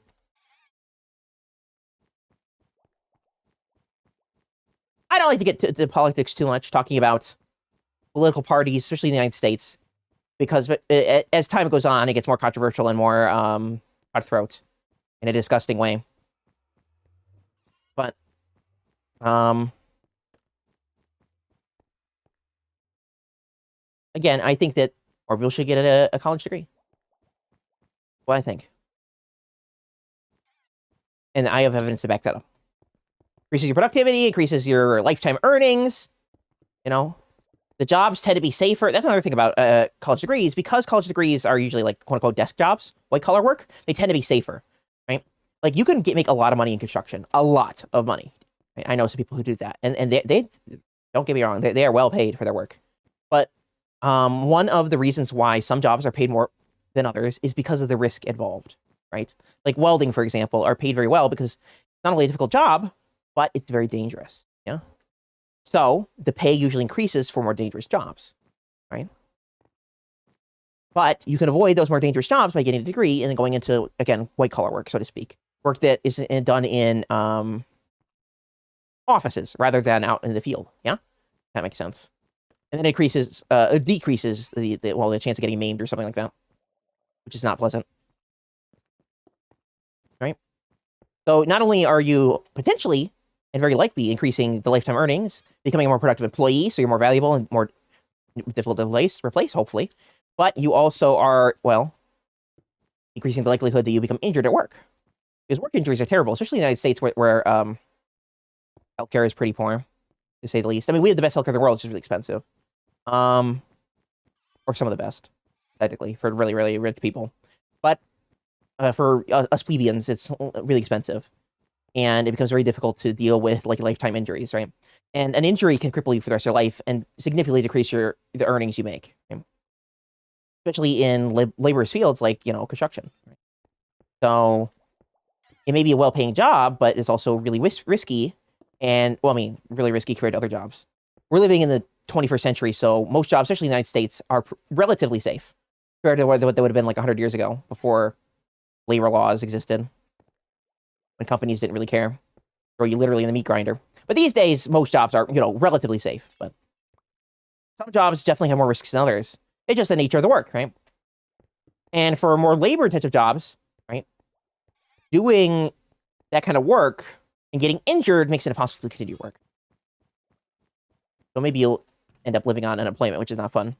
I don't like to get to politics too much, talking about political parties, especially in the United States, because as time goes on, it gets more controversial and more cutthroat in a disgusting way. But, again, I think that more people should get a college degree. What I think. And I have evidence to back that up. Increases your productivity, increases your lifetime earnings. You know, the jobs tend to be safer. That's another thing about college degrees. Because college degrees are usually like quote unquote desk jobs, white collar work, they tend to be safer, right? Like you can make a lot of money in construction, a lot of money. Right? I know some people who do that, and they don't get me wrong, they are well paid for their work. But one of the reasons why some jobs are paid more than others is because of the risk involved, right? Like welding, for example, are paid very well because it's not only a difficult job, but it's very dangerous, yeah? So the pay usually increases for more dangerous jobs, right? But you can avoid those more dangerous jobs by getting a degree and then going into, again, white-collar work, so to speak. Work that is done in offices rather than out in the field, yeah? That makes sense. And then it decreases the chance of getting maimed or something like that, which is not pleasant. Right? So not only are you potentially and very likely increasing the lifetime earnings, becoming a more productive employee, so you're more valuable and more difficult to replace, hopefully, but you also are, well, increasing the likelihood that you become injured at work. Because work injuries are terrible, especially in the United States where healthcare is pretty poor, to say the least. I mean, we have the best healthcare in the world, it's just really expensive. Or some of the best, technically, for really, really rich people. But for us plebeians, it's really expensive. And it becomes very difficult to deal with like lifetime injuries, right? And an injury can cripple you for the rest of your life and significantly decrease the earnings you make, right? Especially in laborious fields like, you know, construction. Right? So it may be a well-paying job, but it's also really risky and, well, I mean, really risky compared to other jobs. We're living in the 21st century, so most jobs, especially in the United States, are relatively safe compared to what they would have been like 100 years ago before labor laws existed, when companies didn't really care, throw you literally in the meat grinder. But these days, most jobs are, you know, relatively safe. But some jobs definitely have more risks than others. It's just the nature of the work, right? And for more labor-intensive jobs, right, doing that kind of work and getting injured makes it impossible to continue work. So maybe you'll end up living on unemployment, which is not fun.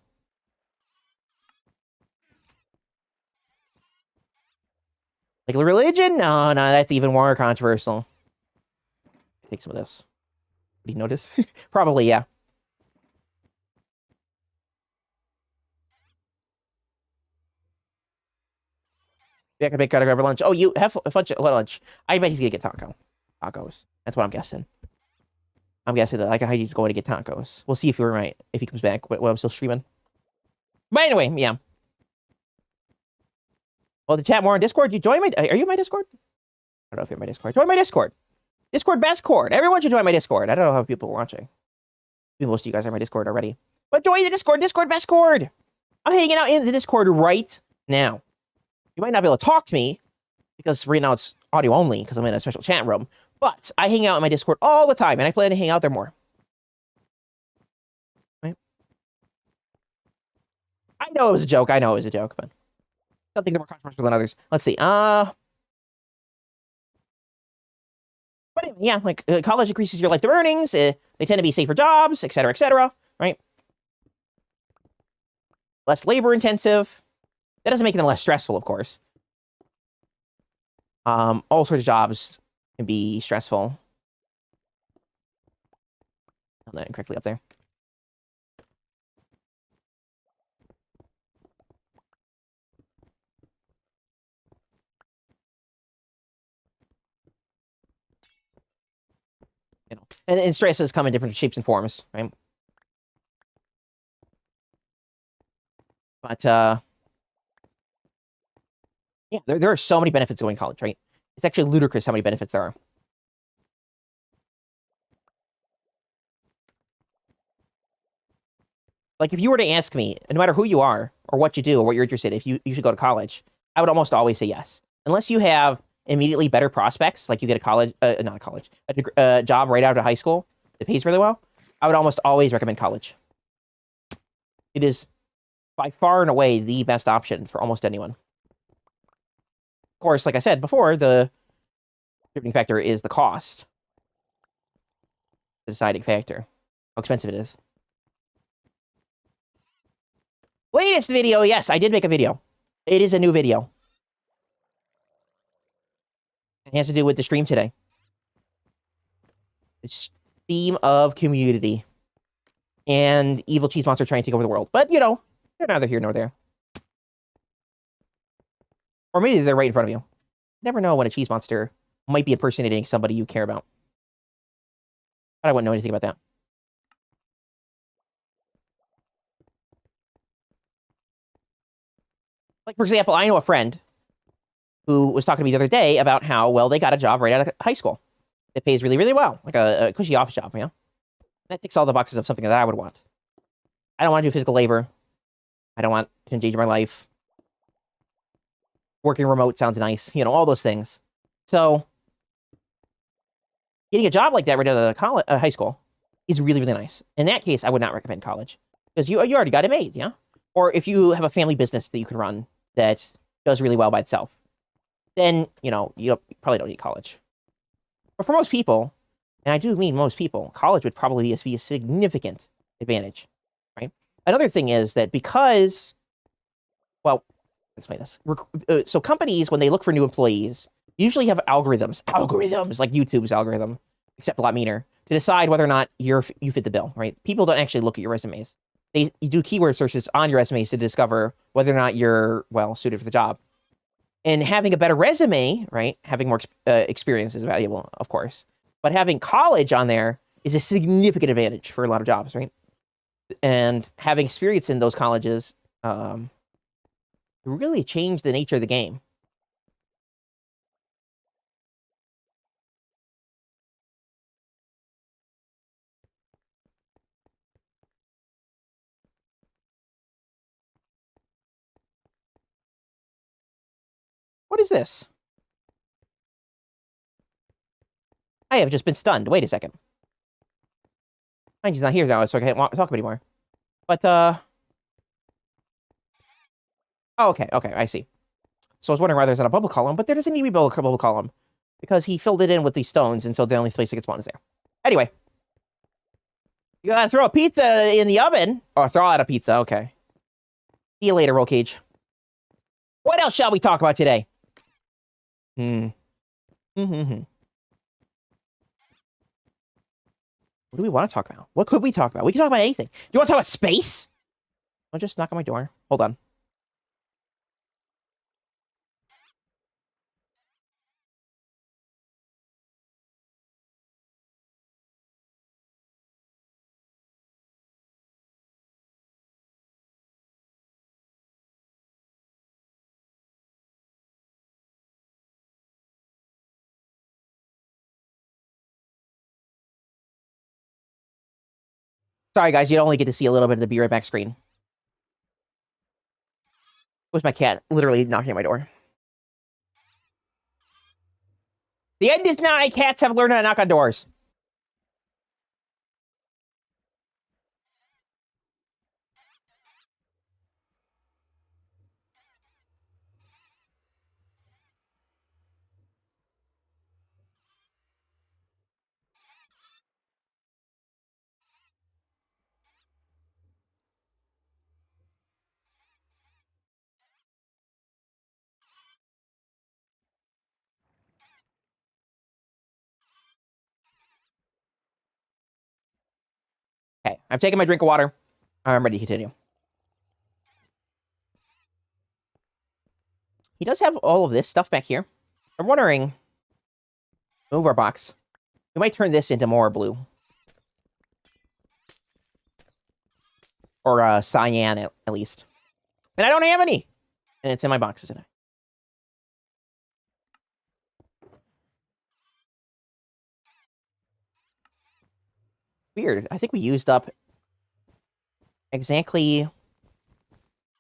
Like religion? No, that's even more controversial. Take some of this. Did you notice? Probably, yeah. Yeah, I can gotta grab lunch. Oh, you have a bunch of lunch. I bet he's gonna get tacos. That's what I'm guessing. I'm guessing that ALackOfHygine's going to get tacos. We'll see if you're right. If he comes back while I'm still streaming. But anyway, yeah. Well, the chat more on Discord. You join my... Are you in my Discord? I don't know if you're in my Discord. Join my Discord. Discord best cord. Everyone should join my Discord. I don't know how people are watching. Maybe most of you guys are in my Discord already. But join the Discord. Discord best cord. I'm hanging out in the Discord right now. You might not be able to talk to me because right now it's audio only because I'm in a special chat room. But I hang out in my Discord all the time, and I plan to hang out there more. Right? I know it was a joke. I know it was a joke, but something more controversial than others. Let's see. But anyway, yeah, like college increases your lifetime earnings. They tend to be safer jobs, etc., right? Less labor intensive. That doesn't make them less stressful, of course. All sorts of jobs can be stressful. Done that incorrectly up there. You know, and stresses come in different shapes and forms, right? But yeah, there are so many benefits to going to college, right? It's actually ludicrous how many benefits there are. Like, if you were to ask me, no matter who you are, or what you do, or what you're interested in, if you should go to college, I would almost always say yes. Unless you have immediately better prospects, like you get a job right out of high school that pays really well, I would almost always recommend college. It is by far and away the best option for almost anyone. Of course, like I said before, the contributing factor is the cost. The deciding factor. How expensive it is. Latest video, yes, I did make a video. It is a new video. It has to do with the stream today. It's theme of community. And evil cheese monster trying to take over the world. But, you know, they're neither here nor there. Or maybe they're right in front of you. You never know when a cheese monster might be impersonating somebody you care about. But I wouldn't know anything about that. Like, for example, I know a friend who was talking to me the other day about how, well, they got a job right out of high school. It pays really, really well. Like a cushy office job, you know? That ticks all the boxes of something that I would want. I don't want to do physical labor. I don't want to engage my life. Working remote sounds nice. You know, all those things. So, getting a job like that right out of high school is really, really nice. In that case, I would not recommend college. Because you already got it made, yeah? Or if you have a family business that you can run that does really well by itself, then, you know, you probably don't need college. But for most people, and I do mean most people, college would probably be a significant advantage, right? Another thing is that because, well, explain this. So companies, when they look for new employees, usually have algorithms like YouTube's algorithm, except a lot meaner, to decide whether or not you fit the bill, right? People don't actually look at your resumes. They do keyword searches on your resumes to discover whether or not you're, well, suited for the job. And having a better resume, right, having more experience is valuable, of course. But having college on there is a significant advantage for a lot of jobs, right? And having experience in those colleges really changed the nature of the game. What is this? I have just been stunned. Wait a second. He's not here now, so I can't talk anymore. But, oh, okay, I see. So I was wondering why there's not a bubble column, but there doesn't need to be a bubble column because he filled it in with these stones, and so the only place it gets spawned is there. Anyway, you gotta throw a pizza in the oven. Or throw out a pizza, okay. See you later, Roll Cage. What else shall we talk about today? What do we want to talk about? What could we talk about? We can talk about anything. Do you want to talk about space? I'll just knock on my door. Hold on. Sorry, guys. You only get to see a little bit of the Be Right Back screen. It was my cat literally knocking at my door. The end is nigh. Cats have learned how to knock on doors. Okay, I've taken my drink of water. I'm ready to continue. He does have all of this stuff back here. I'm wondering... Move our box. We might turn this into more blue. Or cyan, at least. And I don't have any! And it's in my box, isn't it? Weird. I think we used up... exactly...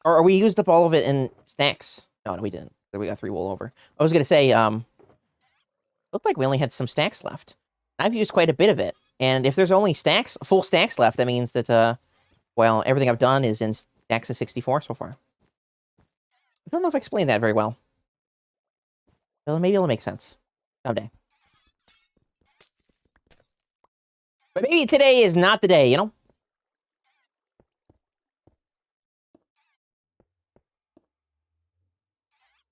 Or we used up all of it in snacks. No, we didn't. We got 3 wool over. I was gonna say, looked like we only had some stacks left. I've used quite a bit of it. And if there's only stacks, full stacks left, that means that, well, everything I've done is in stacks of 64 so far. I don't know if I explained that very well. Well, maybe it'll make sense. Someday. But maybe today is not the day, you know?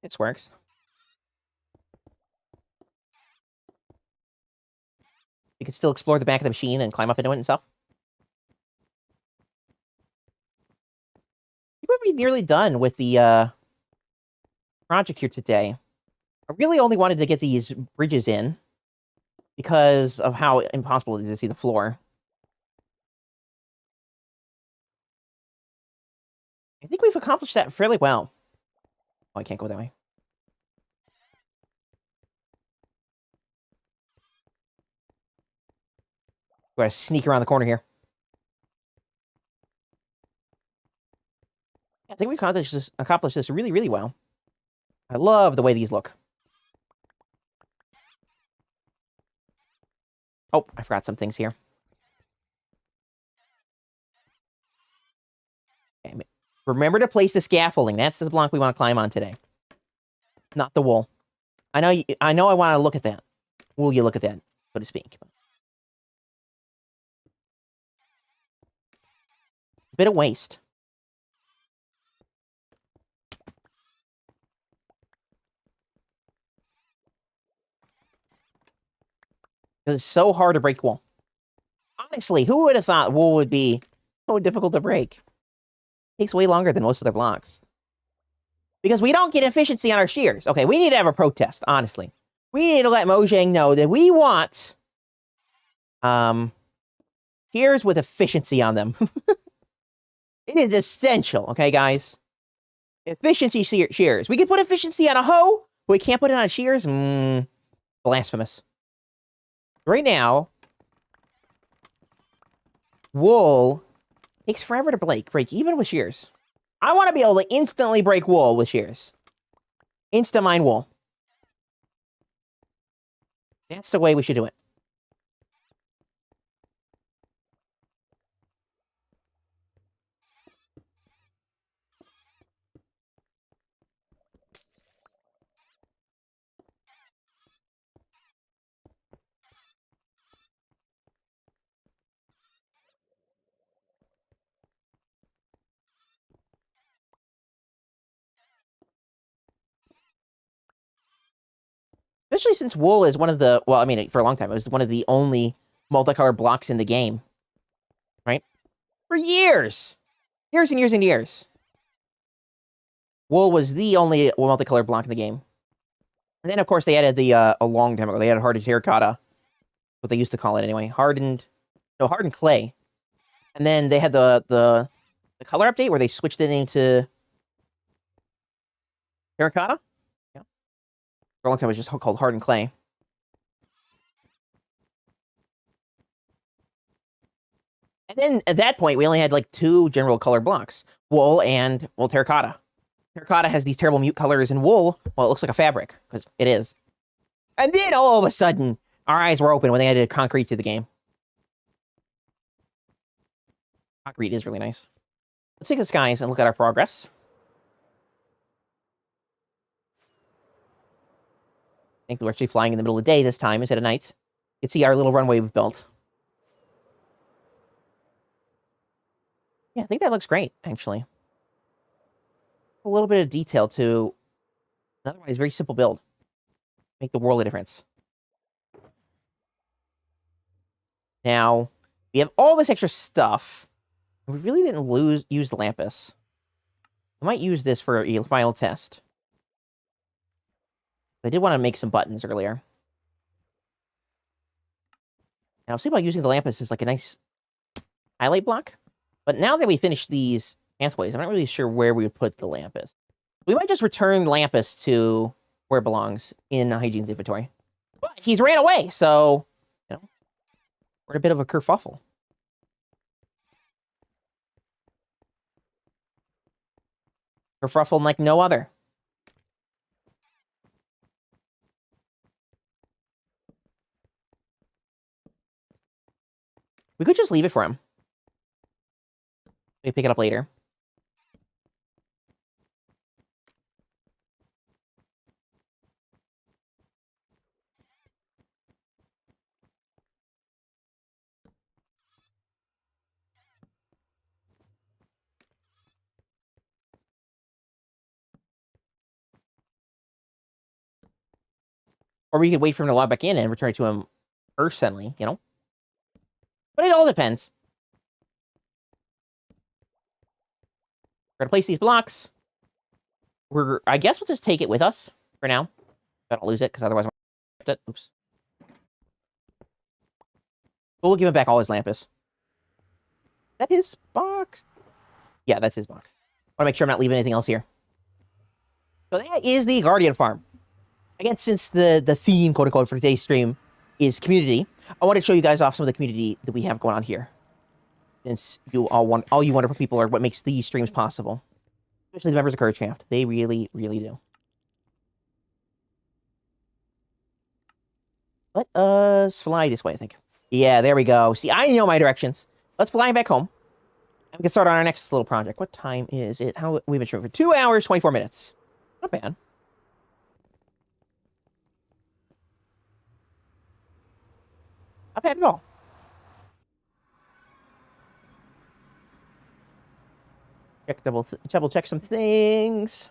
This works. You can still explore the back of the machine and climb up into it and stuff. I think we'll be nearly done with the project here today. I really only wanted to get these bridges in because of how impossible it is to see the floor. I think we've accomplished that fairly well. Oh, I can't go that way. We're gonna sneak around the corner here. I think we've accomplished this really, really well. I love the way these look. Oh, I forgot some things here. Okay, remember to place the scaffolding. That's the block we want to climb on today. Not the wool. I know I want to look at that. Will you look at that, so to speak? A bit of waste. It's so hard to break wool. Honestly, who would have thought wool would be so difficult to break? It takes way longer than most of their blocks. Because we don't get efficiency on our shears. Okay, we need to have a protest, honestly. We need to let Mojang know that we want shears with efficiency on them. It is essential, okay, guys? Efficiency shears. We can put efficiency on a hoe, but we can't put it on shears? Blasphemous. Right now, wool takes forever to break, even with shears. I want to be able to instantly break wool with shears. Insta-mine wool. That's the way we should do it. Especially since wool is one of the, well, I mean, for a long time, it was one of the only multicolored blocks in the game. Right? For years! Years and years and years. Wool was the only multicolored block in the game. And then, of course, they added a long time ago, they added hardened terracotta. What they used to call it anyway. Hardened clay. And then they had the color update where they switched it into terracotta. Yeah. For a long time, it was just called hardened clay. And then at that point, we only had like 2 general color blocks, wool and, well, terracotta. Terracotta has these terrible mute colors, and wool, well, it looks like a fabric, because it is. And then all of a sudden, our eyes were open when they added concrete to the game. Concrete is really nice. Let's take the skies and look at our progress. I think we're actually flying in the middle of the day this time instead of night. You can see our little runway we've built. Yeah, I think that looks great, actually. A little bit of detail to an otherwise very simple build. Make the world a difference. Now, we have all this extra stuff. We really didn't use the Lampus. I might use this for a final test. I did want to make some buttons earlier. And I was thinking about using the Lampus as like a nice highlight block. But now that we finished these pathways, I'm not really sure where we would put the Lampus. We might just return Lampus to where it belongs in Hygiene's inventory. But he's ran away, so, you know, we're in a bit of a kerfuffle. Kerfuffle like no other. We could just leave it for him. We pick it up later. Or we could wait for him to log back in and return it to him personally, you know? But it all depends. We're gonna place these blocks. I guess we'll just take it with us for now. I don't lose it, because otherwise it. Oops. We'll give him back all his Lampus. Is that his box? Yeah, that's his box. I want to make sure I'm not leaving anything else here. So that is the Guardian Farm. Again, since the theme, quote-unquote, for today's stream is community, I want to show you guys off some of the community that we have going on here. Since all you wonderful people are what makes these streams possible. Especially the members of CourageCraft. They really, really do. Let us fly this way, I think. Yeah, there we go. See, I know my directions. Let's fly back home. And we can start on our next little project. What time is it? We've been streaming for 2 hours, 24 minutes. Not bad. Not bad at all. Double check some things.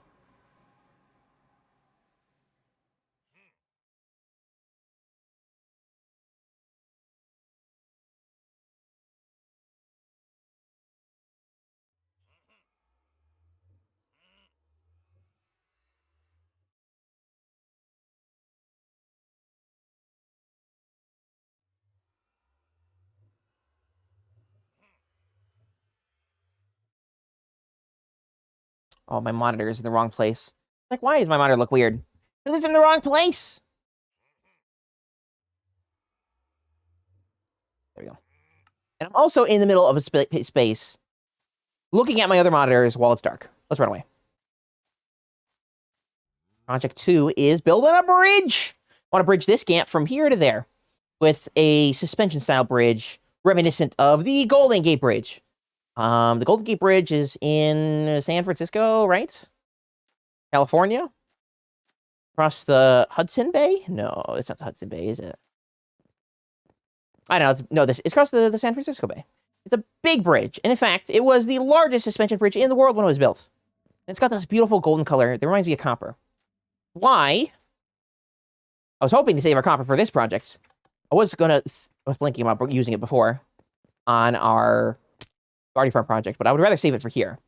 Oh, my monitor is in the wrong place. Like, why does my monitor look weird? Because it's in the wrong place! There we go. And I'm also in the middle of a space, looking at my other monitors while it's dark. Let's run away. Project 2 is building a bridge! I want to bridge this gap from here to there with a suspension-style bridge reminiscent of the Golden Gate Bridge. The Golden Gate Bridge is in San Francisco, right? California? Across the Hudson Bay? No, it's not the Hudson Bay, is it? I don't know. No, it's across the San Francisco Bay. It's a big bridge. And in fact, it was the largest suspension bridge in the world when it was built. And it's got this beautiful golden color that reminds me of copper. Why? I was hoping to save our copper for this project. I was thinking about using it before on our Guardian Farm project, but I would rather save it for here.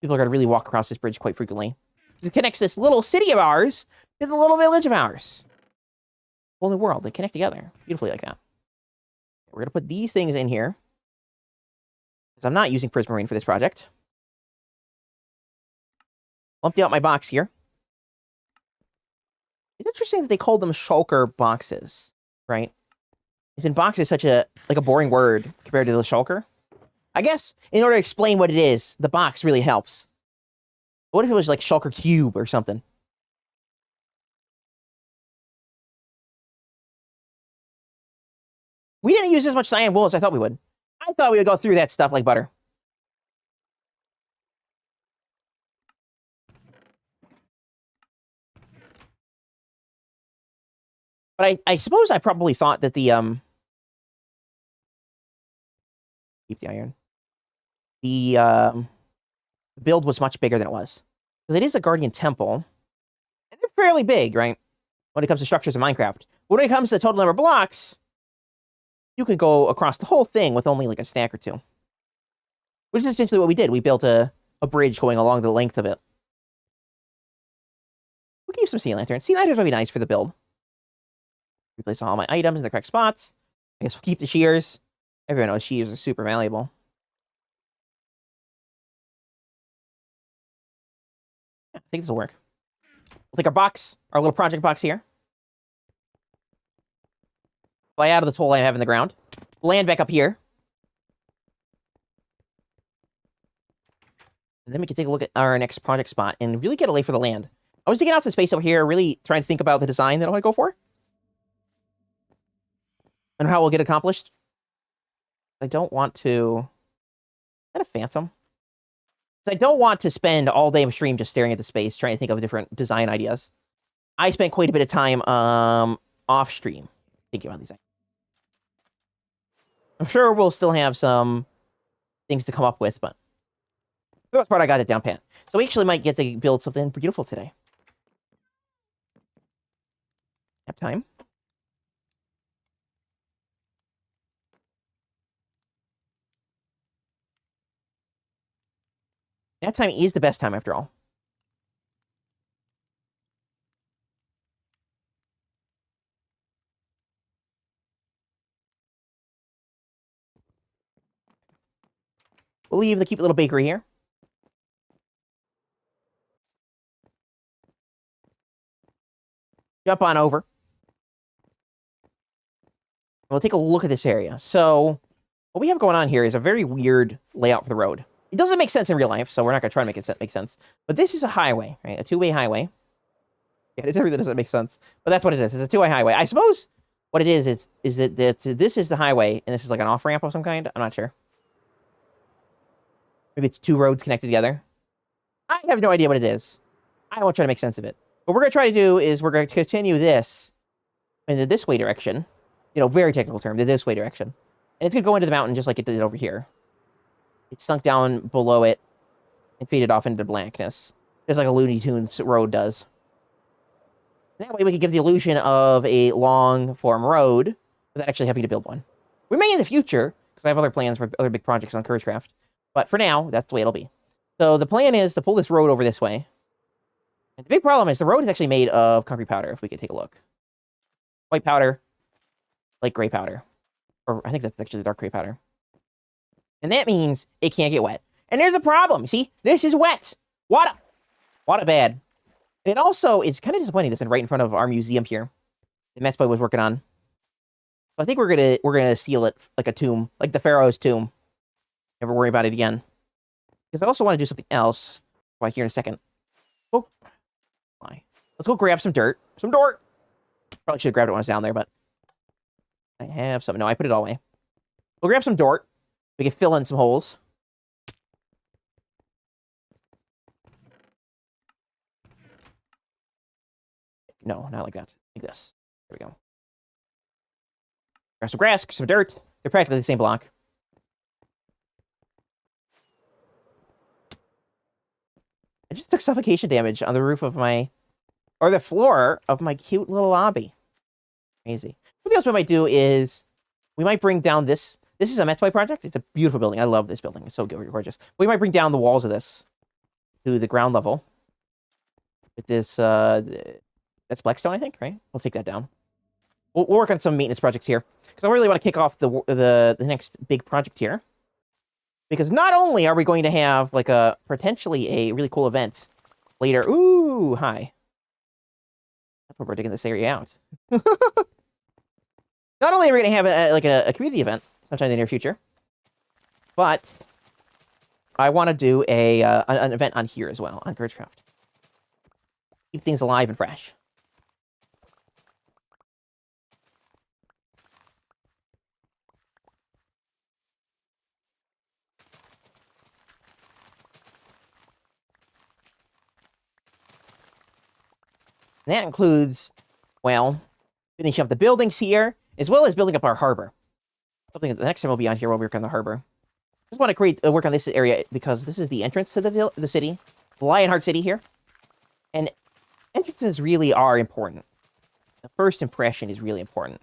People are going to really walk across this bridge quite frequently. It connects this little city of ours to the little village of ours. Whole new world. They connect together beautifully like that. We're going to put these things in here, because I'm not using Prismarine for this project. Empty out my box here. It's interesting that they called them shulker boxes, right? Isn't boxes such a boring word compared to the shulker? I guess in order to explain what it is, the box really helps. What if it was like shulker cube or something? We didn't use as much cyan wool as I thought we would. I thought we would go through that stuff like butter. But I suppose I probably thought that the keep the iron. The build was much bigger than it was. Because it is a Guardian Temple. And they're fairly big, right? When it comes to structures in Minecraft. But when it comes to the total number of blocks, you could go across the whole thing with only like a stack or two. Which is essentially what we did. We built a bridge going along the length of it. We'll keep some sea lanterns. Sea lanterns might be nice for the build. Replace all my items in the correct spots. I guess we'll keep the shears. Everyone knows shears are super valuable. Yeah, I think this will work. We'll take our box, our little project box here. Fly out of the hole I have in the ground. Land back up here. And then we can take a look at our next project spot and really get a lay for the land. I was taking out some space over here, really trying to think about the design that I want to go for. And how we'll get accomplished. I don't want to... Is that a phantom? I don't want to spend all day on stream just staring at the space, trying to think of different design ideas. I spent quite a bit of time off stream thinking about these things. I'm sure we'll still have some things to come up with, but for the most part, I got it down pat. So we actually might get to build something beautiful today. Nap time. Nap time is the best time after all. We'll leave the cute little bakery here. Jump on over. We'll take a look at this area. So, what we have going on here is a very weird layout for the road. It doesn't make sense in real life, so we're not going to try to make it make sense. But this is a highway, right? A two-way highway. Yeah, it really doesn't make sense. But that's what it is. It's a two-way highway. I suppose what it is that this is the highway, and this is like an off-ramp of some kind. I'm not sure. Maybe it's two roads connected together. I have no idea what it is. I won't try to make sense of it. What we're going to try to do is we're going to continue this in the this way direction. You know, very technical term, the this way direction. And it's going to go into the mountain just like it did over here. It sunk down below it and faded off into blackness. Just like a Looney Tunes road does. That way we can give the illusion of a long-form road without actually having to build one. We may in the future, because I have other plans for other big projects on CourageCraft. But for now, that's the way it'll be. So the plan is to pull this road over this way. And the big problem is the road is actually made of concrete powder, if we could take a look. White powder, light gray powder. Or I think that's actually dark gray powder. And that means it can't get wet. And there's a problem. See, this is wet. Water. Water bad. And it also is kind of disappointing that's right in front of our museum here. The Mets Boy was working on. So I think we're gonna seal it like a tomb, like the Pharaoh's tomb. Never worry about it again. Because I also want to do something else. Right here in a second. Oh, let's go grab some dirt. Some dirt. Probably should have grabbed it when I was down there, but I have some. No, I put it all away. We'll grab some dirt. We can fill in some holes. No, not like that. Like this. There we go. Grab some grass, some dirt. They're practically the same block. I just took suffocation damage on the roof of my... Or the floor of my cute little lobby. Crazy. What else we might do is we might bring down this. This is a Mets project. It's a beautiful building. I love this building. It's so gorgeous. We might bring down the walls of this to the ground level with this. That's Blackstone, I think, right? We'll take that down. We'll work on some maintenance projects here because I really want to kick off the next big project here. Because not only are we going to have like potentially a really cool event later. Ooh, hi. That's what we're digging this area out. Not only are we going to have a community event sometime in the near future, but I want to do an event on here as well, on CourageCraft. Keep things alive and fresh. And that includes, well, finishing up the buildings here, as well as building up our harbor. Something that the next time we'll be on here, we'll work on the harbor. Just want to work on this area because this is the entrance to the city, Lionheart City here. And entrances really are important. The first impression is really important.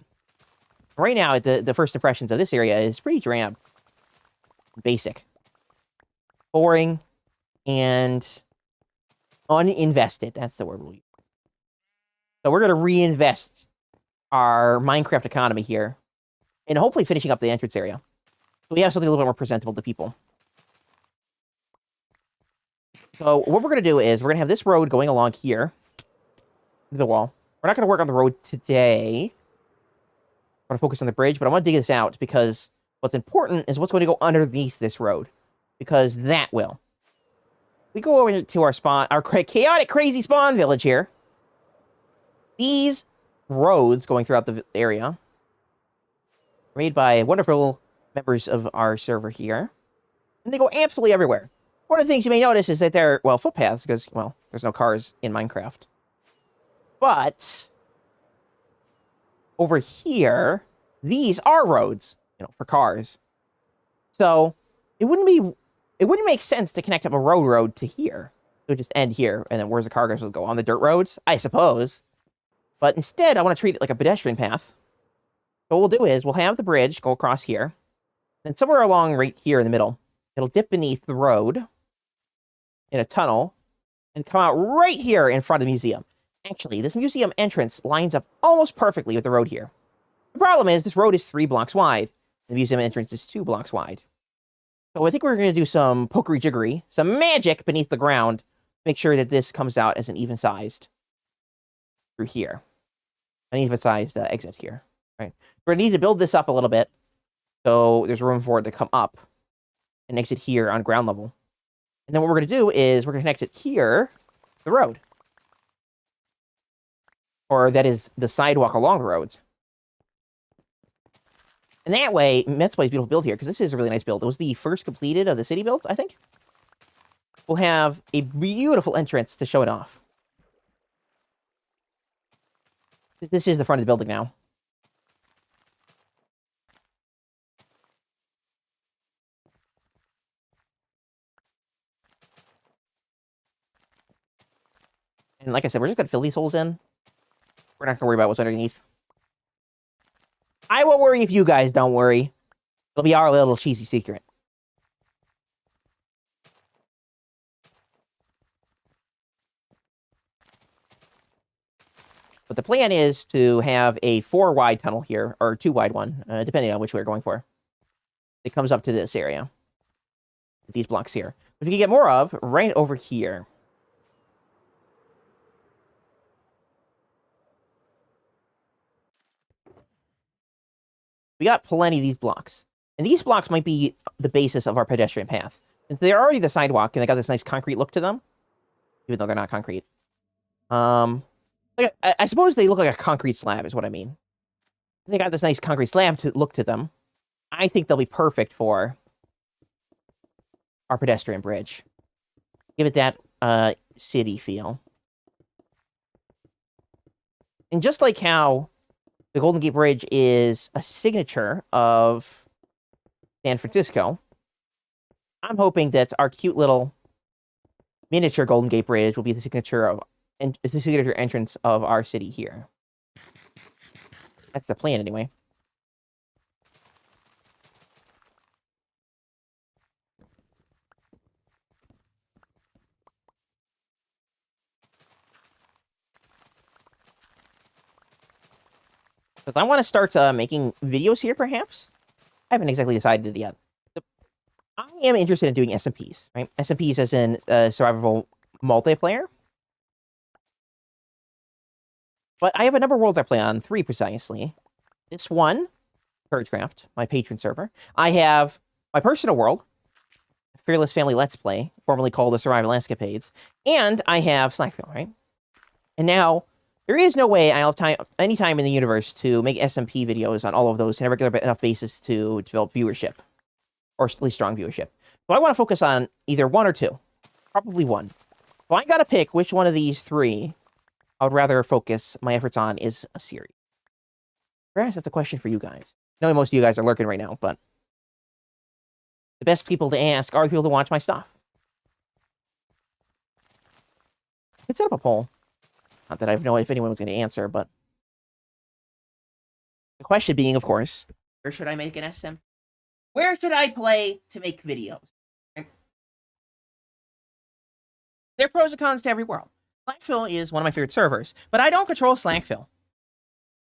Right now, the first impressions of this area is pretty drab. Basic. Boring. And uninvested. That's the word we'll use. So we're going to reinvest our Minecraft economy here. And hopefully finishing up the entrance area. So we have something a little bit more presentable to people. So what we're going to do is we're going to have this road going along here. To the wall. We're not going to work on the road today. I'm going to focus on the bridge, but I want to dig this out because what's important is what's going to go underneath this road. Because that will. We go over to our spawn, our chaotic, crazy spawn village here. These roads going throughout the area made by wonderful members of our server here. And they go absolutely everywhere. One of the things you may notice is that they're, well, footpaths, because, well, there's no cars in Minecraft. But over here, these are roads, for cars. So it wouldn't make sense to connect up a road to here. It would just end here, and then where's the car guys will go? On the dirt roads, I suppose. But instead, I want to treat it like a pedestrian path. So what we'll do is we'll have the bridge go across here. Then somewhere along right here in the middle, it'll dip beneath the road in a tunnel and come out right here in front of the museum. Actually, this museum entrance lines up almost perfectly with the road here. The problem is this road is 3 blocks wide. The museum entrance is 2 blocks wide. So I think we're going to do some pokery-jiggery, some magic beneath the ground, to make sure that this comes out as an even-sized through here. An even-sized exit here. Right? We're going to need to build this up a little bit so there's room for it to come up and exit here on ground level. And then what we're going to do is we're going to connect it here to the road. Or that is the sidewalk along the roads. And that way, that's why it's beautiful build here, because this is a really nice build. It was the first completed of the city builds, I think. We'll have a beautiful entrance to show it off. This is the front of the building now. And like I said, we're just going to fill these holes in. We're not going to worry about what's underneath. I won't worry if you guys don't worry. It'll be our little cheesy secret. But the plan is to have a 4-wide tunnel here, or 2-wide one, depending on which way we're going for. It comes up to this area. These blocks here. Which we can get more of right over here. We got plenty of these blocks. And these blocks might be the basis of our pedestrian path. Since they're already the sidewalk, and they got this nice concrete look to them. Even though they're not concrete. I suppose they look like a concrete slab, is what I mean. They got this nice concrete slab to look to them. I think they'll be perfect for our pedestrian bridge. Give it that city feel. And just like how the Golden Gate Bridge is a signature of San Francisco, I'm hoping that our cute little miniature Golden Gate Bridge will be the signature of, and is the signature entrance of our city here. That's the plan, anyway. Because I want to start making videos here, perhaps. I haven't exactly decided yet. I am interested in doing SMPs, right? SMPs as in survivable multiplayer. But I have a number of worlds I play on, 3 precisely. This one, CourageCraft, my patron server. I have my personal world, Fearless Family Let's Play, formerly called the Survival Escapades. And I have Slackville, right? And now, there is no way I'll have any time in the universe to make SMP videos on all of those on a regular enough basis to develop viewership. Or at least strong viewership. So I want to focus on either 1 or 2. Probably 1. So I gotta pick which one of these 3 I would rather focus my efforts on is a series. Perhaps that's a question for you guys. I know most of you guys are lurking right now, but the best people to ask are the people to watch my stuff. Let's set up a poll. Not that I know if anyone was going to answer, but the question being, of course, where should I make an SM? Where should I play to make videos? There are pros and cons to every world. Slackville is one of my favorite servers, but I don't control Slackville.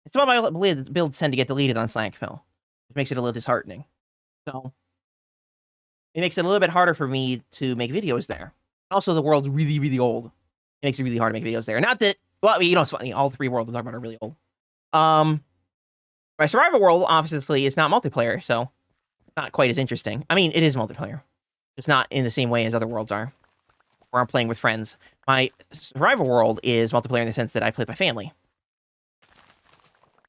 Some of my builds tend to get deleted on Slackville, which makes it a little disheartening. So, it makes it a little bit harder for me to make videos there. Also, the world's really, really old. It makes it really hard to make videos there. Not that, well, you know, it's funny. All 3 worlds I'm talking about are really old. My survival world, obviously, is not multiplayer, so not quite as interesting. I mean, it is multiplayer. It's not in the same way as other worlds are, where I'm playing with friends. My survival world is multiplayer in the sense that I play with my family.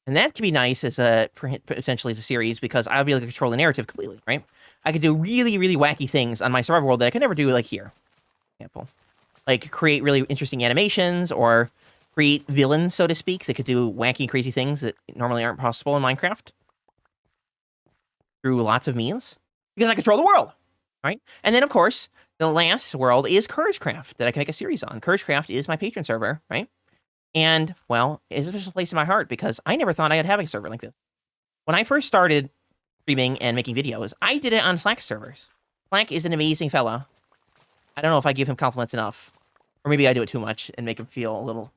And that can be nice as potentially as a series, because I'll be able to control the narrative completely, right? I could do really, really wacky things on my survival world that I could never do, like here, for example. Like, create really interesting animations, or create villains, so to speak, that could do wacky, crazy things that normally aren't possible in Minecraft. Through lots of means. Because I control the world, right? And then, of course, the last world is CourageCraft, that I can make a series on. CourageCraft is my patron server, right? And, well, it's a special place in my heart, because I never thought I'd have a server like this. When I first started streaming and making videos, I did it on Slack servers. Slack is an amazing fella. I don't know if I give him compliments enough. Or maybe I do it too much and make him feel a little,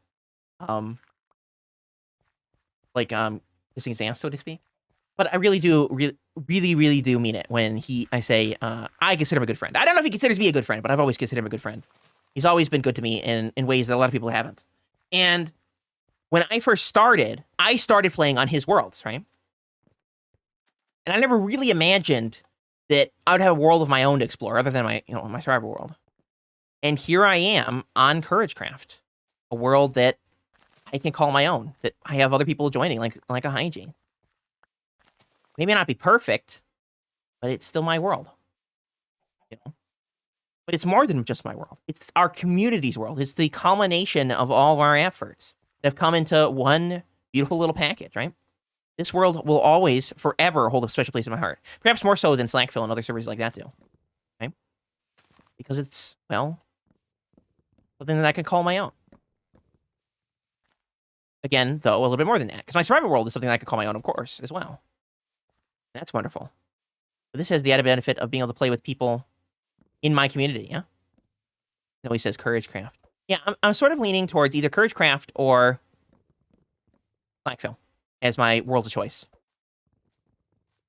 kissing his ass, so to speak. But I really do, really do mean it when I say, I consider him a good friend. I don't know if he considers me a good friend, but I've always considered him a good friend. He's always been good to me in ways that a lot of people haven't. And when I first started, I started playing on his worlds, right? And I never really imagined that I would have a world of my own to explore, other than my survival world. And here I am on CourageCraft, a world that I can call my own, that I have other people joining, like a hygiene. Maybe not be perfect, but it's still my world. You know? But it's more than just my world. It's our community's world. It's the culmination of all of our efforts that have come into one beautiful little package, right? This world will always, forever, hold a special place in my heart. Perhaps more so than Slackville and other servers like that do. Right? Because it's, well, something that I can call my own. Again, though, a little bit more than that. Because my survival world is something that I can call my own, of course, as well. That's wonderful. But this has the added benefit of being able to play with people in my community, yeah? No, he says CourageCraft. Yeah, I'm sort of leaning towards either CourageCraft or Slackville as my world of choice.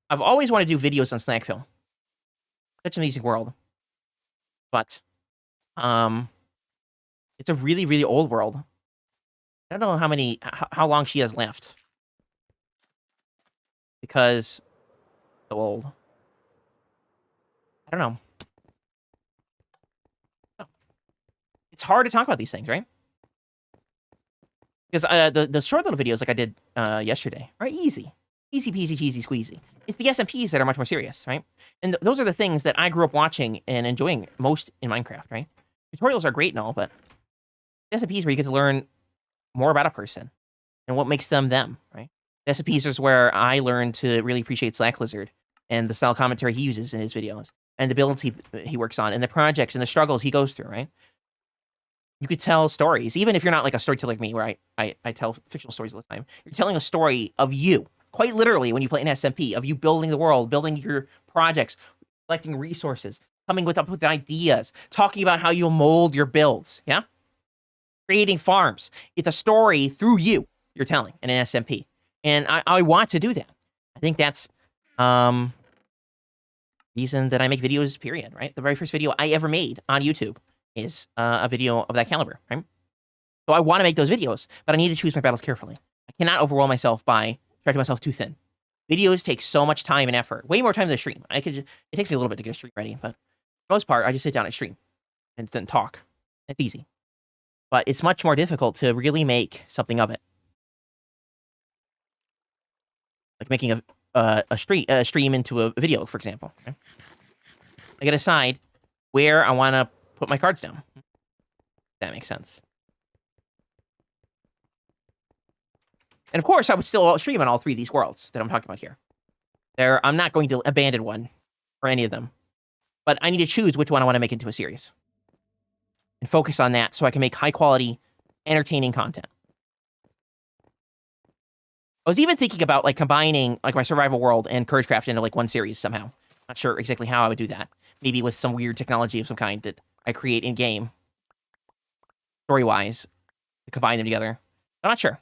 I've always wanted to do videos on Slackville. Such an amazing world. But, it's a really, really old world. I don't know how long she has left. Because so old. I don't know. It's hard to talk about these things, right? Because the short little videos like I did yesterday are easy. Easy peasy, cheesy, squeezy. It's the SMPs that are much more serious, right? And those are the things that I grew up watching and enjoying most in Minecraft, right? Tutorials are great and all, but SMPs where you get to learn more about a person and what makes them them, right? The SMPs is where I learned to really appreciate Slack Lizard and the style commentary he uses in his videos and the builds he works on and the projects and the struggles he goes through, right? You could tell stories, even if you're not like a storyteller like me, where I tell fictional stories all the time. You're telling a story of you, quite literally, when you play an SMP, of you building the world, building your projects, collecting resources, coming up with ideas, talking about how you'll mold your builds, yeah? Creating farms. It's a story through you're telling in an SMP. And I want to do that. I think that's reason that I make videos, period, right? The very first video I ever made on YouTube is a video of that caliber, right? So I want to make those videos, but I need to choose my battles carefully. I cannot overwhelm myself by stretching myself too thin. Videos take so much time and effort, way more time than a stream. It takes me a little bit to get a stream ready, but for the most part, I just sit down and stream and then talk. It's easy. But it's much more difficult to really make something of it. Like making a stream into a video, for example. Okay? I gotta decide where I want to put my cards down. That makes sense. And of course, I would still stream on all three of these worlds that I'm talking about here. I'm not going to abandon one or any of them. But I need to choose which one I want to make into a series. And focus on that so I can make high-quality, entertaining content. I was even thinking about like combining like my survival world and CourageCraft into like one series somehow. Not sure exactly how I would do that. Maybe with some weird technology of some kind that I create in-game, story-wise, to combine them together. I'm not sure.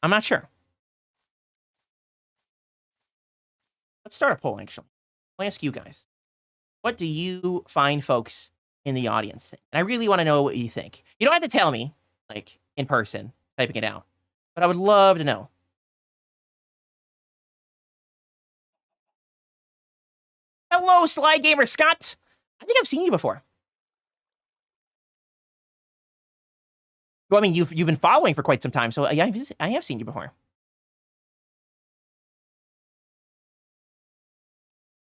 I'm not sure. Let's start a poll, actually. I'll ask you guys. What do you find folks in the audience think? And I really want to know what you think. You don't have to tell me, like, in person, typing it out. But I would love to know. Hello, Sly Gamer Scott! I think I've seen you before. Well, I mean, you've been following for quite some time, so yeah, I have seen you before.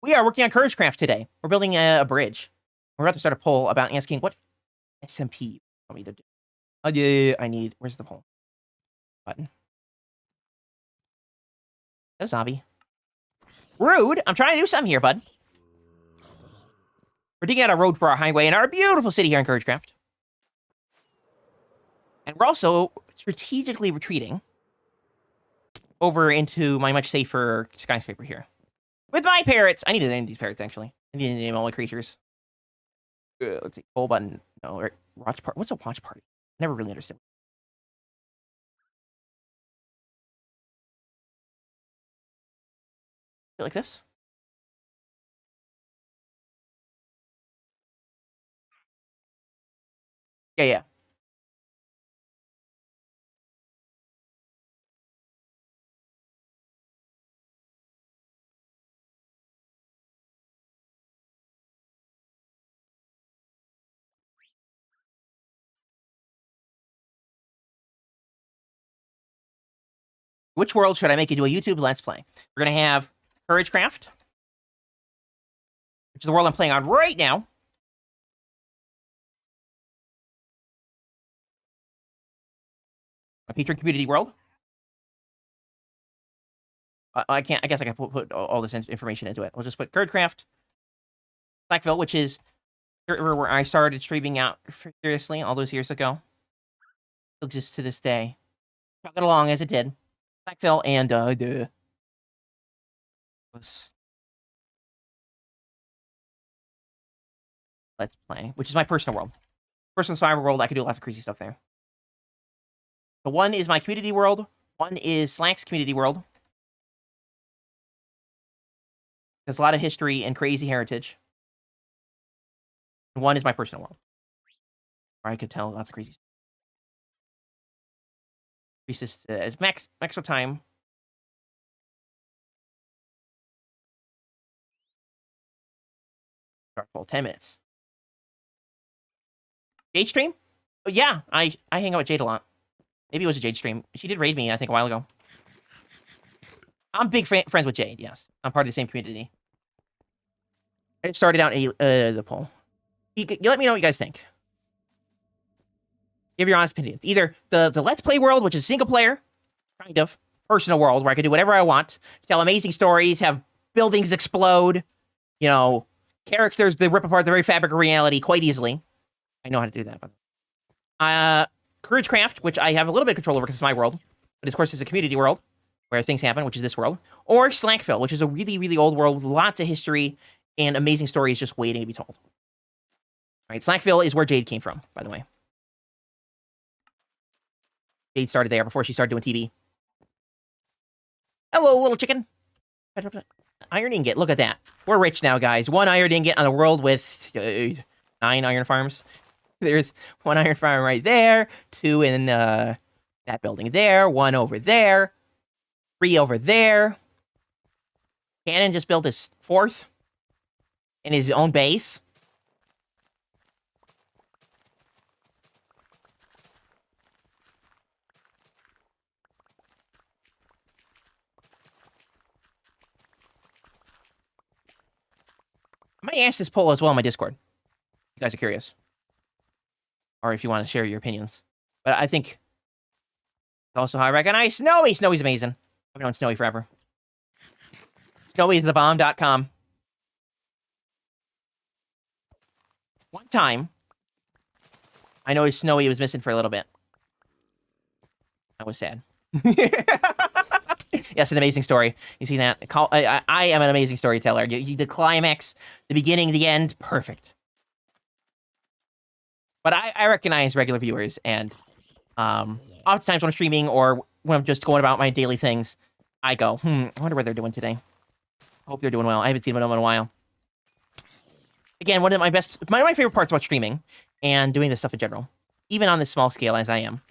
We are working on CourageCraft today. We're building a bridge. We're about to start a poll about asking what SMP you want me to do. Oh, yeah, I need... Where's the poll? Button. That's a zombie. Rude! I'm trying to do something here, bud. We're digging out a road for our highway in our beautiful city here in CourageCraft. And we're also strategically retreating over into my much safer skyscraper here. With my parrots! I need to name these parrots, actually. I need to name all the creatures. Let's see. Poll button. No, or watch party. What's a watch party? I never really understood. Like this? Yeah. Which world should I make into a YouTube Let's Play? We're going to have CourageCraft, which is the world I'm playing on right now. My Patreon community world. I guess I can put all this information into it. We'll just put CourageCraft, Blackville, which is where I started streaming out seriously all those years ago. Still exists to this day. Chuck it along as it did. Blackville and Let's Play, which is my personal world. Personal survival world, I can do lots of crazy stuff there. So one is my community world. One is Slack's community world. There's a lot of history and crazy heritage. And one is my personal world, where I could tell lots of crazy stuff. Increase this as maximum time. Start poll 10 minutes. Jade stream? Oh, yeah, I hang out with Jade a lot. Maybe it was a Jade stream. She did raid me, I think, a while ago. I'm big friends with Jade, yes. I'm part of the same community. It started out the poll. You let me know what you guys think. Give your honest opinions. Either the Let's Play world, which is single player, kind of, personal world, where I can do whatever I want, tell amazing stories, have buildings explode, you know, characters that rip apart the very fabric of reality quite easily. I know how to do that. CourageCraft, which I have a little bit of control over because it's my world, but of course it's a community world where things happen, which is this world. Or Slackville, which is a really, really old world with lots of history and amazing stories just waiting to be told. All right, Slackville is where Jade came from, by the way. Jade started there before she started doing TV. Hello, little chicken. Iron ingot, look at that. We're rich now, guys. 1 iron ingot on a world with 9 iron farms. There's 1 iron farm right there, 2 in that building there, 1 over there, 3 over there. Cannon just built his 4th in his own base. I might ask this poll as well on my Discord. If you guys are curious. Or if you want to share your opinions. But I think also how I recognize Snowy. Snowy's amazing. I've known Snowy forever. Snowy'sTheBomb.com. One time, I noticed Snowy was missing for a little bit. I was sad. Yes, an amazing story. You see that? I am an amazing storyteller. The climax, the beginning, the end, perfect. But I recognize regular viewers, and oftentimes when I'm streaming or when I'm just going about my daily things, I go, I wonder what they're doing today. Hope they're doing well. I haven't seen them in a while. Again, one of my favorite parts about streaming and doing this stuff in general, even on this small scale as I am,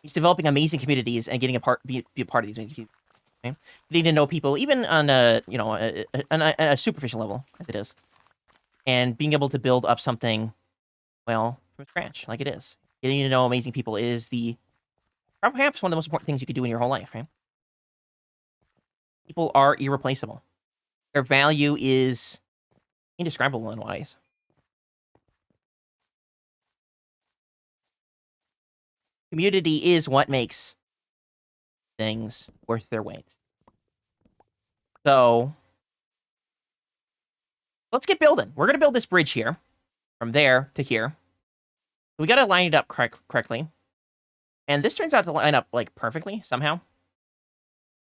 is developing amazing communities and getting be a part of these amazing communities. Okay? Getting to know people, even on a superficial level, as it is, and being able to build up something, well, from scratch, like it is. Getting to know amazing people is perhaps one of the most important things you could do in your whole life, right? People are irreplaceable. Their value is indescribable in ways. Community is what makes things worth their weight. So, let's get building. We're going to build this bridge here, from there to here. We got to line it up correctly. And this turns out to line up, like, perfectly, somehow.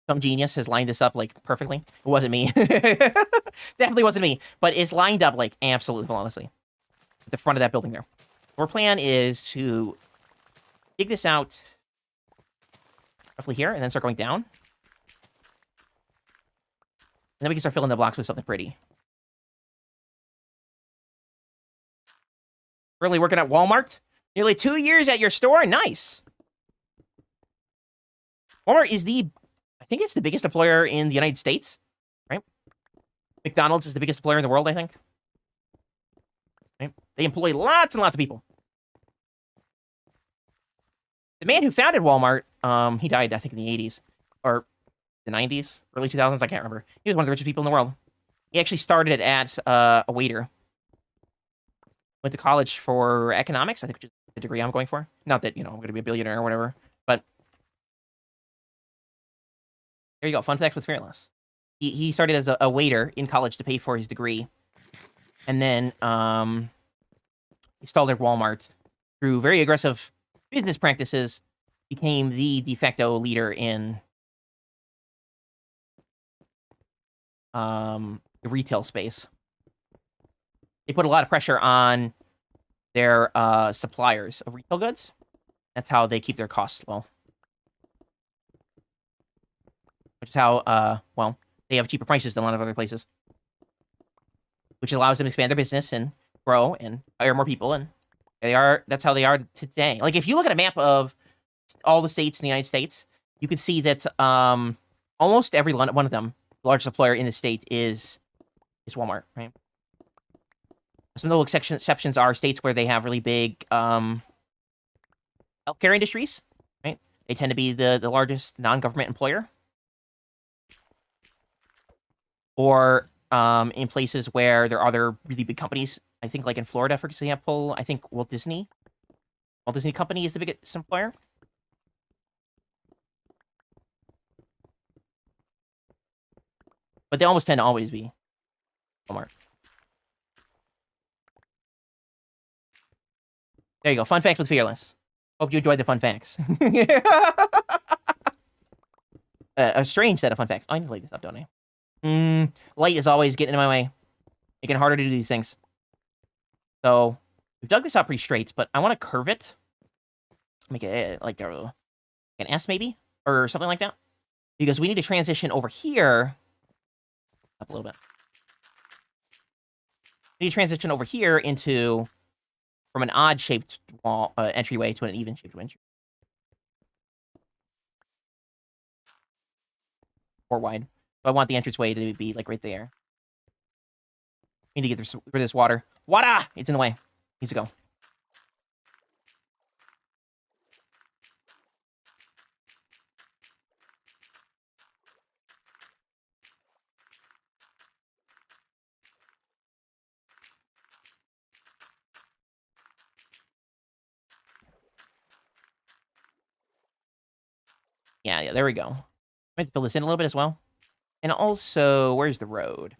Some genius has lined this up, like, perfectly. It wasn't me. Definitely wasn't me. But it's lined up, like, absolutely flawlessly. At the front of that building there. Our plan is to dig this out roughly here, and then start going down. And then we can start filling the blocks with something pretty. Currently working at Walmart. Nearly 2 years at your store. Nice. Walmart is I think it's the biggest employer in the United States, right? McDonald's is the biggest employer in the world, I think. Right? They employ lots and lots of people. The man who founded Walmart, he died, I think, in the 80s. Or the 90s, early 2000s, I can't remember. He was one of the richest people in the world. He actually started as a waiter. Went to college for economics, I think, which is the degree I'm going for. Not that, I'm going to be a billionaire or whatever. But there you go. Fun fact with Fearless. He started as a waiter in college to pay for his degree. And then he stalled at Walmart through very aggressive business practices, became the de facto leader in the retail space. They put a lot of pressure on their suppliers of retail goods. That's how they keep their costs low. Which is how, they have cheaper prices than a lot of other places. Which allows them to expand their business and grow and hire more people, and that's how they are today. Like, if you look at a map of all the states in the United States, you can see that almost every one of them, the largest employer in the state is Walmart, right? Some little exceptions are states where they have really big healthcare industries, right? They tend to be the largest non-government employer. Or in places where there are other really big companies. I think, like in Florida, for example, I think Walt Disney Company is the biggest employer. But they almost tend to always be Walmart. There you go. Fun facts with Fearless. Hope you enjoyed the fun facts. A strange set of fun facts. I need to light this up, don't I? Light is always getting in my way. Making it harder to do these things. So, we've dug this out pretty straight, but I want to curve it. Make it like an S, maybe? Or something like that. Because we need to transition over here. Up a little bit. We need to transition over here into... from an odd-shaped wall entryway to an even-shaped entry. 4 wide. So I want the entranceway to be, like, right there. We need to get through this water. Water! It's in the way. Needs to go. Yeah, there we go. I might fill this in a little bit as well. And also, where's the road?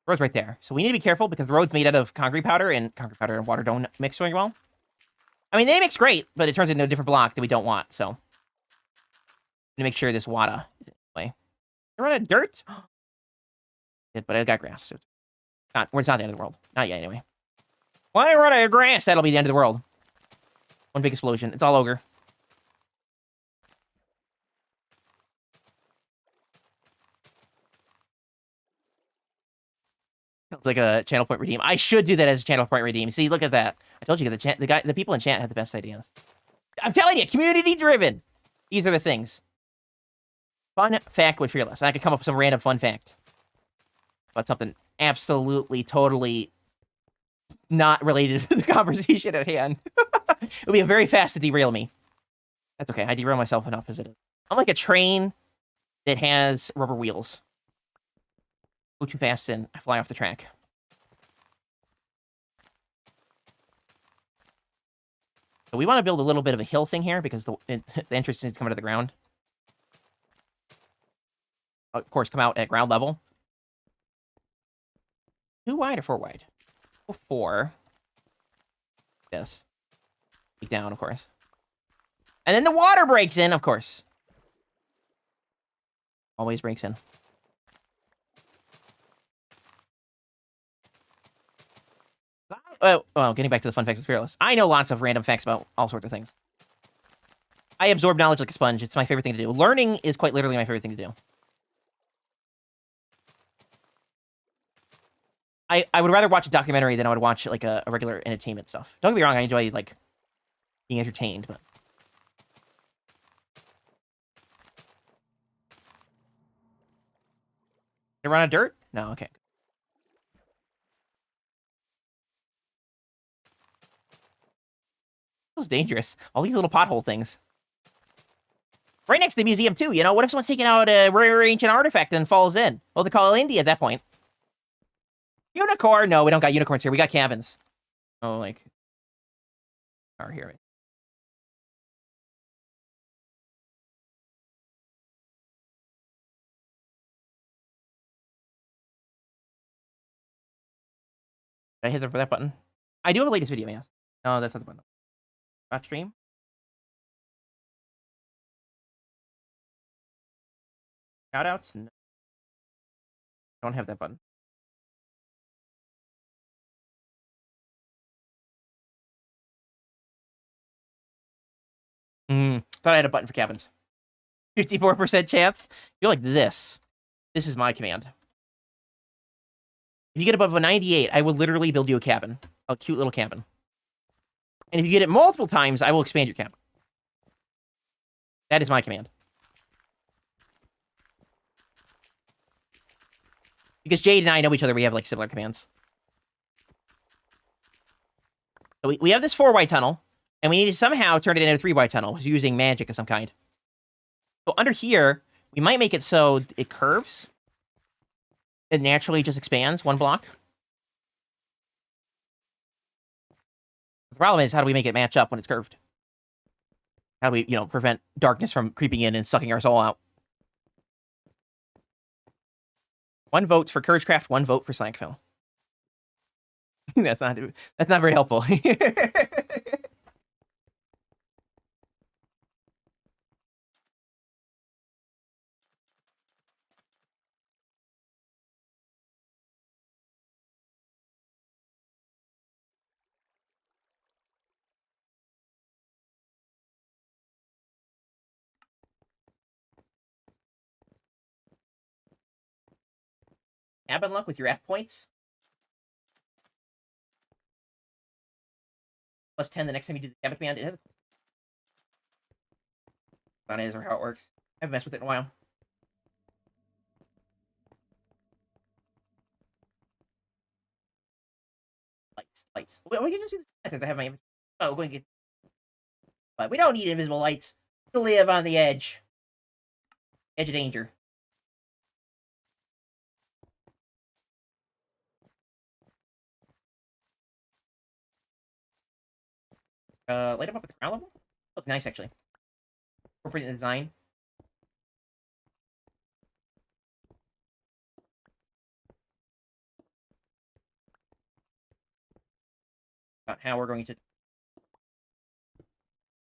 The road's right there. So we need to be careful because the road's made out of concrete powder and water don't mix very well. I mean, they mix great, but it turns into a different block that we don't want, so. I'm gonna make sure this water is in the way. I run out of dirt? But I got grass. So it's not the end of the world. Not yet, anyway. When I run out of grass, that'll be the end of the world. One big explosion. It's all ogre. It's like a channel point redeem. I should do that as a channel point redeem. See, look at that. I told you the people in chat had the best ideas. I'm telling you, community driven. These are the things. Fun fact with Fearless. I could come up with some random fun fact about something absolutely, totally not related to the conversation at hand. It would be very fast to derail me. That's okay. I derail myself enough as it is. I'm like a train that has rubber wheels. Go too fast and I fly off the track. So we want to build a little bit of a hill thing here because the entrance needs to come out of the ground. Of course, come out at ground level. 2 wide or 4 wide? Go 4. Yes. Keep down, of course. And then the water breaks in, of course. Always breaks in. Well, getting back to the fun facts with Fearless. I know lots of random facts about all sorts of things. I absorb knowledge like a sponge. It's my favorite thing to do. Learning is quite literally my favorite thing to do. I would rather watch a documentary than I would watch, like, a regular entertainment stuff. Don't get me wrong, I enjoy, like, being entertained, but... Did I run out of dirt? No, okay. Feels dangerous. All these little pothole things. Right next to the museum, too, you know? What if someone's taking out a rare ancient artifact and falls in? Well, they call it India at that point. Unicorn? No, we don't got unicorns here. We got cabins. Oh, like... Are here. Did I hit that button? I do have a latest video, yes. No, that's not the button. Not stream? Shoutouts? No. Don't have that button. Thought I had a button for cabins. 54% chance? You're like this. This is my command. If you get above a 98, I will literally build you a cabin. A cute little cabin. And if you get it multiple times, I will expand your cabin. That is my command. Because Jade and I know each other, we have, like, similar commands. So we have this 4-wide tunnel, and we need to somehow turn it into a 3-wide tunnel using magic of some kind. So under here, we might make it so it curves. It naturally just expands 1 block. The problem is, how do we make it match up when it's curved? How do we, you know, prevent darkness from creeping in and sucking our soul out? 1 vote for CourageCraft, 1 vote for Slankville. That's not very helpful. Cabin luck with your F points. Plus 10 the next time you do the cabin command. It has on it or how it works. I haven't messed with it in a while. Lights. We can just see the lights. I have my. Oh, we're going to get. But we don't need invisible lights to live on the edge. Edge of danger. Light them up at the ground level. Look nice, actually. Incorporating the design. About how we're going to it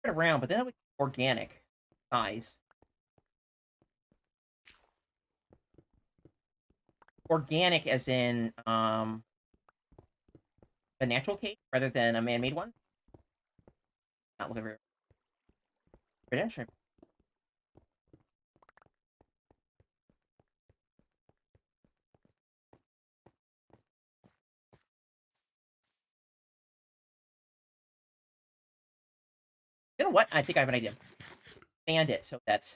around, but then we organic size. Organic as in a natural cake rather than a man-made one. Not looking very credential. You know what? I think I have an idea. Expand it so that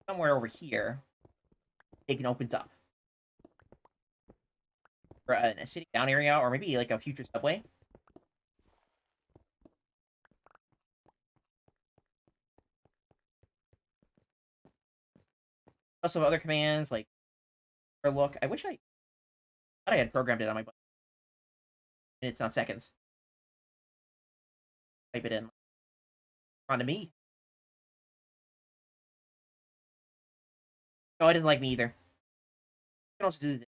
somewhere over here, it opens up. For a sitting down area, or maybe like a future subway. Also, other commands like look. I wish I thought I had programmed it on my button. Minutes, not seconds. Type it in. On to me. No, it doesn't like me either. I can also do this.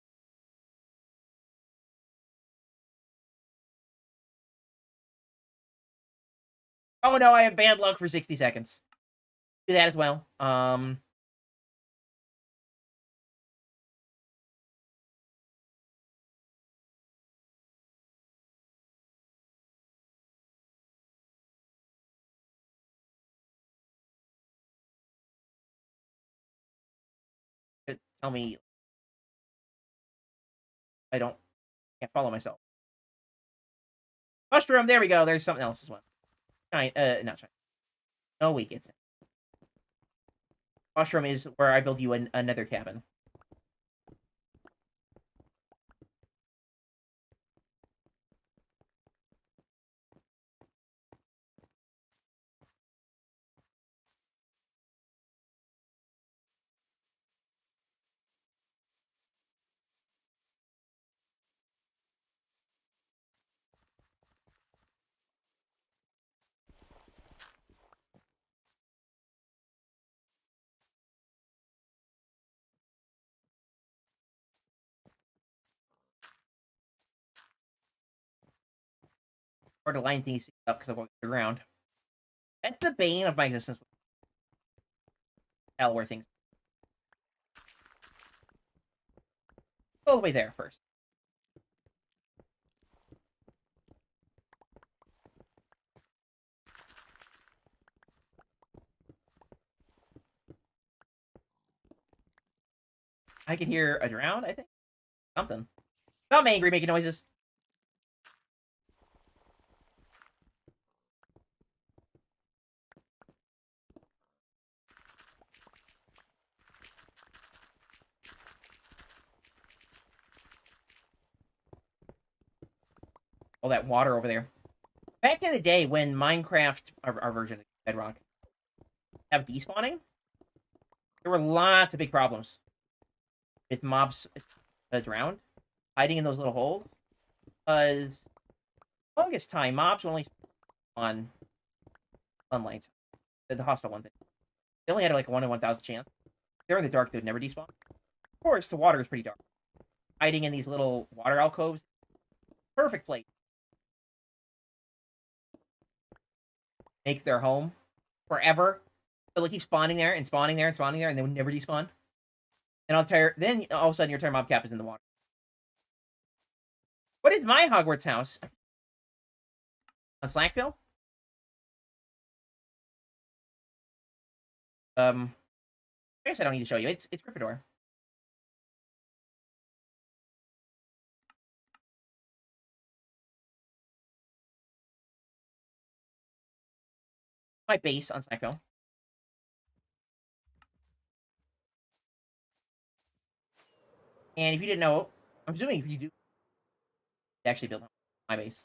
Oh no, I have bad luck for 60 seconds. Do that as well. Tell me I can't follow myself. Mushroom, there we go. There's something else as well. Not China. No, wait, it's Mushroom is where I build you another cabin. Or to line things up because I'm going around. That's the bane of my existence. Hell, where things all the way there first. I can hear a drown, I think. Something. I'm angry making noises. All that water over there. Back in the day when Minecraft, our version of Bedrock, have despawning, there were lots of big problems with mobs drowned, hiding in those little holes. Because longest time, mobs were only on sunlight. The hostile one. They only had like a 1 in 1,000 chance. If they were in the dark, they would never despawn. Of course, the water is pretty dark. Hiding in these little water alcoves. Perfect place. Make their home forever. So they keep spawning there and spawning there and spawning there, and they would never despawn. And then all of a sudden your turn mob cap is in the water. What is my Hogwarts house? On Slackville? I guess I don't need to show you. It's Gryffindor. My base on Slackville. And if you didn't know, I'm assuming if you do actually build my base.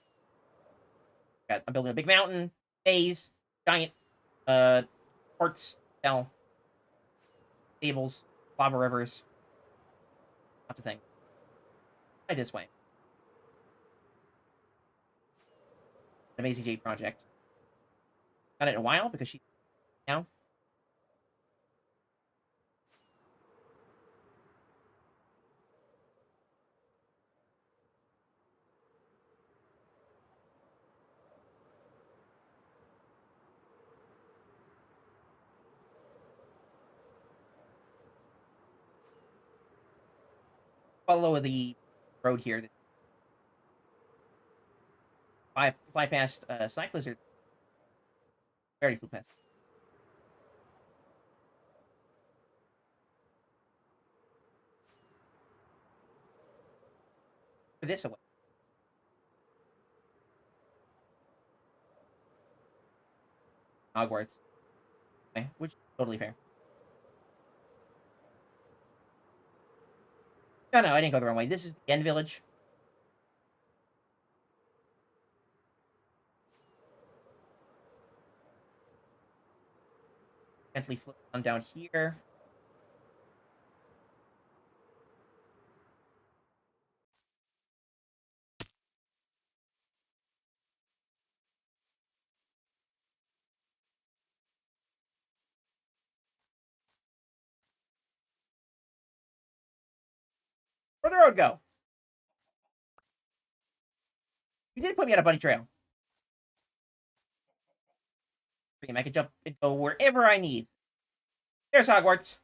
I'm building a big mountain, maze, giant ports, hell, tables, lava rivers, lots of things. Try this way. Amazing Jade project. Done it in a while because she now. Follow the road here. Fly past cyclists. Very flew past. This away. Hogwarts. Okay, which is totally fair. No, I didn't go the wrong way. This is the end village. Gently flip on down here. Where'd the road go? You did put me on a bunny trail. I can jump and go wherever I need. There's Hogwarts.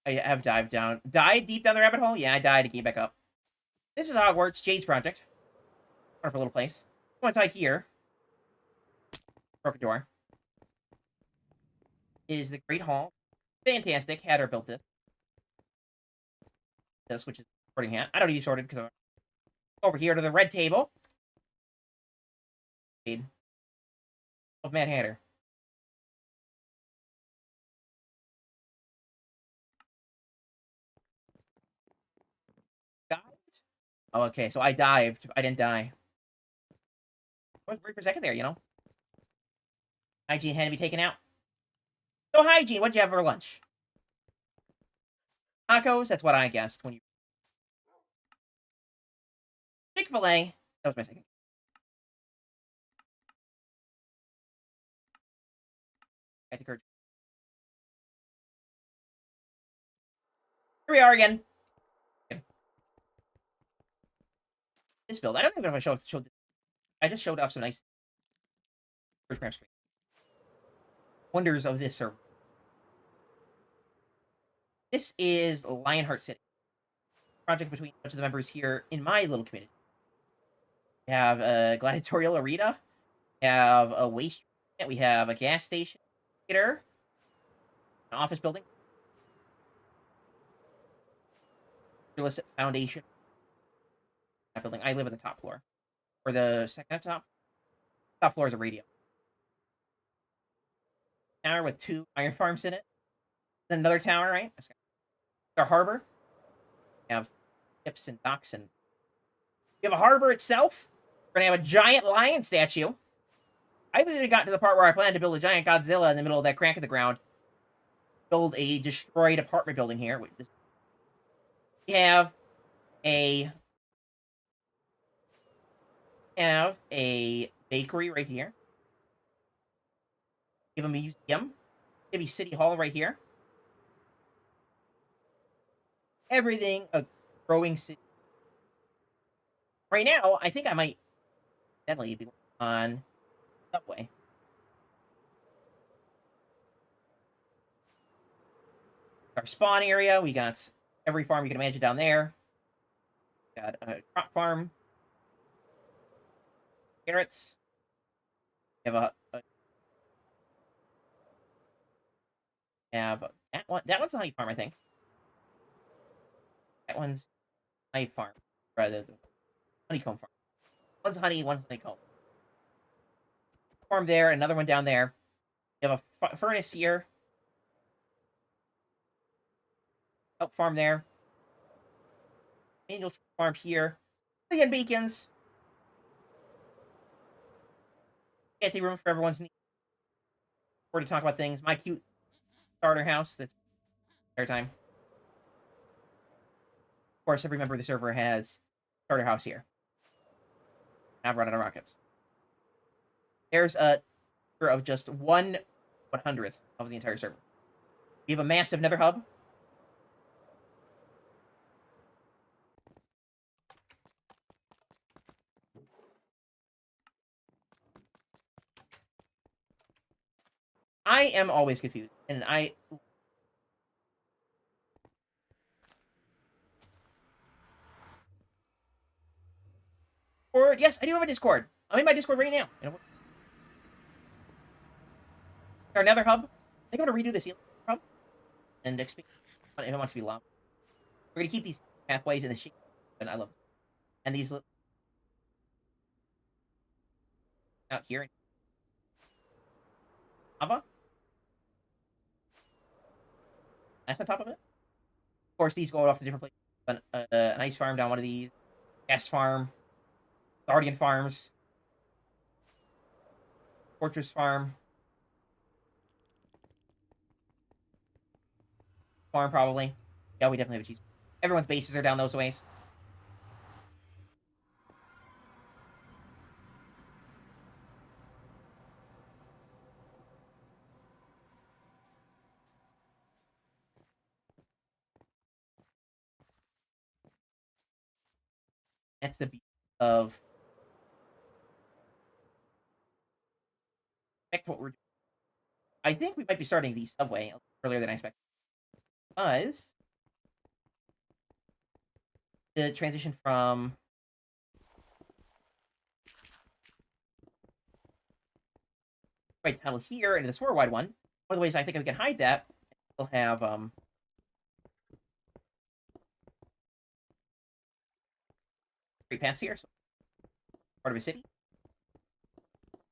I have dived down. Died deep down the rabbit hole? Yeah, I died and came back up. This is Hogwarts, Jade's project. Wonderful little place. Once I here, broke a door, is the Great Hall. Fantastic. Hatter built this. Which is sorting hat. I don't need sorted because I'm over here to the red table. Of Mad Hatter. Dived? Oh, okay, so I dived. I didn't die. I was worried for a second there, you know? Hygiene had to be taken out. So, Hygiene, what'd you have for lunch? Tacos? That's what I guessed when you. Chick-fil-A. That was my second. I had to Here we are again. This build. I don't even know if I showed this. I just showed off some nice CourageCraft screen. Wonders of this server. This is Lionheart City. Project between a bunch of the members here in my little community. We have a gladiatorial arena. We have a waste. We have a gas station. Theater. An office building. MrFearless Foundation. That building. I live on the top floor. Or the second top. Top floor is a radio. Tower with 2 iron farms in it. Then another tower, right? Our harbor. We have ships and docks and You have a harbor itself. We're gonna have a giant lion statue. I even got to the part where I plan to build a giant Godzilla in the middle of that crack in the ground. Build a destroyed apartment building here. We have a bakery right here. We have a museum. Maybe City Hall right here. Everything a growing city. Right now, I think I might definitely be on Subway. Our spawn area, we got every farm you can imagine down there. Got a crop farm. Carrots. We have that one's a honey farm, I think. That one's honey farm, rather than honeycomb farm. One's honey, one's honeycomb. Farm there, another one down there. You have a furnace here. Help farm there. Angel farm here. Again, beacons. Empty room for everyone's needs. Or to talk about things. My cute starter house. That's their time. Of course, every member of the server has starter house here. I've run out of rockets. There's a of just 1/100th of the entire server. We have a massive nether hub. I am always confused, and Discord. Yes, I do have a Discord. I'm in my Discord right now. Our nether hub. I think I'm gonna redo this hub and expand if it wants to be long. We're gonna keep these pathways in the shape, and I love them. And these out here. Lava. That's on top of it. Of course, these go off to different places. An ice farm down one of these. Gas farm. Guardian farms. Fortress farm. Farm, probably. Yeah, we definitely have a cheese. Everyone's bases are down those ways. That's the beauty of what we're doing. I think we might be starting the subway earlier than I expected. Because the transition from right tunnel here into the sewer wide one of the ways I think we can hide that, we'll have straight paths here, so part of a city.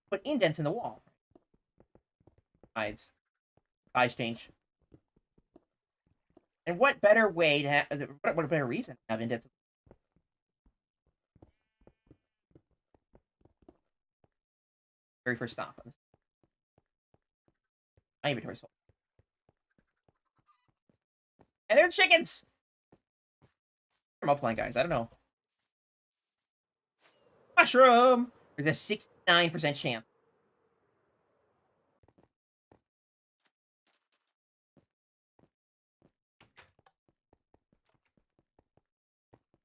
Put indents in the wall. Size change. And what better way to have, what better reason to have indents? Very first stop. My inventory's full. And they're chickens! They're multiplying, guys. I don't know. Mushroom! There's a 69% chance.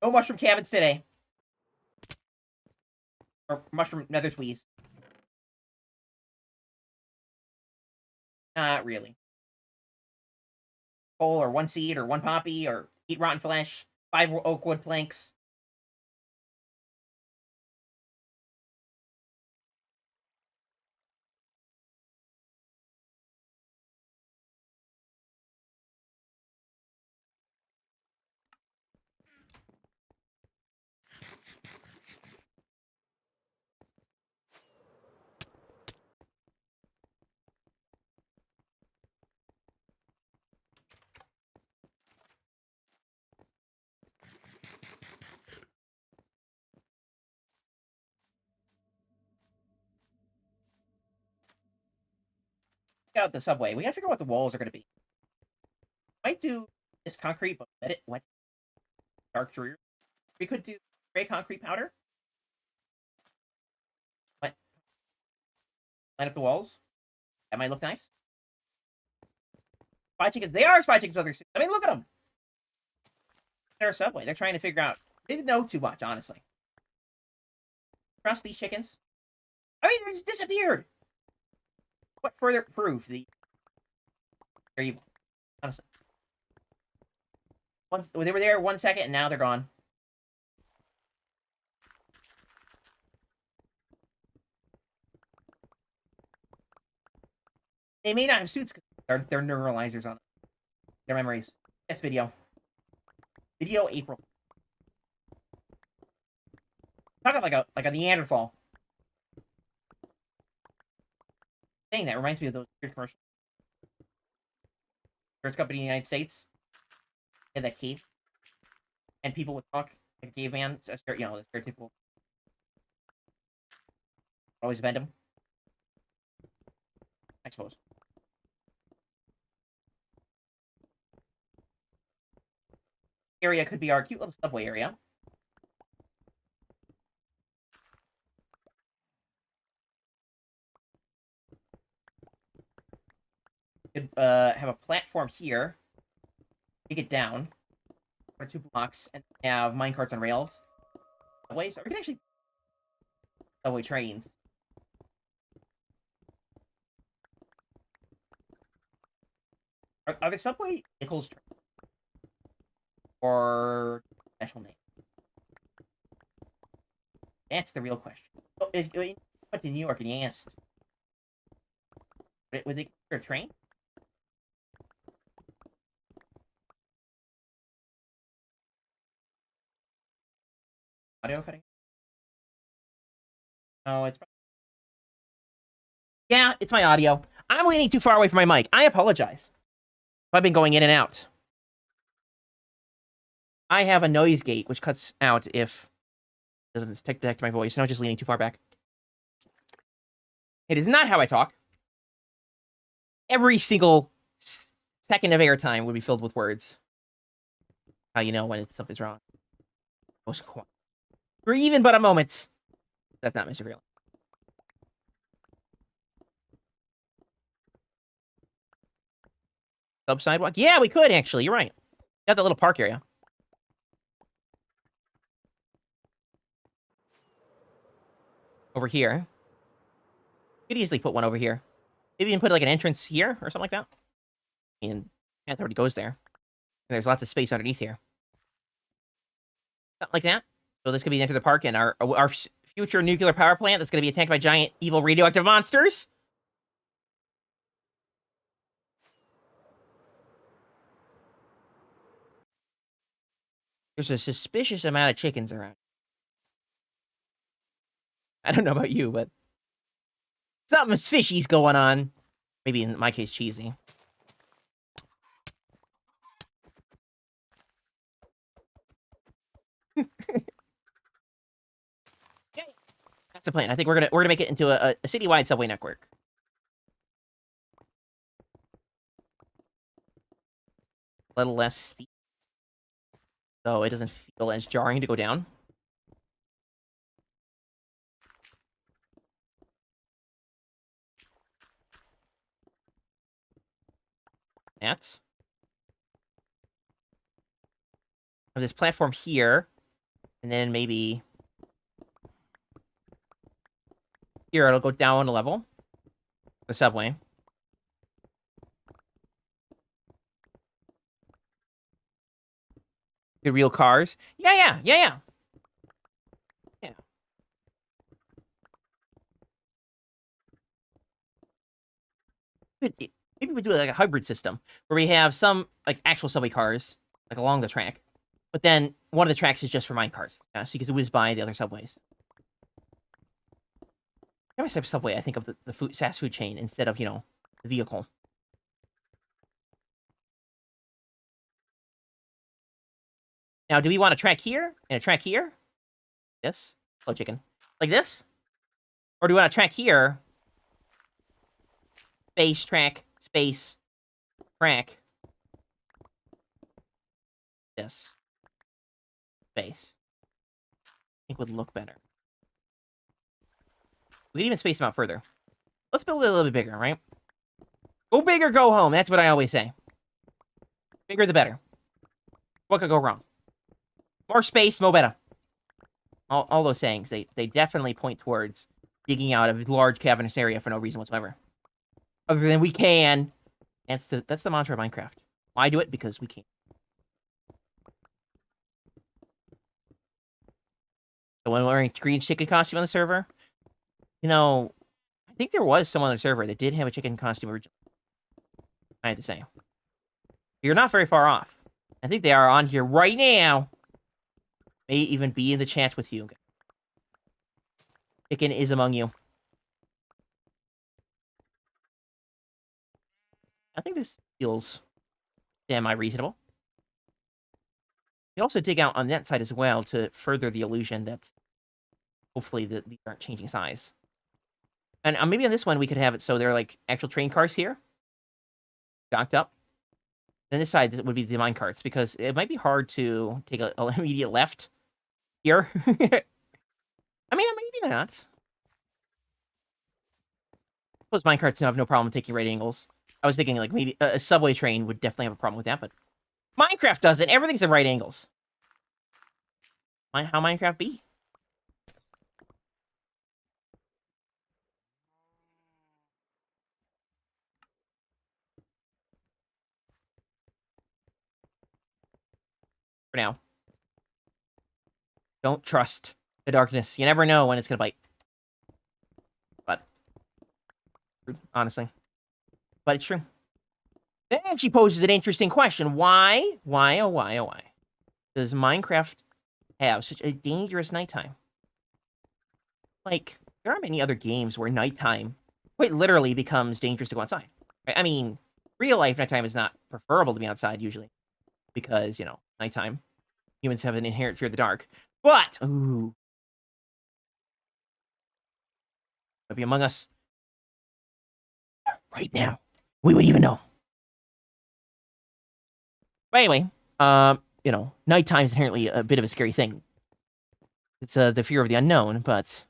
No mushroom cabins today. Or mushroom nether tweez. Not really. Coal or 1 seed or 1 poppy or eat rotten flesh. 5 oak wood planks. out the subway. We gotta figure out what the walls are gonna be. Might do this concrete, but let it wet. Dark dreary. We could do gray concrete powder. What? Line up the walls. That might look nice. Spy chickens. They are spy chickens with other suits. I mean, look at them. They're a subway. They're trying to figure out. They didn't know too much, honestly. Trust these chickens. I mean, they just disappeared. What further proof they're evil? Honestly. Once they were there 1 second and now they're gone. They may not have suits because they're neuralizers on their memories. Yes, video. Video April. Talk like a Neanderthal. Saying that reminds me of those weird commercials. Insurance company in the United States. They had that cave. And people would talk like a caveman. Just, you know, the stereotypical. Always bend him. I suppose. Area could be our cute little subway area. Could have a platform here. Take it down for 2 blocks and have minecarts on rails. Subways, or we can actually subway trains. Are there subway vehicles or special name? That's the real question. Oh, if you went to New York and you asked, would they consider a train? Audio cutting? No, it's... Yeah, it's my audio. I'm leaning too far away from my mic. I apologize. I've been going in and out. I have a noise gate, which cuts out if it doesn't detect my voice. No, just leaning too far back. It is not how I talk. Every single second of airtime would be filled with words. How you know when something's wrong. Most quiet. For even but a moment. That's not MrFearless. Sub sidewalk? Yeah, we could actually. You're right. Got the little park area. Over here. You could easily put one over here. Maybe even put like an entrance here or something like that. And path already goes there. And there's lots of space underneath here. Something like that. So this could be the end of the park and our future nuclear power plant that's going to be attacked by giant evil radioactive monsters. There's a suspicious amount of chickens around. I don't know about you, but something's fishy's going on. Maybe in my case, cheesy. That's the plan. I think we're gonna make it into a citywide subway network. A little less steep, so it doesn't feel as jarring to go down. That's have this platform here, and then maybe here it'll go down a level. The subway. The real cars. Yeah. Maybe we do like a hybrid system where we have some like actual subway cars like along the track, but then one of the tracks is just for mine cars, so you can whiz by the other subways. Every type of subway, I think of the fast food chain instead of, you know, the vehicle. Now, do we want a track here and a track here? This? Hello, chicken. Like this? Or do we want a track here? Base track space, crack, this, space. I think would look better. We can even space them out further. Let's build it a little bit bigger, right? Go big or go home. That's what I always say. Bigger the better. What could go wrong? More space, more better. All those sayings, they definitely point towards digging out a large cavernous area for no reason whatsoever. Other than we can. That's the mantra of Minecraft. Why do it? Because we can. So when wearing green chicken costume on the server, you know, I think there was someone on the server that did have a chicken costume originally. I had to say. You're not very far off. I think they are on here right now. May even be in the chat with you. Chicken is among you. I think this feels semi-reasonable. You can also dig out on that side as well to further the illusion that hopefully these aren't changing size. And maybe on this one we could have it so there are like actual train cars here. Docked up. Then this side would be the mine carts because it might be hard to take an immediate left here. I mean, maybe not. Those minecarts have no problem taking right angles. I was thinking, like, maybe a subway train would definitely have a problem with that, but Minecraft doesn't. Everything's at right angles. How Minecraft be? For now. Don't trust the darkness. You never know when it's gonna bite. But, honestly. But it's true. Then she poses an interesting question. Why, oh why, does Minecraft have such a dangerous nighttime? Like, there are many other games where nighttime quite literally becomes dangerous to go outside. Right? I mean, real life nighttime is not preferable to be outside usually. Because, you know, nighttime. Humans have an inherent fear of the dark. But, ooh. Might be among us. Right now. We would even know. But anyway, you know, nighttime is inherently a bit of a scary thing. It's the fear of the unknown, but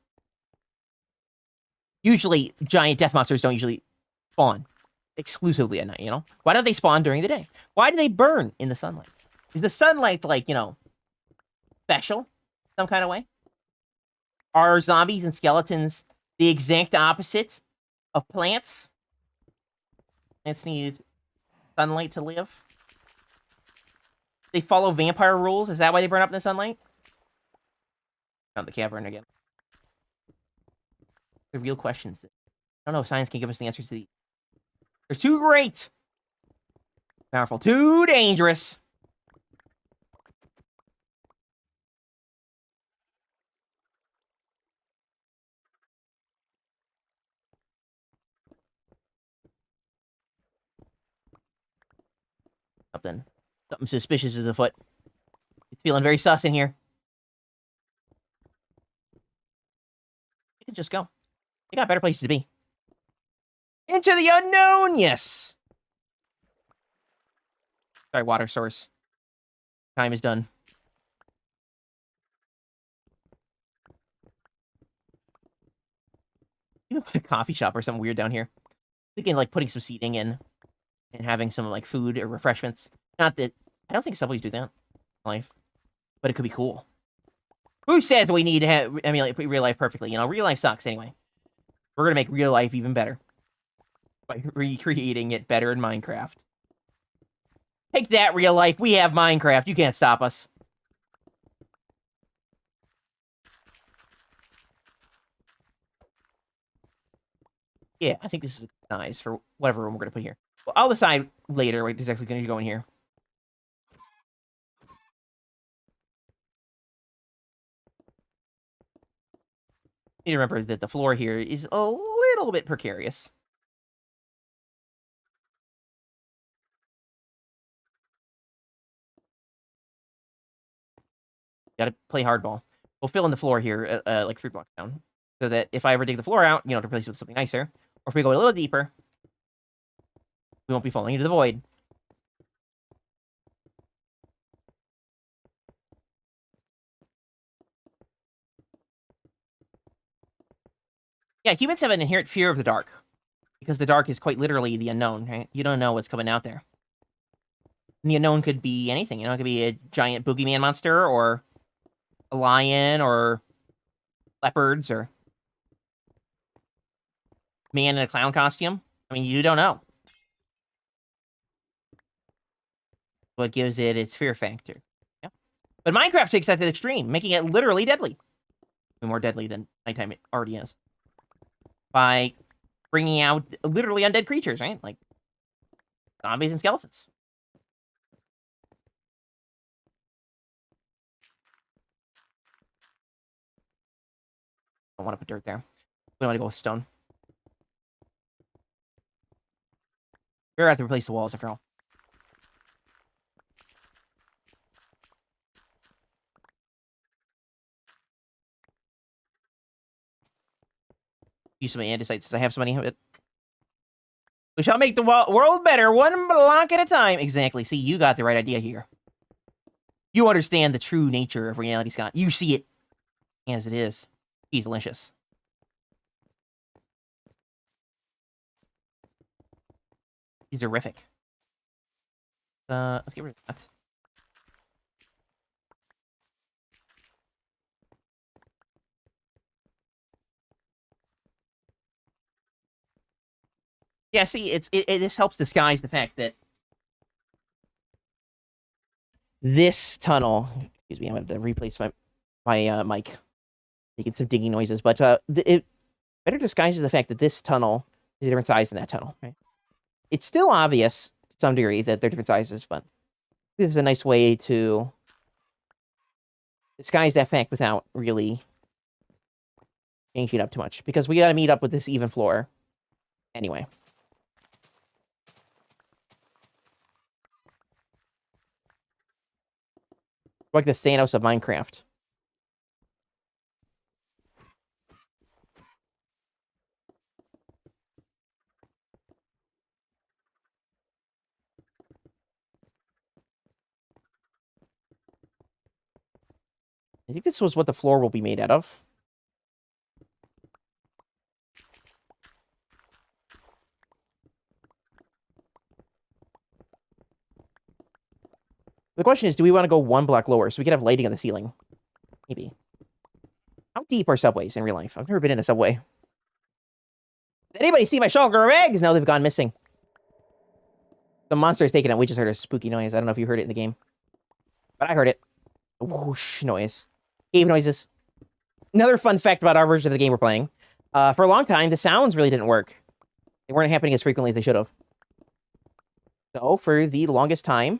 usually giant death monsters don't usually spawn exclusively at night, you know? Why don't they spawn during the day? Why do they burn in the sunlight? Is the sunlight, like, you know, special some kind of way? Are zombies and skeletons the exact opposite of plants? Plants need sunlight to live. They follow vampire rules. Is that why they burn up in the sunlight? Found the cavern again. The real questions. I don't know if science can give us the answers to these. They're too great. Powerful. Too dangerous. Something suspicious is afoot. It's feeling very sus in here. You can just go. You got better places to be. Into the unknown, yes. Sorry, water source. Time is done. You can put a coffee shop or something weird down here. Thinking like putting some seating in and having some like food or refreshments. Not that I don't think subways do that in life, but it could be cool. Who says we need to have? I mean, like, real life perfectly. You know, real life sucks anyway. We're gonna make real life even better by recreating it better in Minecraft. Take that, real life. We have Minecraft. You can't stop us. Yeah, I think this is nice for whatever room we're gonna put here. Well, I'll decide later what is actually going to go in here. You need to remember that the floor here is a little bit precarious. Gotta play hardball. We'll fill in the floor here, like 3 blocks down. So that if I ever dig the floor out, you know, to replace it with something nicer. Or if we go a little deeper, We won't be falling into the void. Yeah, humans have an inherent fear of the dark. Because the dark is quite literally the unknown, right? You don't know what's coming out there. And the unknown could be anything. You know, it could be a giant boogeyman monster, or a lion, or leopards, or man in a clown costume. I mean, you don't know. What gives it its fear factor. Yeah. But Minecraft takes that to the extreme, making it literally deadly. More deadly than nighttime it already is. By bringing out literally undead creatures, right? Like zombies and skeletons. I don't want to put dirt there. We want to go with stone. We're going to have to replace the walls after all. Use some andesite since I have so many of it. We shall make the world better, one block at a time. Exactly. See, you got the right idea here. You understand the true nature of reality, Scott. You see it as it is. He's delicious. He's horrific. Let's get rid of that. Yeah, see, it just helps disguise the fact that this tunnel. Excuse me, I'm going to replace my mic, making some digging noises. But it better disguises the fact that this tunnel is a different size than that tunnel. Right? It's still obvious to some degree that they're different sizes, but this is a nice way to disguise that fact without really changing it up too much. Because we got to meet up with this even floor anyway. Like the Thanos of Minecraft. I think this was what the floor will be made out of. The question is, do we want to go one block lower so we can have lighting on the ceiling? Maybe. How deep are subways in real life? I've never been in a subway. Did anybody see my shulker of eggs? No, they've gone missing. The monster's taken out. We just heard a spooky noise. I don't know if you heard it in the game. But I heard it. Whoosh noise. Cave noises. Another fun fact about our version of the game we're playing. For a long time, the sounds really didn't work. They weren't happening as frequently as they should have. So, for the longest time,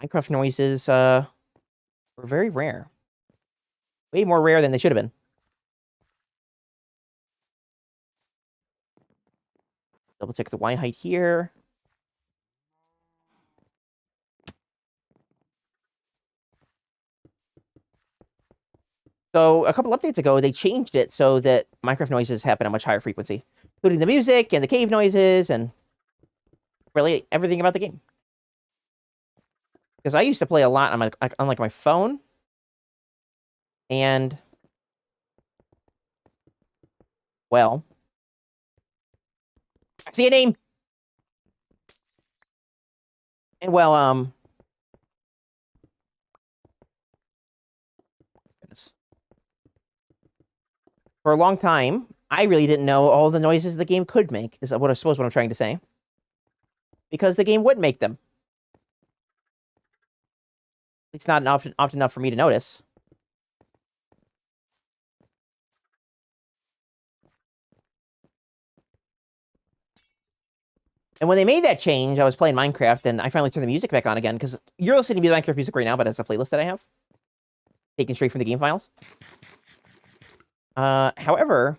Minecraft noises were very rare. Way more rare than they should have been. Double check the Y height here. So a couple updates ago, they changed it so that Minecraft noises happen at a much higher frequency, including the music and the cave noises and really everything about the game. Because I used to play a lot on like my phone, and well, I see a name. And well, for a long time, I really didn't know all the noises the game could make, is what I suppose what I'm trying to say. Because the game would make them. It's not often enough for me to notice. And when they made that change, I was playing Minecraft, and I finally turned the music back on again, because you're listening to Minecraft music right now, but it's a playlist that I have. Taken straight from the game files. However,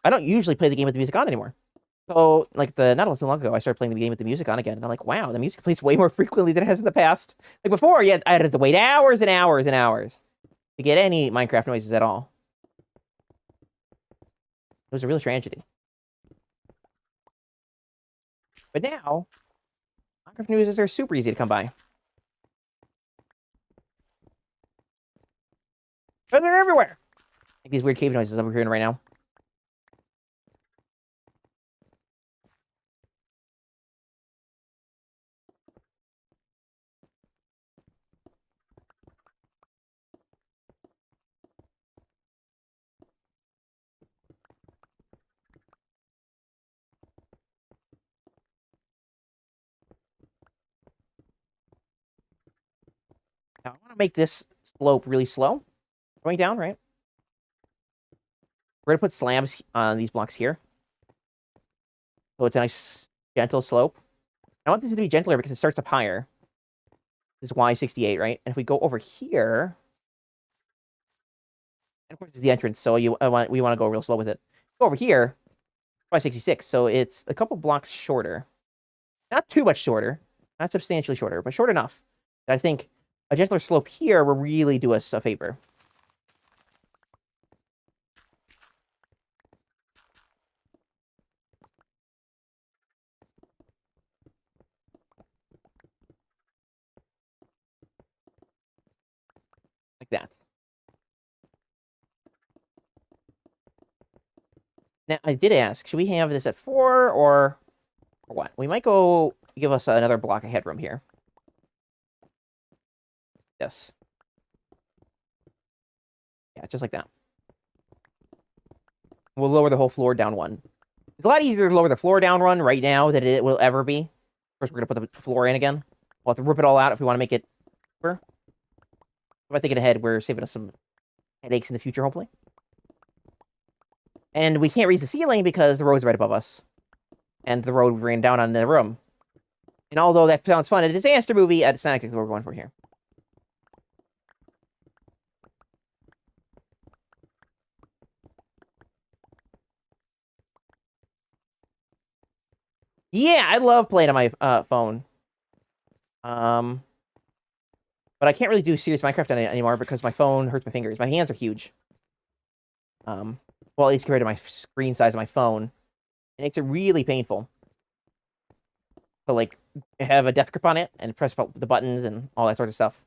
I don't usually play the game with the music on anymore. So, like, not so long ago, I started playing the game with the music on again, and I'm like, wow, the music plays way more frequently than it has in the past. Like, before, I had to wait hours and hours and hours to get any Minecraft noises at all. It was a real tragedy. But now, Minecraft news are super easy to come by. But they're everywhere. Like these weird cave noises that we're hearing right now. Now, I want to make this slope really slow. Going down, right? We're going to put slabs on these blocks here. So it's a nice, gentle slope. I want this to be gentler because it starts up higher. This is Y68, right? And if we go over here... And of course, it's the entrance, so we want to go real slow with it. Go over here, Y66, so it's a couple blocks shorter. Not too much shorter. Not substantially shorter, but short enough that I think a gentler slope here will really do us a favor. Like that. Now, I did ask, should we have this at 4 or what? We might go give us another block of headroom here. Yes. Yeah, just like that. We'll lower the whole floor down 1. It's a lot easier to lower the floor down 1 right now than it will ever be. First, we're going to put the floor in again. We'll have to rip it all out if we want to make it deeper. By thinking ahead, we're saving us some headaches in the future, hopefully. And we can't raise the ceiling because the road's right above us. And the road ran down on the room. And although that sounds fun, a disaster movie, it's not exactly what we're going for here. Yeah, I love playing on my phone. But I can't really do serious Minecraft on it anymore because my phone hurts my fingers. My hands are huge. Well, at least compared to my screen size of my phone. It makes it really painful to, like, have a death grip on it and press the buttons and all that sort of stuff.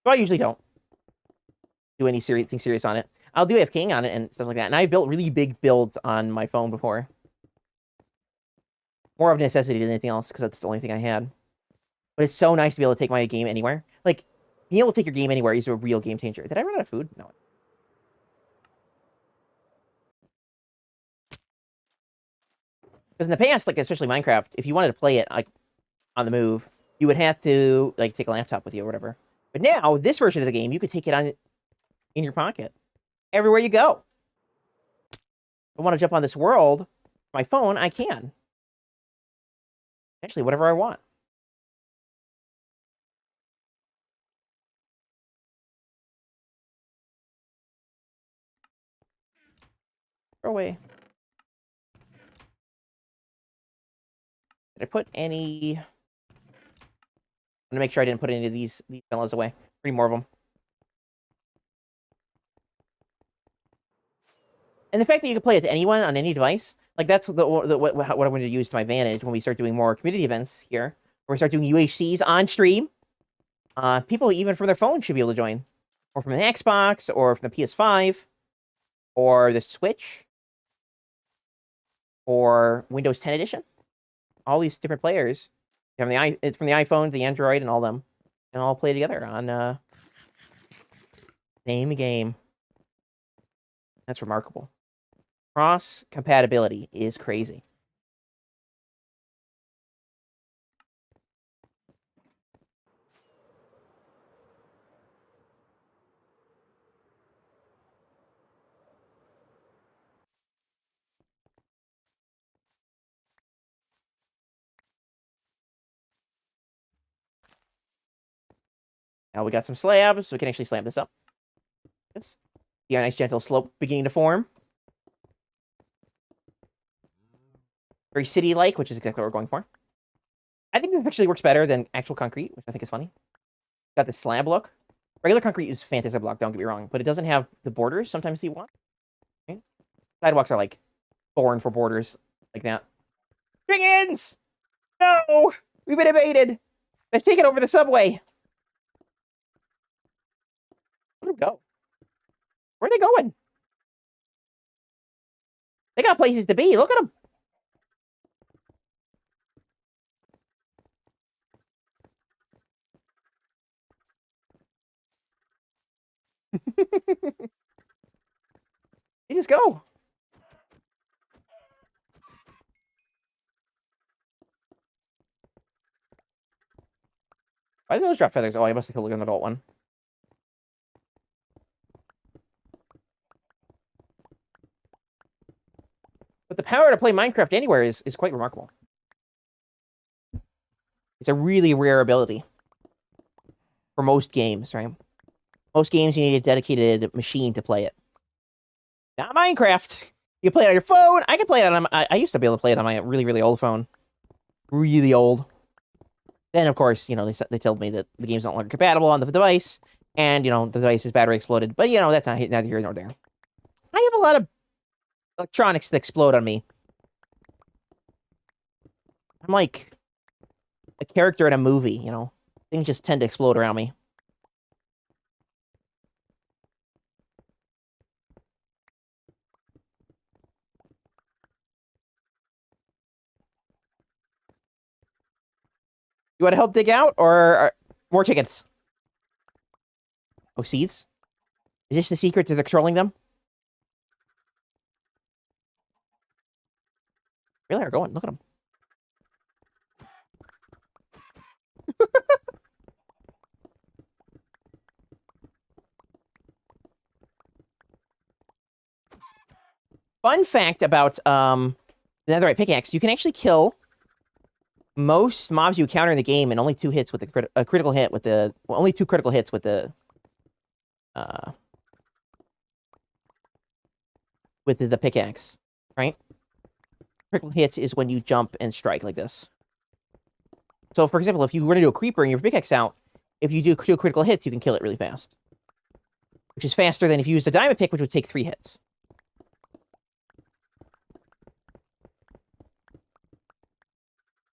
So I usually don't do anything serious on it. I'll do king on it and stuff like that. And I built really big builds on my phone before. More of a necessity than anything else, because that's the only thing I had. But it's so nice to be able to take my game anywhere. Like, being able to take your game anywhere is a real game changer. Did I run out of food? No. Because in the past, like, especially Minecraft, if you wanted to play it, like, on the move, you would have to, like, take a laptop with you or whatever. But now, this version of the game, you could take it in your pocket. Everywhere you go. If I want to jump on this world, my phone, I can. Actually, whatever I want. Throw away. Did I put any... I'm gonna make sure I didn't put any of these fellas away. Three more of them. And the fact that you can play it to anyone on any device, like that's what I'm going to use to my advantage when we start doing more community events here, where we start doing UHCs on stream. People even from their phone should be able to join, or from an Xbox, or from the PS5, or the Switch, or Windows 10 edition. All these different players. It's from the iPhone, the Android, and all them, and all play together on same game. That's remarkable. Cross compatibility is crazy. Now we got some slabs, so we can actually slam this up. Yes. See a nice gentle slope beginning to form. Very city-like, which is exactly what we're going for. I think this actually works better than actual concrete, which I think is funny. Got this slab look. Regular concrete is fantastic block, don't get me wrong, but it doesn't have the borders sometimes you want. Okay? Sidewalks are like born for borders like that. Chickens! No! We've been invaded! They've taken over the subway! Where'd them go? Where are they going? They got places to be. Look at them. You just go. Why did those drop feathers? Oh, I must have killed an adult one. But the power to play Minecraft anywhere is quite remarkable. It's a really rare ability for most games, right? Most games, you need a dedicated machine to play it. Not Minecraft. You can play it on your phone. I can play it on... I used to be able to play it on my really, really old phone. Really old. Then, of course, you know, they told me that the game's not longer compatible on the device. And, you know, the device's battery exploded. But, you know, that's neither here nor there. I have a lot of electronics that explode on me. I'm like a character in a movie, you know? Things just tend to explode around me. You want to help dig out, or more chickens? Oh, seeds? Is this the secret to the trolling them? Really are going. Look at them. Fun fact about the netherite pickaxe: you can actually kill most mobs you encounter in the game in only 2 hits with the critical hit with the only 2 critical hits with the pickaxe, right? Critical hits is when you jump and strike like this. So, for example, if you run into a creeper and your pickaxe out, if you do 2 critical hits, you can kill it really fast, which is faster than if you used a diamond pick, which would take 3 hits.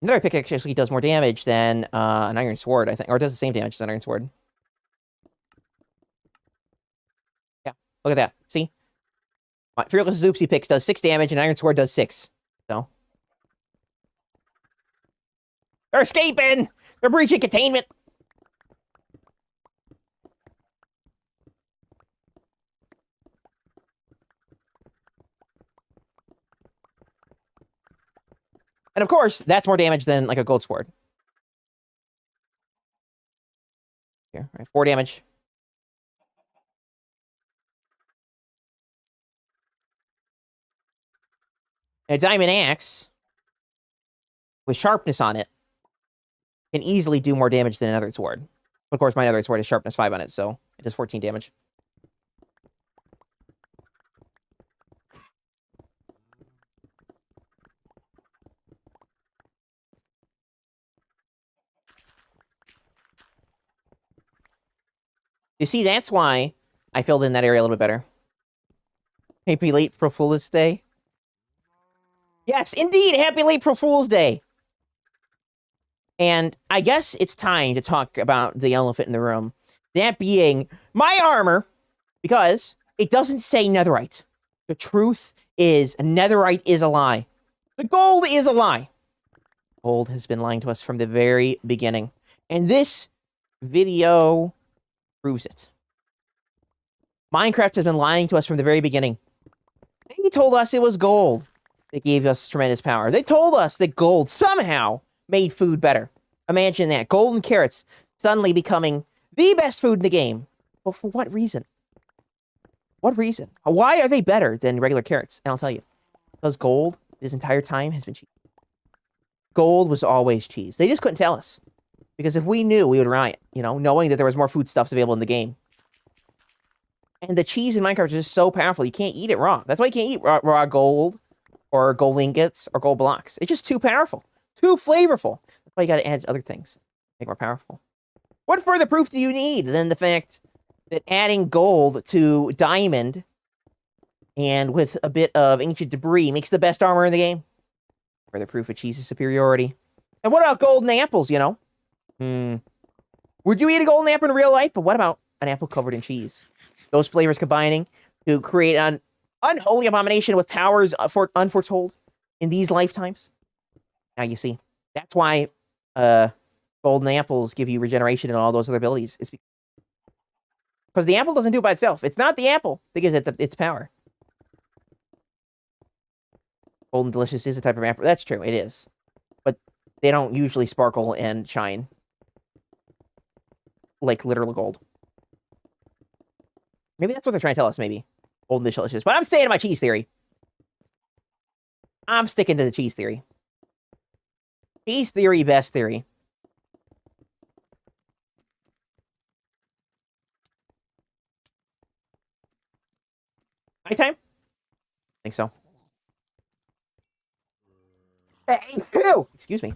Another pickaxe actually does more damage than an iron sword, I think, or it does the same damage as an iron sword. Yeah, look at that. See? My Fearless Zoopsy Picks does 6 damage, and Iron Sword does 6. So. They're escaping! They're breaching containment! And of course, that's more damage than like a gold sword. Here, right, 4 damage. And a diamond axe with sharpness on it can easily do more damage than another sword. Of course, my other sword has sharpness 5 on it, so it does 14 damage. You see, that's why I filled in that area a little bit better. Happy Late-pril Fools Day. Yes, indeed, happy Late-pril Fools Day. And I guess it's time to talk about the elephant in the room. That being my armor, because it doesn't say netherite. The truth is, netherite is a lie. The gold is a lie. Gold has been lying to us from the very beginning. And this video proves it. Minecraft has been lying to us from the very beginning. They told us it was gold that gave us tremendous power. They told us that gold somehow made food better. Imagine that. Gold and carrots suddenly becoming the best food in the game. Well, for what reason? What reason? Why are they better than regular carrots? And I'll tell you. Because gold, this entire time, has been cheese. Gold was always cheese. They just couldn't tell us. Because if we knew, we would riot, you know, knowing that there was more foodstuffs available in the game. And the cheese in Minecraft is just so powerful, you can't eat it raw. That's why you can't eat raw gold, or gold ingots, or gold blocks. It's just too powerful. Too flavorful. That's why you gotta add other things. Make it more powerful. What further proof do you need than the fact that adding gold to diamond and with a bit of ancient debris makes the best armor in the game. Further proof of cheese's superiority. And what about golden apples, you know? Would you eat a golden apple in real life? But what about an apple covered in cheese? Those flavors combining to create an unholy abomination with powers unforetold in these lifetimes. Now you see. That's why golden apples give you regeneration and all those other abilities. It's because the apple doesn't do it by itself. It's not the apple that gives it its power. Golden Delicious is a type of apple. That's true. It is. But they don't usually sparkle and shine like literal gold. Maybe that's what they're trying to tell us, maybe. Golden Delicious. But I'm staying to my cheese theory. I'm sticking to the cheese theory. Cheese theory, best theory. Nighttime? I think so. Hey, excuse me.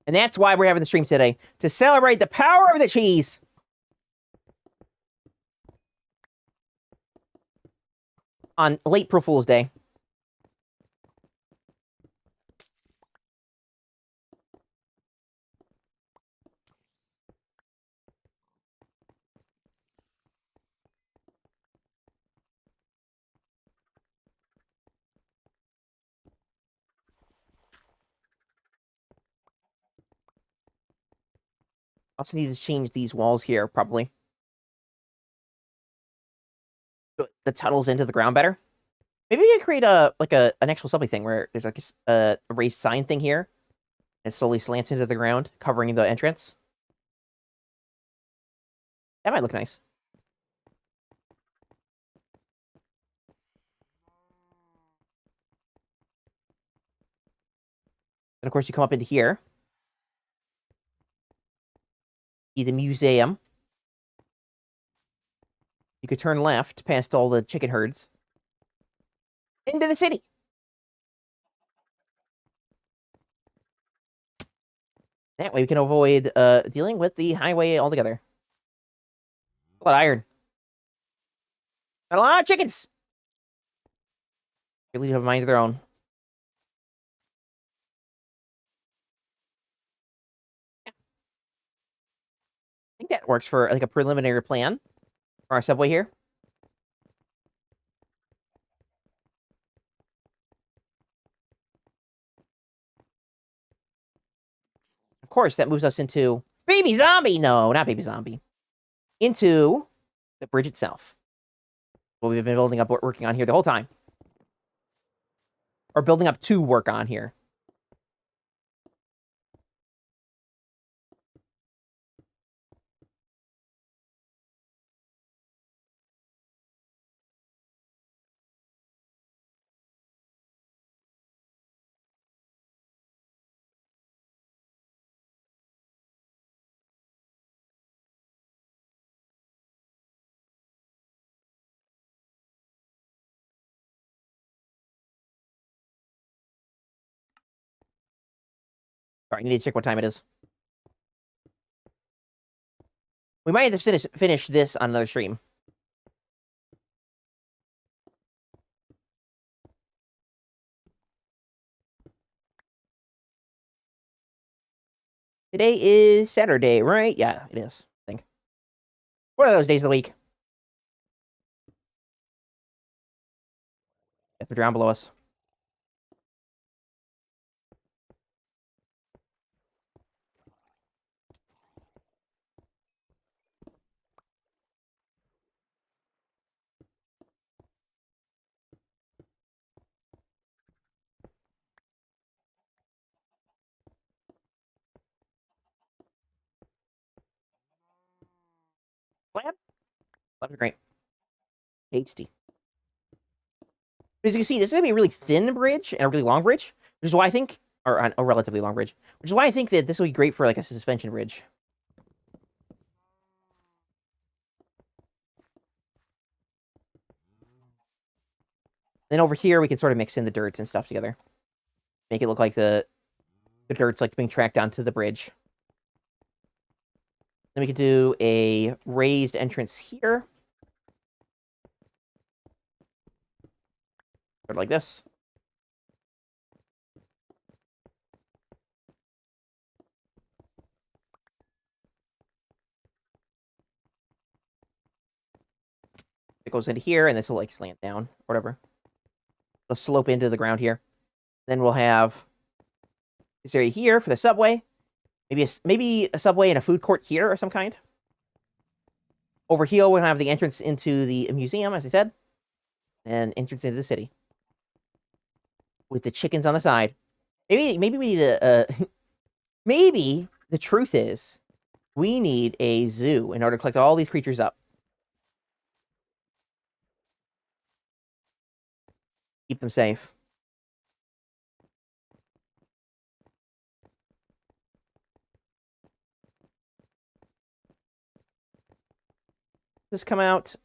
And that's why we're having the stream today. To celebrate the power of the cheese. On Late-pril Fools Day. Also need to change these walls here, probably. The tunnels into the ground better. Maybe we can create an actual subway thing where there's like a raised sign thing here. And it slowly slants into the ground, covering the entrance. That might look nice. And of course, you come up into here. See the museum. You could turn left past all the chicken herds. Into the city. That way we can avoid dealing with the highway altogether. A lot of iron. Got a lot of chickens. Really have a mind of their own. I think that works for like a preliminary plan for our subway here. Of course, that moves us into Baby Zombie. No, not Baby Zombie. Into the bridge itself. What we've been building up, working on here the whole time. Or building up to work on here. Sorry, I need to check what time it is. We might have to finish this on another stream. Today is Saturday, right? Yeah, it is, I think. What are those days of the week? If they're down below us. Slab? Slabs are great. Tasty. As you can see, this is going to be a really thin bridge and a really long bridge, which is why I think, or a relatively long bridge, which is why I think that this will be great for like a suspension bridge. Then over here, we can sort of mix in the dirts and stuff together. Make it look like the dirt's like being tracked onto the bridge. Then we could do a raised entrance here. Sort of like this. It goes into here, and this will like slant down, or whatever. It'll slope into the ground here. Then we'll have this area here for the subway. Maybe a subway and a food court here or some kind. Over here, we'll have the entrance into the museum, as I said. And entrance into the city. With the chickens on the side. Maybe we need a... maybe the truth is we need a zoo in order to collect all these creatures up. Keep them safe. This come out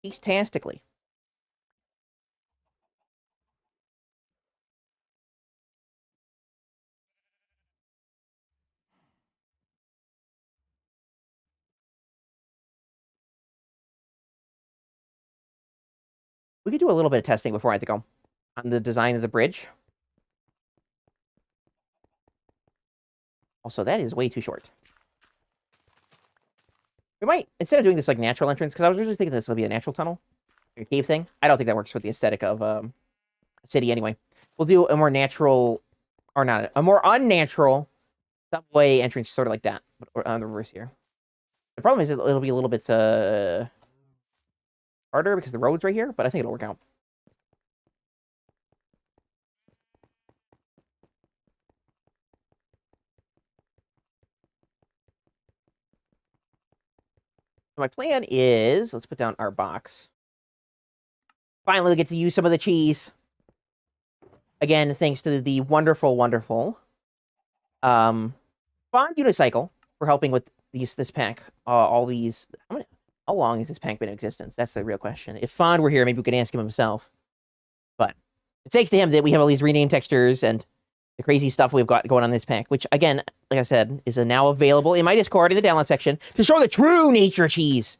fantastically. We could do a little bit of testing before I have to go on the design of the bridge. Also, that is way too short. We might, instead of doing this like natural entrance, because I was originally thinking this would be a natural tunnel, like a cave thing. I don't think that works for the aesthetic of a city anyway. We'll do a more natural, or not, a more unnatural subway entrance, sort of like that, but on the reverse here. The problem is it'll be a little bit harder because the road's right here, but I think it'll work out. My plan is, let's put down our box. Finally, we get to use some of the cheese. Again, thanks to the wonderful, wonderful Fond Unicycle for helping with this pack. All these... How long has this pack been in existence? That's the real question. If Fond were here, maybe we could ask him himself. But it's thanks to him that we have all these renamed textures and the crazy stuff we've got going on in this pack, which, again, like I said, is now available in my Discord in the download section to show the true nature cheese.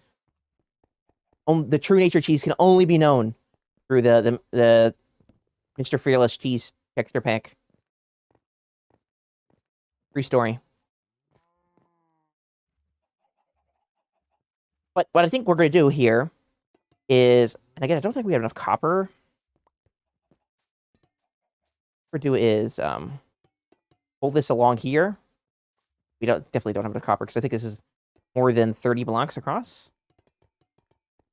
The true nature cheese can only be known through the MrFearless cheese texture pack. True story. But what I think we're going to do here is, and again, I don't think we have enough copper. What we're going to do is pull this along here. We definitely don't have enough copper because I think this is more than 30 blocks across.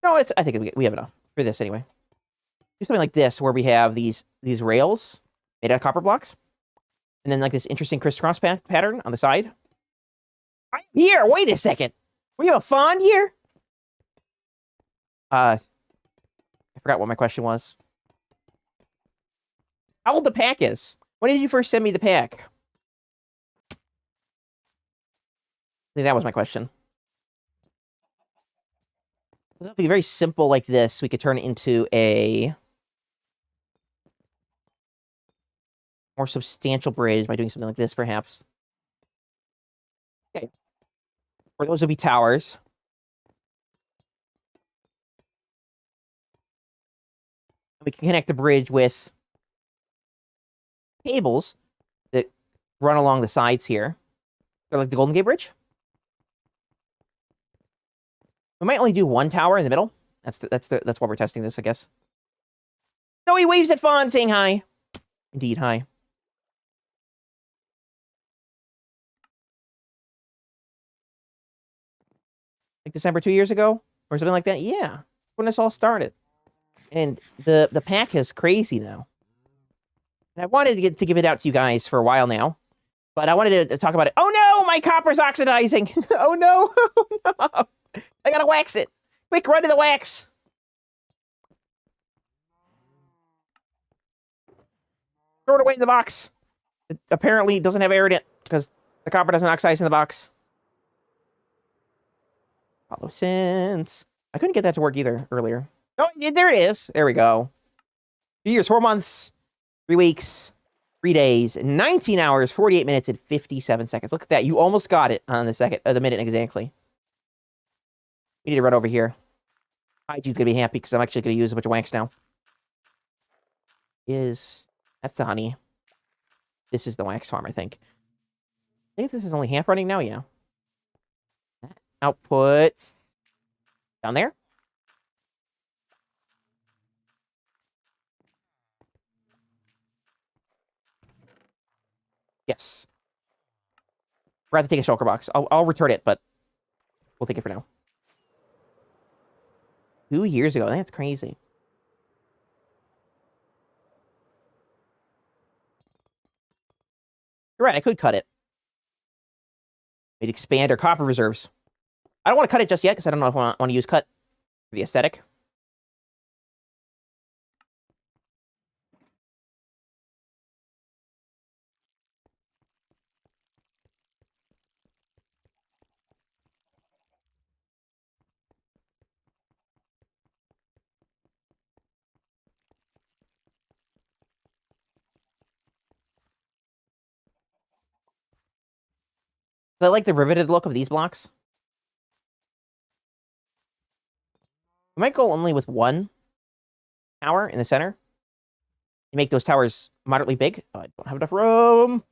No, I think we have enough for this anyway. Do something like this where we have these rails made out of copper blocks. And then like this interesting crisscross pattern on the side. I'm here! Wait a second! We have a Fond here? I forgot what my question was. How old the pack is? When did you first send me the pack? I think that was my question. Something very simple like this, we could turn it into a more substantial bridge by doing something like this, perhaps. Okay. Or those would be towers. We can connect the bridge with cables that run along the sides here. Or like the Golden Gate Bridge. We might only do one tower in the middle. That's why we're testing this, I guess. No, he waves at Fawn, saying hi. Indeed, hi. Like December 2 years ago? Or something like that? Yeah. When this all started. And the pack is crazy now. And I wanted to give it out to you guys for a while now. But I wanted to talk about it. Oh no, my copper's oxidizing. Oh no. Oh no. I gotta wax it. Quick, run to the wax. Throw it away in the box. It apparently doesn't have air in it because the copper doesn't oxidize in the box. Follow sense. I couldn't get that to work either earlier. Oh, there it is. There we go. 2 years, 4 months, 3 weeks, 3 days, 19 hours, 48 minutes, and 57 seconds. Look at that. You almost got it on the minute exactly. We need to run over here. Hygine's going to be happy because I'm actually going to use a bunch of wax now. That's the honey. This is the wax farm, I think. I think this is only half running now, yeah. Output down there. Yes. We're going to take a shulker box. I'll return it, but we'll take it for now. 2 years ago. That's crazy. You're right. I could cut it. We'd expand our copper reserves. I don't want to cut it just yet because I don't know if I want to use cut for the aesthetic. I like the riveted look of these blocks. I might go only with one tower in the center. And make those towers moderately big. Oh, I don't have enough room.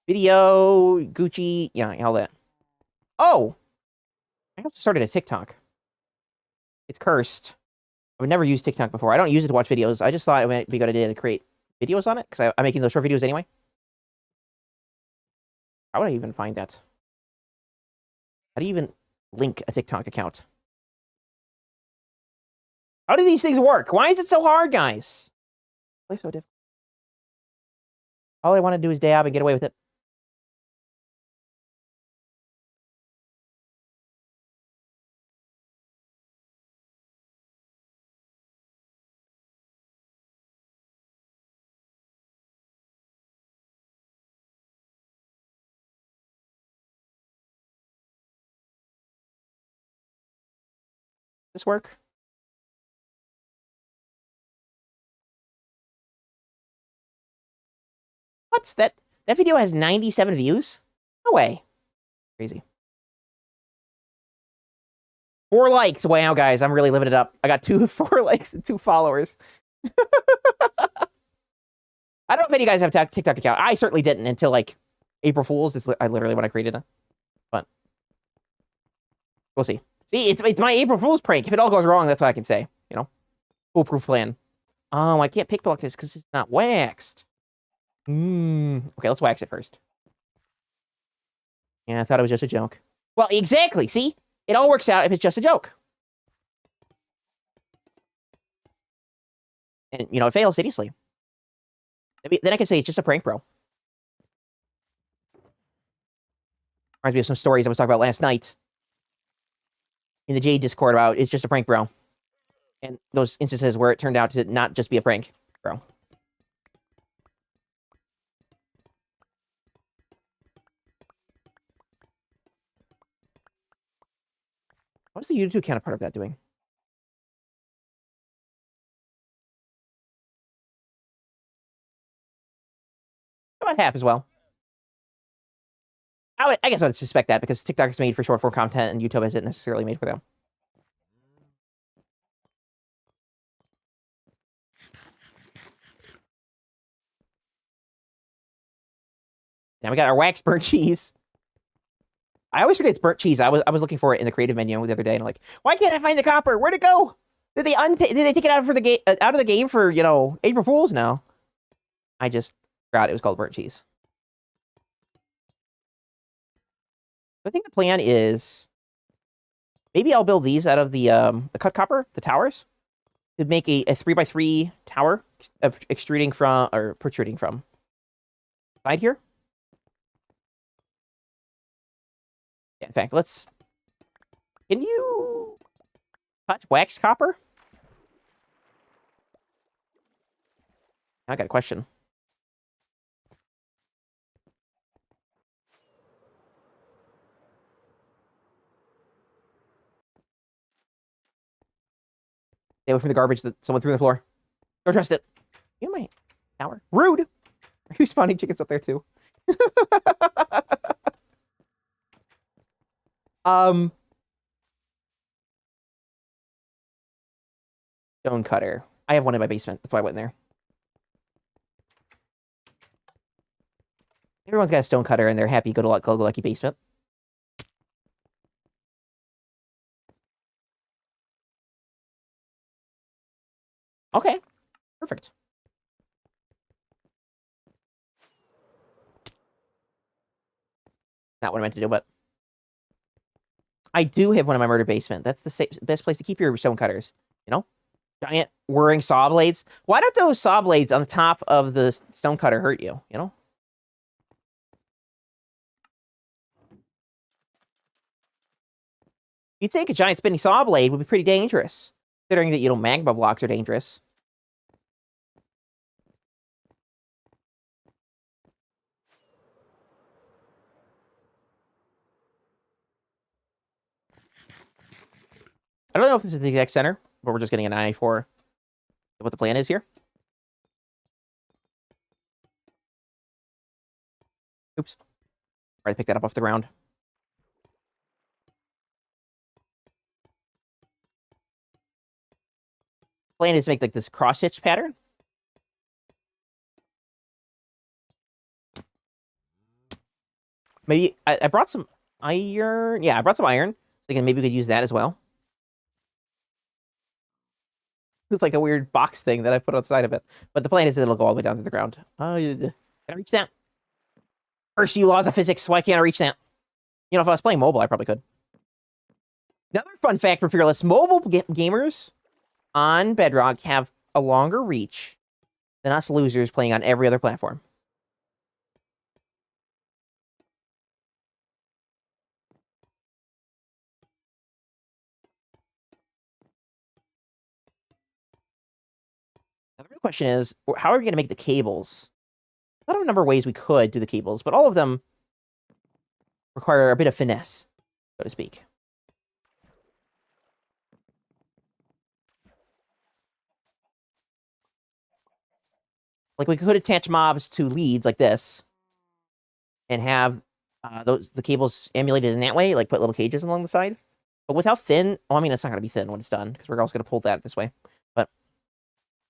Video, Gucci, yeah, all that. Oh! I also started a TikTok. It's cursed. I've never used TikTok before. I don't use it to watch videos. I just thought it would be a good idea to create videos on it, because I'm making those short videos anyway. How would I even find that? How do you even link a TikTok account? How do these things work? Why is it so hard, guys? Life's so difficult. All I want to do is dab and get away with it. Does this work? What's that? That video has 97 views? No way. Crazy. 4 likes. Wow, guys, I'm really living it up. I got 4 likes and 2 followers. I don't know if any of you guys have a TikTok account. I certainly didn't until, like, April Fools. It's literally when I created it. But we'll see. See, it's my April Fool's prank. If it all goes wrong, that's what I can say. You know? Foolproof plan. Oh, I can't pick block this because it's not waxed. Okay, let's wax it first. Yeah, I thought it was just a joke. Well, exactly. See? It all works out if it's just a joke. And, you know, it fails hideously. Then I can say it's just a prank, bro. Reminds me of some stories I was talking about last night in the Jade Discord about it's just a prank, bro. And those instances where it turned out to not just be a prank, bro. What's the YouTube counterpart of that doing? About half as well. I guess I would suspect that because TikTok is made for short form content and YouTube isn't necessarily made for them. Now we got our wax burnt cheese. I always forget it's burnt cheese. I was looking for it in the creative menu the other day, and I'm like, why can't I find the copper? Where'd it go? Did they take it out for the out of the game for, you know, April Fools? No. I just forgot it was called burnt cheese. I think the plan is maybe I'll build these out of the cut copper, the towers, to make a 3x3 tower extruding from or protruding from side here. Yeah, in fact, can you touch wax copper? I got a question. Stay away from the garbage that someone threw on the floor. Don't trust it. You my tower. Rude. Are you spawning chickens up there too? Stone cutter. I have one in my basement. That's why I went in there. Everyone's got a stone cutter in their happy go lucky basement. Okay. Perfect. Not what I meant to do, but I do have one in my murder basement. That's the best place to keep your stone cutters. You know? Giant whirring saw blades. Why don't those saw blades on the top of the stone cutter hurt you? You know? You'd think a giant spinning saw blade would be pretty dangerous, considering that, you know, magma blocks are dangerous. I don't know if this is the exact center, but we're just getting an eye for what the plan is here. Oops. Try to pick that up off the ground. Plan is to make like this cross-stitch pattern. Maybe I brought some iron. Yeah, I brought some iron. Thinking maybe we could use that as well. It's like a weird box thing that I put on the side of it. But the plan is that it'll go all the way down to the ground. Can I reach that? Curse you, laws of physics. Why can't I reach that? You know, if I was playing mobile, I probably could. Another fun fact for Fearless. Mobile gamers on Bedrock have a longer reach than us losers playing on every other platform. Now, the real question is, how are we going to make the cables? I don't know a number of ways we could do the cables, but all of them require a bit of finesse, so to speak. Like, we could attach mobs to leads like this and have the cables emulated in that way, like put little cages along the side. But with how thin, well, I mean, it's not going to be thin when it's done, because we're also going to pull that this way. But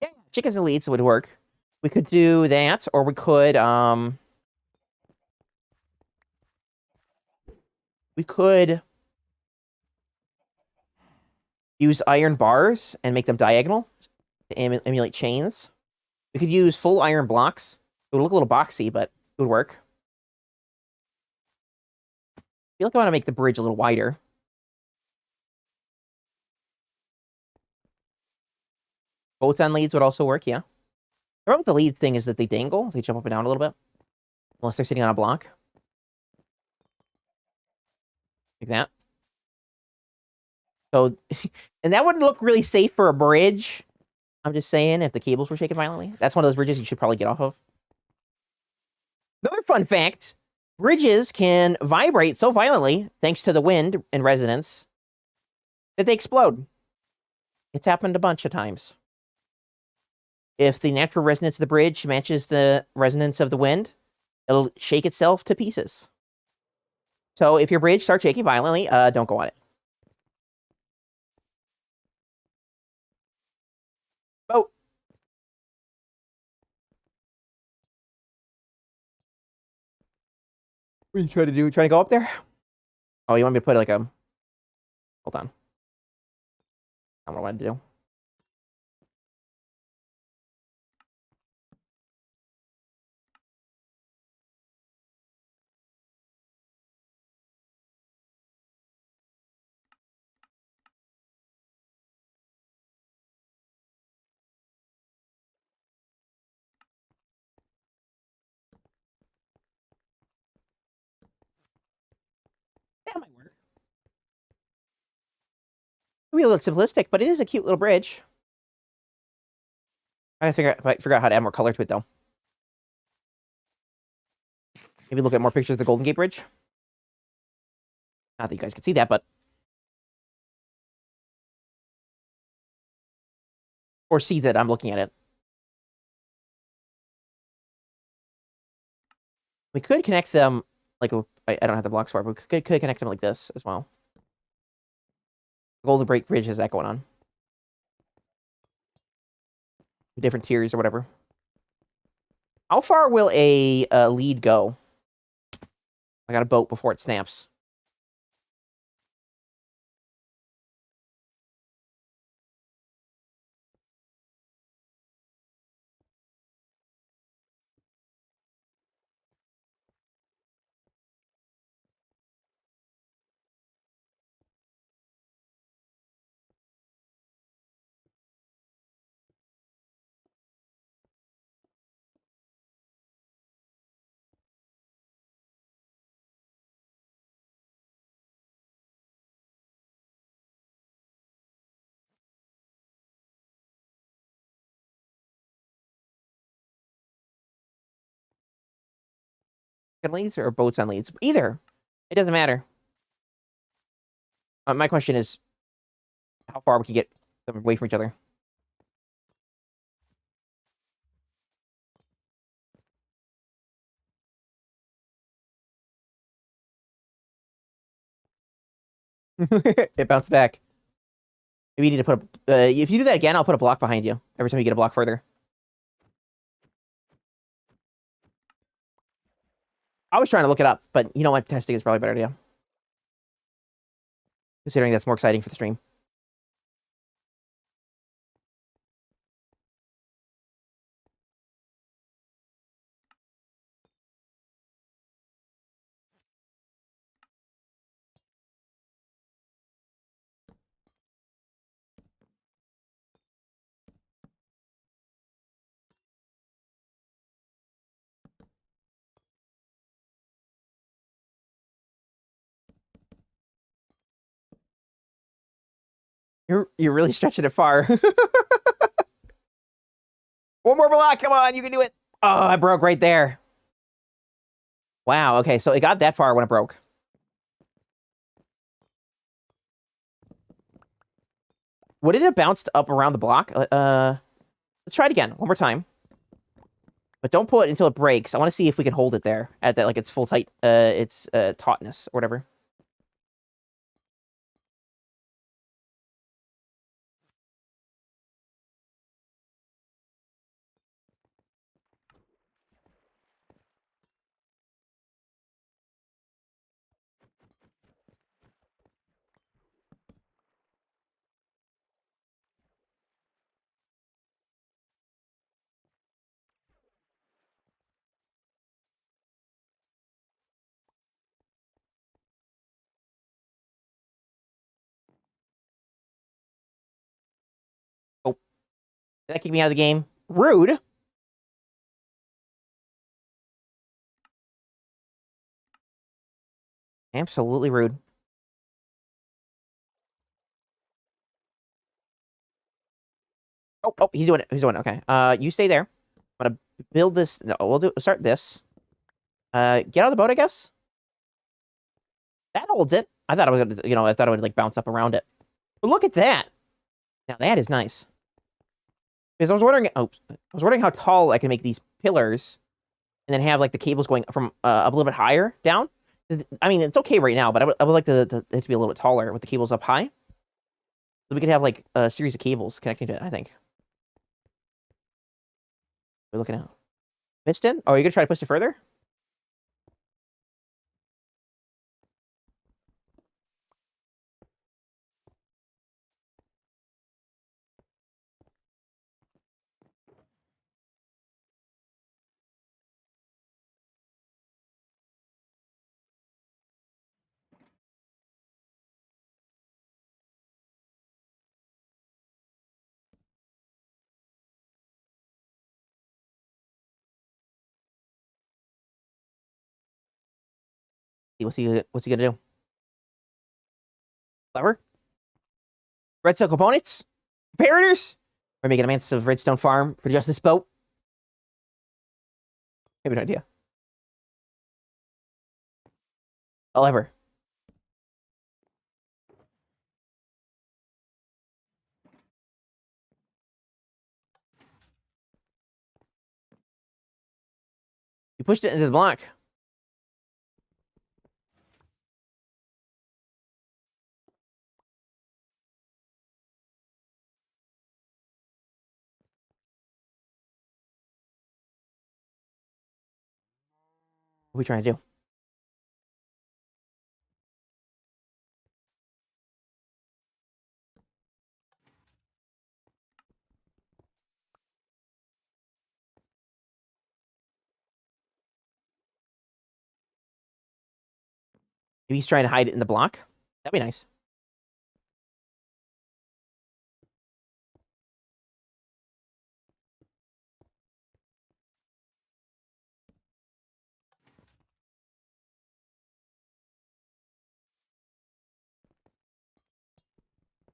yeah, chickens and leads would work. We could do that, or we could use iron bars and make them diagonal to emulate chains. We could use full iron blocks. It would look a little boxy, but it would work. I feel like I want to make the bridge a little wider. Bolt-on leads would also work, yeah. The problem with the lead thing is that they dangle. They jump up and down a little bit. Unless they're sitting on a block. Like that. So, and that wouldn't look really safe for a bridge. I'm just saying, if the cables were shaken violently. That's one of those bridges you should probably get off of. Another fun fact. Bridges can vibrate so violently, thanks to the wind and resonance, that they explode. It's happened a bunch of times. If the natural resonance of the bridge matches the resonance of the wind, it'll shake itself to pieces. So if your bridge starts shaking violently, don't go on it. Boat. What are you trying to do? Trying to go up there? Oh, you want me to put like a... Hold on. I don't know what I wanted to do. That might work. It'll be a little simplistic, but it is a cute little bridge. I figure out how to add more color to it, though. Maybe look at more pictures of the Golden Gate Bridge. Not that you guys can see that, but... Or see that I'm looking at it. We could connect them, like, I don't have the blocks for it, but we could connect them like this as well. Golden Gate Bridge has that going on. Different tiers or whatever. How far will a lead go? I got a boat before it snaps. Leads or boats on leads? Either. It doesn't matter. My question is how far we can get them away from each other. It bounced back. Maybe you need to put a... if you do that again, I'll put a block behind you every time you get a block further. I was trying to look it up, but you know what? Testing is probably a better idea. Considering that's more exciting for the stream. You're really stretching it far. One more block, come on, you can do it. Oh, I broke right there. Wow, okay, so it got that far when it broke. Would it have bounced up around the block? Let's try it again, one more time. But don't pull it until it breaks. I want to see if we can hold it there at that, like its full tight, its tautness or whatever. Oh, did that kick me out of the game? Rude. Absolutely rude. Oh, he's doing it. He's doing it. Okay. You stay there. I'm gonna build this. No, we'll start this. Get out of the boat, I guess. That holds it. I thought it was gonna, I thought it would like bounce up around it. But look at that. Now that is nice. Because I was wondering, I was wondering how tall I can make these pillars, and then have like the cables going from up a little bit higher down. I mean, it's okay right now, but I would like it to be a little bit taller with the cables up high. So we could have like a series of cables connecting to it, I think. We're looking at piston. Oh, you're gonna try to push it further? What's he gonna do? Clever? Red cell components? Comparators? We're making a massive redstone farm for just this boat. I have no idea. However. You pushed it into the block. What are we trying to do? Maybe he's trying to hide it in the block. That'd be nice.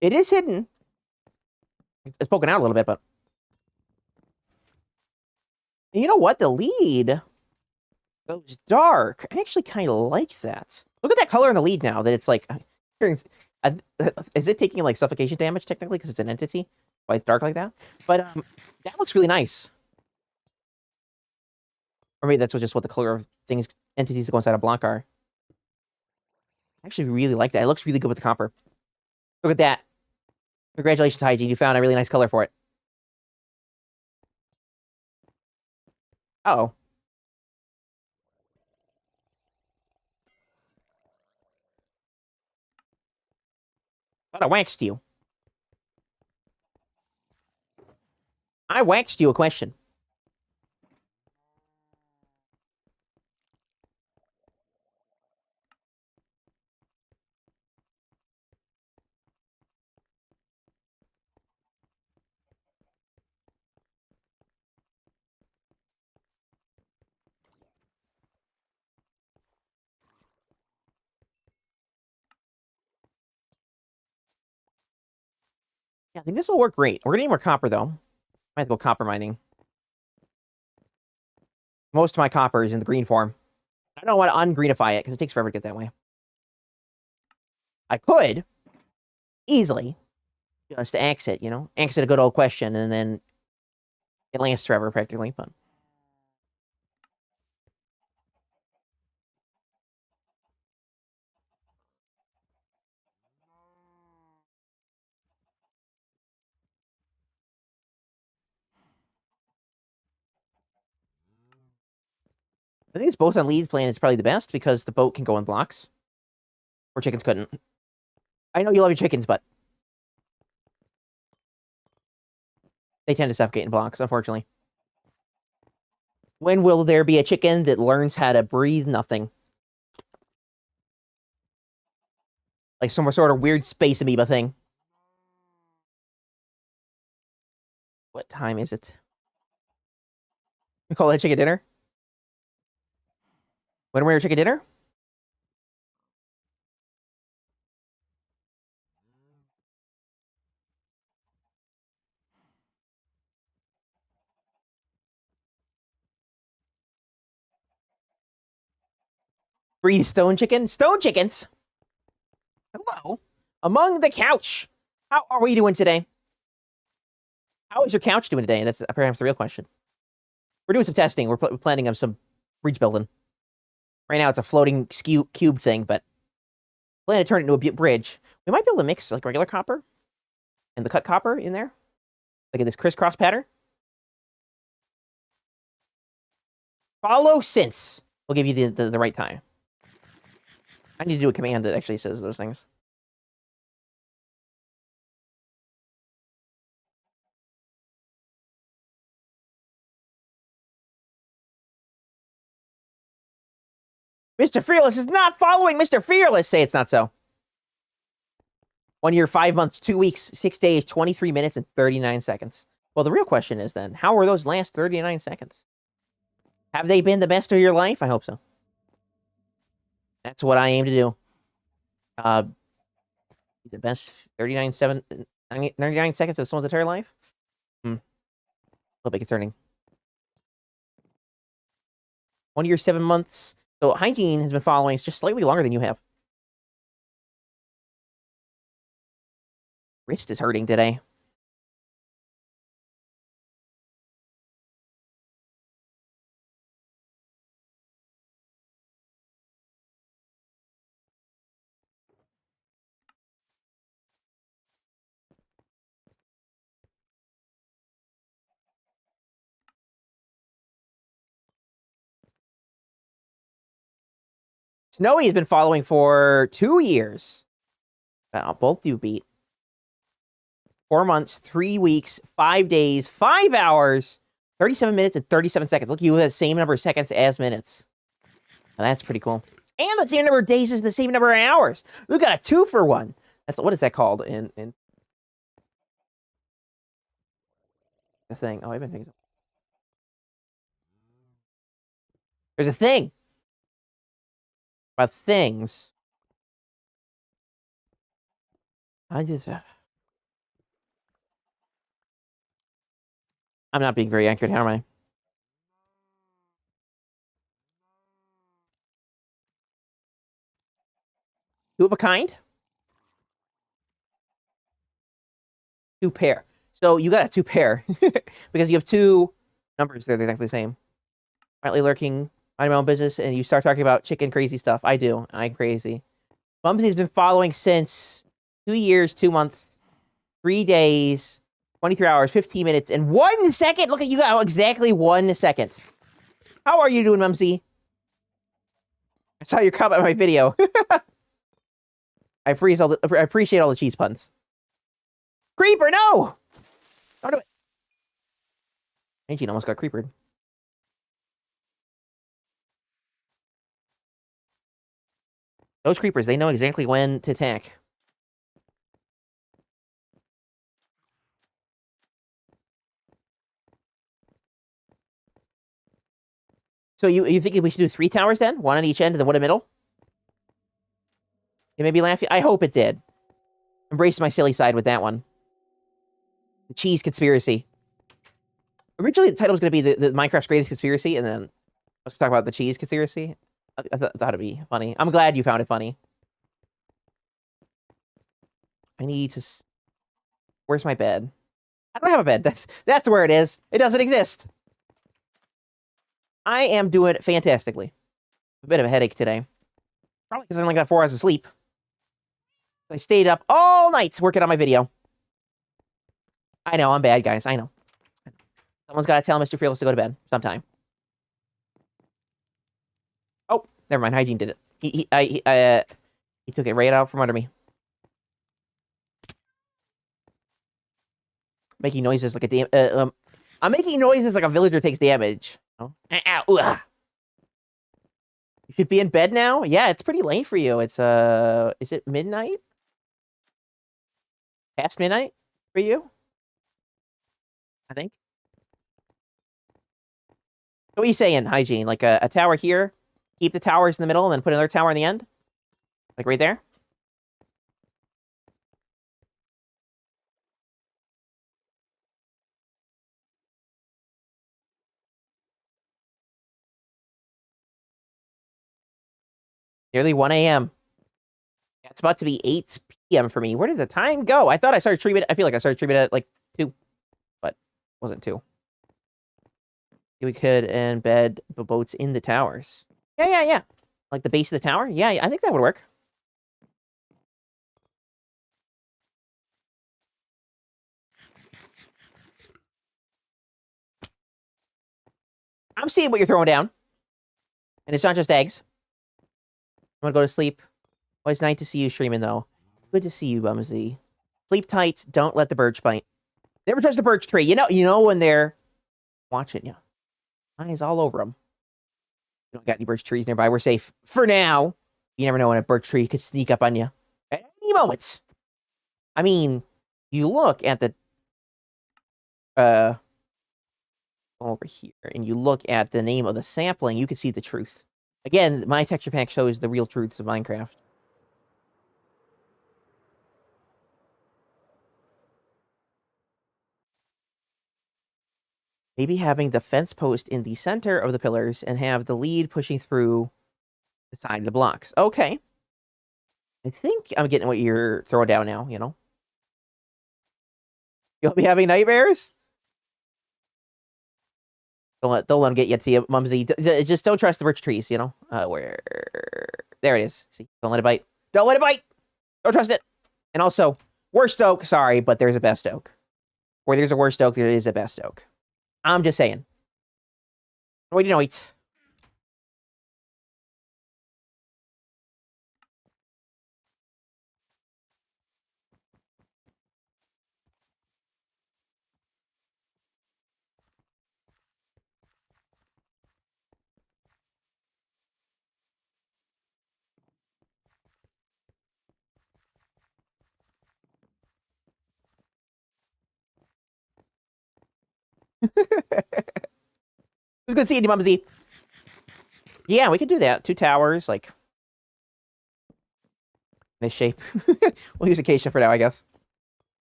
It is hidden. It's poking out a little bit, but you know what? The lead goes dark. I actually kind of like that. Look at that color in the lead now. That it's like, is it taking like suffocation damage technically because it's an entity? Why it's dark like that? But that looks really nice. Or maybe that's just what the color of things, entities that go inside a block are. I actually really like that. It looks really good with the copper. Look at that. Congratulations, Hygiene. You found a really nice color for it. Uh-oh. Thought I waxed you. I waxed you a question. Yeah, I think this will work great. We're gonna need more copper, though. Might have to go copper mining. Most of my copper is in the green form. I don't want to ungreenify it, because it takes forever to get that way. I could, easily, just axe it, you know? Axe it a good old question, and then it lasts forever, practically, but... I think it's both on lead plan is probably the best, because the boat can go in blocks. Or chickens couldn't. I know you love your chickens, but... they tend to suffocate in blocks, unfortunately. When will there be a chicken that learns how to breathe nothing? Like some sort of weird space amoeba thing. What time is it? We call that chicken dinner? When we're chicken dinner? Breathe stone chicken? Stone chickens! Hello? Among the couch! How are we doing today? How is your couch doing today? That's perhaps the real question. We're doing some testing. We're planning on some bridge building. Right now it's a floating cube thing, but plan to turn it into a bridge. We might be able to mix like regular copper and the cut copper in there. Like in this crisscross pattern. Follow since. We'll give you the right time. I need to do a command that actually says those things. Mr. Fearless is not following Mr. Fearless. Say it's not so. 1 year, 5 months, 2 weeks, 6 days, 23 minutes, and 39 seconds. Well, the real question is then, how were those last 39 seconds? Have they been the best of your life? I hope so. That's what I aim to do. The best 99 seconds of someone's entire life? A little bit concerning. 1 year, 7 months. So Hygiene has been following us just slightly longer than you have. Wrist is hurting today. Snowy has been following for 2 years. Both you beat. 4 months, 3 weeks, 5 days, 5 hours, 37 minutes, and 37 seconds. Look, you have the same number of seconds as minutes. Now, that's pretty cool. And the same number of days is the same number of hours. Look at a 2-for-1. That's what is that called in the thing? Oh, I've been thinking. There's a thing about things. I just. I'm not being very accurate, how am I? Two of a kind? 2 pair. So you got a 2 pair. Because you have 2 numbers there, they're exactly the same. Quietly lurking, mind my own business, and you start talking about chicken crazy stuff. I do. I'm crazy. Mumsy's been following since 2 years, 2 months, 3 days, 23 hours, 15 minutes, and 1 second. Look at you got exactly 1 second. How are you doing, Mumsy? I saw your comment on my video. I appreciate all the cheese puns. Creeper, no! Don't do it. Angine almost got creepered. Those creepers, they know exactly when to attack. So you think we should do 3 towers then? 1 on each end and then 1 in the middle? You may be laughing. I hope it did. Embrace my silly side with that one. The cheese conspiracy. Originally, the title was going to be the Minecraft's greatest conspiracy, and then let's talk about the cheese conspiracy. I thought it'd be funny. I'm glad you found it funny. I need to... Where's my bed? I don't have a bed. That's where it is. It doesn't exist. I am doing fantastically. A bit of a headache today. Probably because I only got 4 hours of sleep. I stayed up all night working on my video. I know, I'm bad, guys. I know. Someone's got to tell MrFearless to go to bed sometime. Oh, never mind. Hygiene did it. He took it right out from under me. Making noises like a I'm making noises like a villager takes damage. Oh. Ow. You should be in bed now? Yeah, it's pretty late for you. It's is it midnight? Past midnight for you? I think. What are you saying, Hygiene? Like a tower here? Keep the towers in the middle and then put another tower in the end? Like right there? Nearly 1 a.m. It's about to be 8 p.m. for me. Where did the time go? I thought I started streaming. I feel like I started streaming at like 2, but it wasn't 2. We could embed the boats in the towers. Yeah. Like the base of the tower? Yeah, I think that would work. I'm seeing what you're throwing down. And it's not just eggs. I'm gonna go to sleep. Oh, it's nice to see you streaming, though. Good to see you, Bumsy. Sleep tight. Don't let the birch bite. Never touch the birch tree. You know when they're watching you. Eyes all over them. We don't got any birch trees nearby. We're safe. For now. You never know when a birch tree could sneak up on you. At any moment. I mean, you look at the... over here, and you look at the name of the sapling, you can see the truth. Again, my texture pack shows the real truths of Minecraft. Maybe having the fence post in the center of the pillars and have the lead pushing through the side of the blocks. Okay. I think I'm getting what you're throwing down now, you know? You'll be having nightmares? Don't let them get you to you, Mumsy. Just don't trust the rich trees, you know? Where... There it is. See? Don't let it bite. Don't let it bite! Don't trust it! And also, worst oak, sorry, but there's a best oak. Where there's a worst oak, there is a best oak. I'm just saying. Wait, you know, it's... It was good seeing you, Mumsy. Yeah, we could do that. 2 towers, like... This shape. We'll use acacia for now, I guess.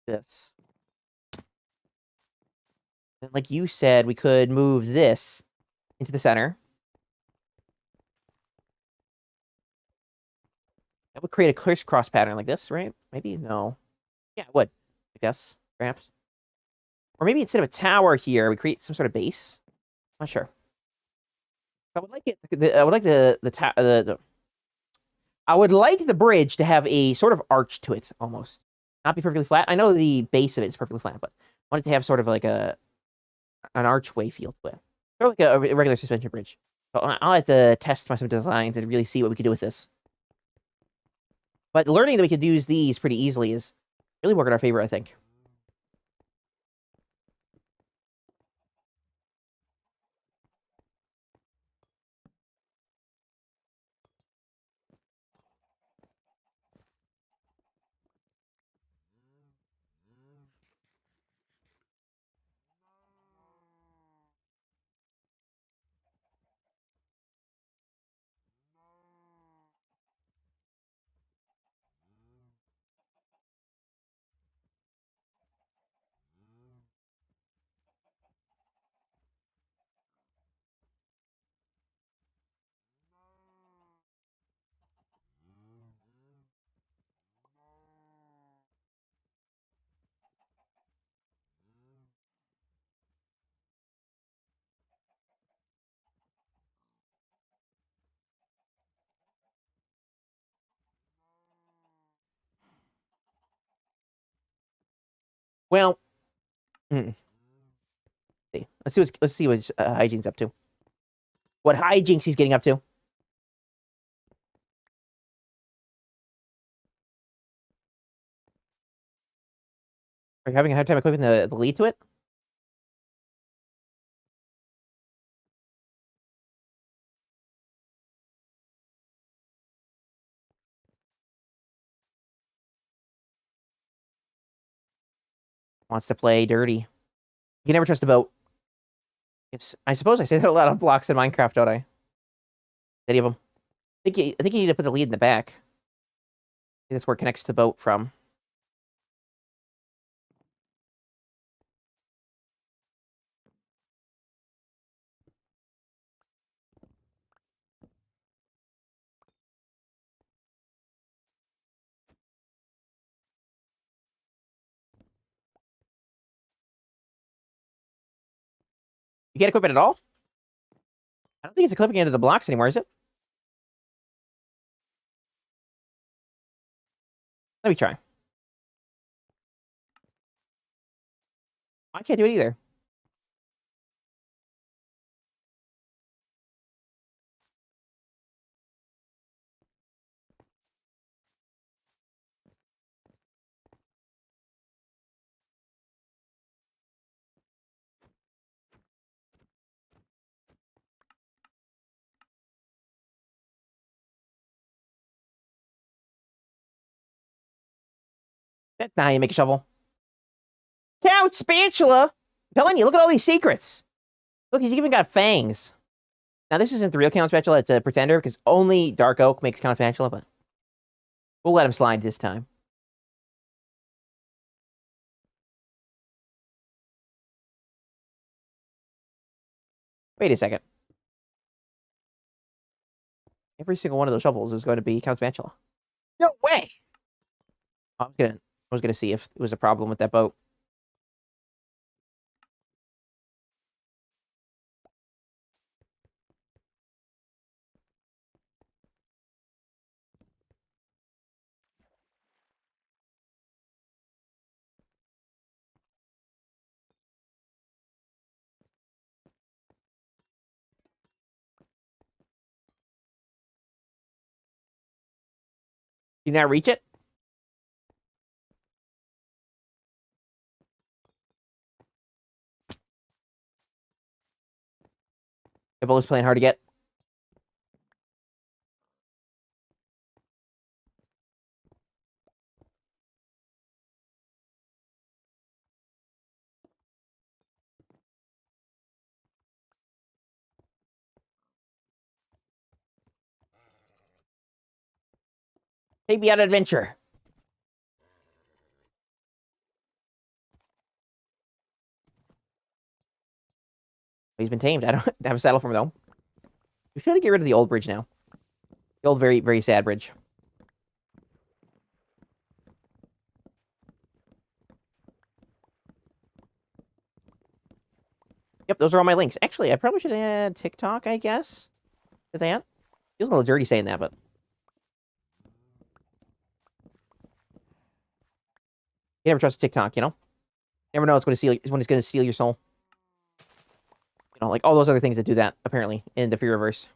This. And like you said, we could move this into the center. That would create a crisscross pattern like this, right? Maybe? No. Yeah, it would. I guess. Perhaps. Or maybe instead of a tower here, we create some sort of base. Not sure. I would like it. I would like I would like the bridge to have a sort of arch to it, almost. Not be perfectly flat. I know the base of it is perfectly flat, but I want it to have sort of like an archway feel to it. Or like a regular suspension bridge. So I'll have to test some designs and really see what we can do with this. But learning that we could use these pretty easily is really working in our favor, I think. Well, see. Let's see what Hygiene's up to. What hijinks he's getting up to. Are you having a hard time equipping the lead to it? Wants to play dirty. You can never trust a boat. I suppose I say that a lot of blocks in Minecraft, don't I? Any of them. I think you need to put the lead in the back. I think that's where it connects to the boat from. You can't equip it at all? I don't think it's equipping into the blocks anymore, is it? Let me try. I can't do it either. That's not how you make a shovel. Count Spatula! I'm telling you, look at all these secrets. Look, he's even got fangs. Now, this isn't the real Count Spatula, it's a pretender, because only Dark Oak makes Count Spatula, but we'll let him slide this time. Wait a second. Every single one of those shovels is going to be Count Spatula. No way! I was gonna see if it was a problem with that boat. Do you not reach it? The boat's playing hard to get. Take me on an adventure. He's been tamed. I don't have a saddle for him, though. We should get rid of the old bridge now. The old, very, very sad bridge. Yep, those are all my links. Actually, I probably should add TikTok, I guess, to that. Feels a little dirty saying that, but... You never trust TikTok, you know? Never know when it's going to steal your soul. You know, like all those other things that do that, apparently, in the Fearverse.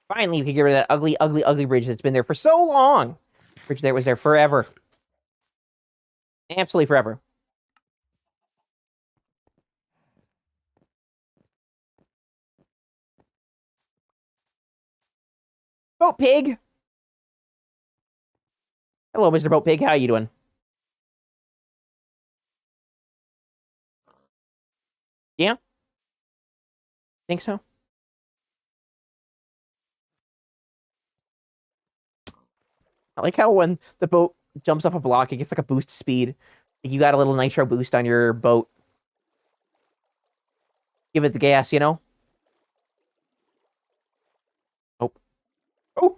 Finally, we can get rid of that ugly, ugly, ugly bridge that's been there for so long. Bridge that was there forever. Absolutely forever. Boat Pig! Hello, Mr. Boat Pig. How you doing? Yeah? Think so? I like how when the boat jumps off a block, it gets like a boost speed. Like you got a little nitro boost on your boat. Give it the gas, you know? Oh. Oh!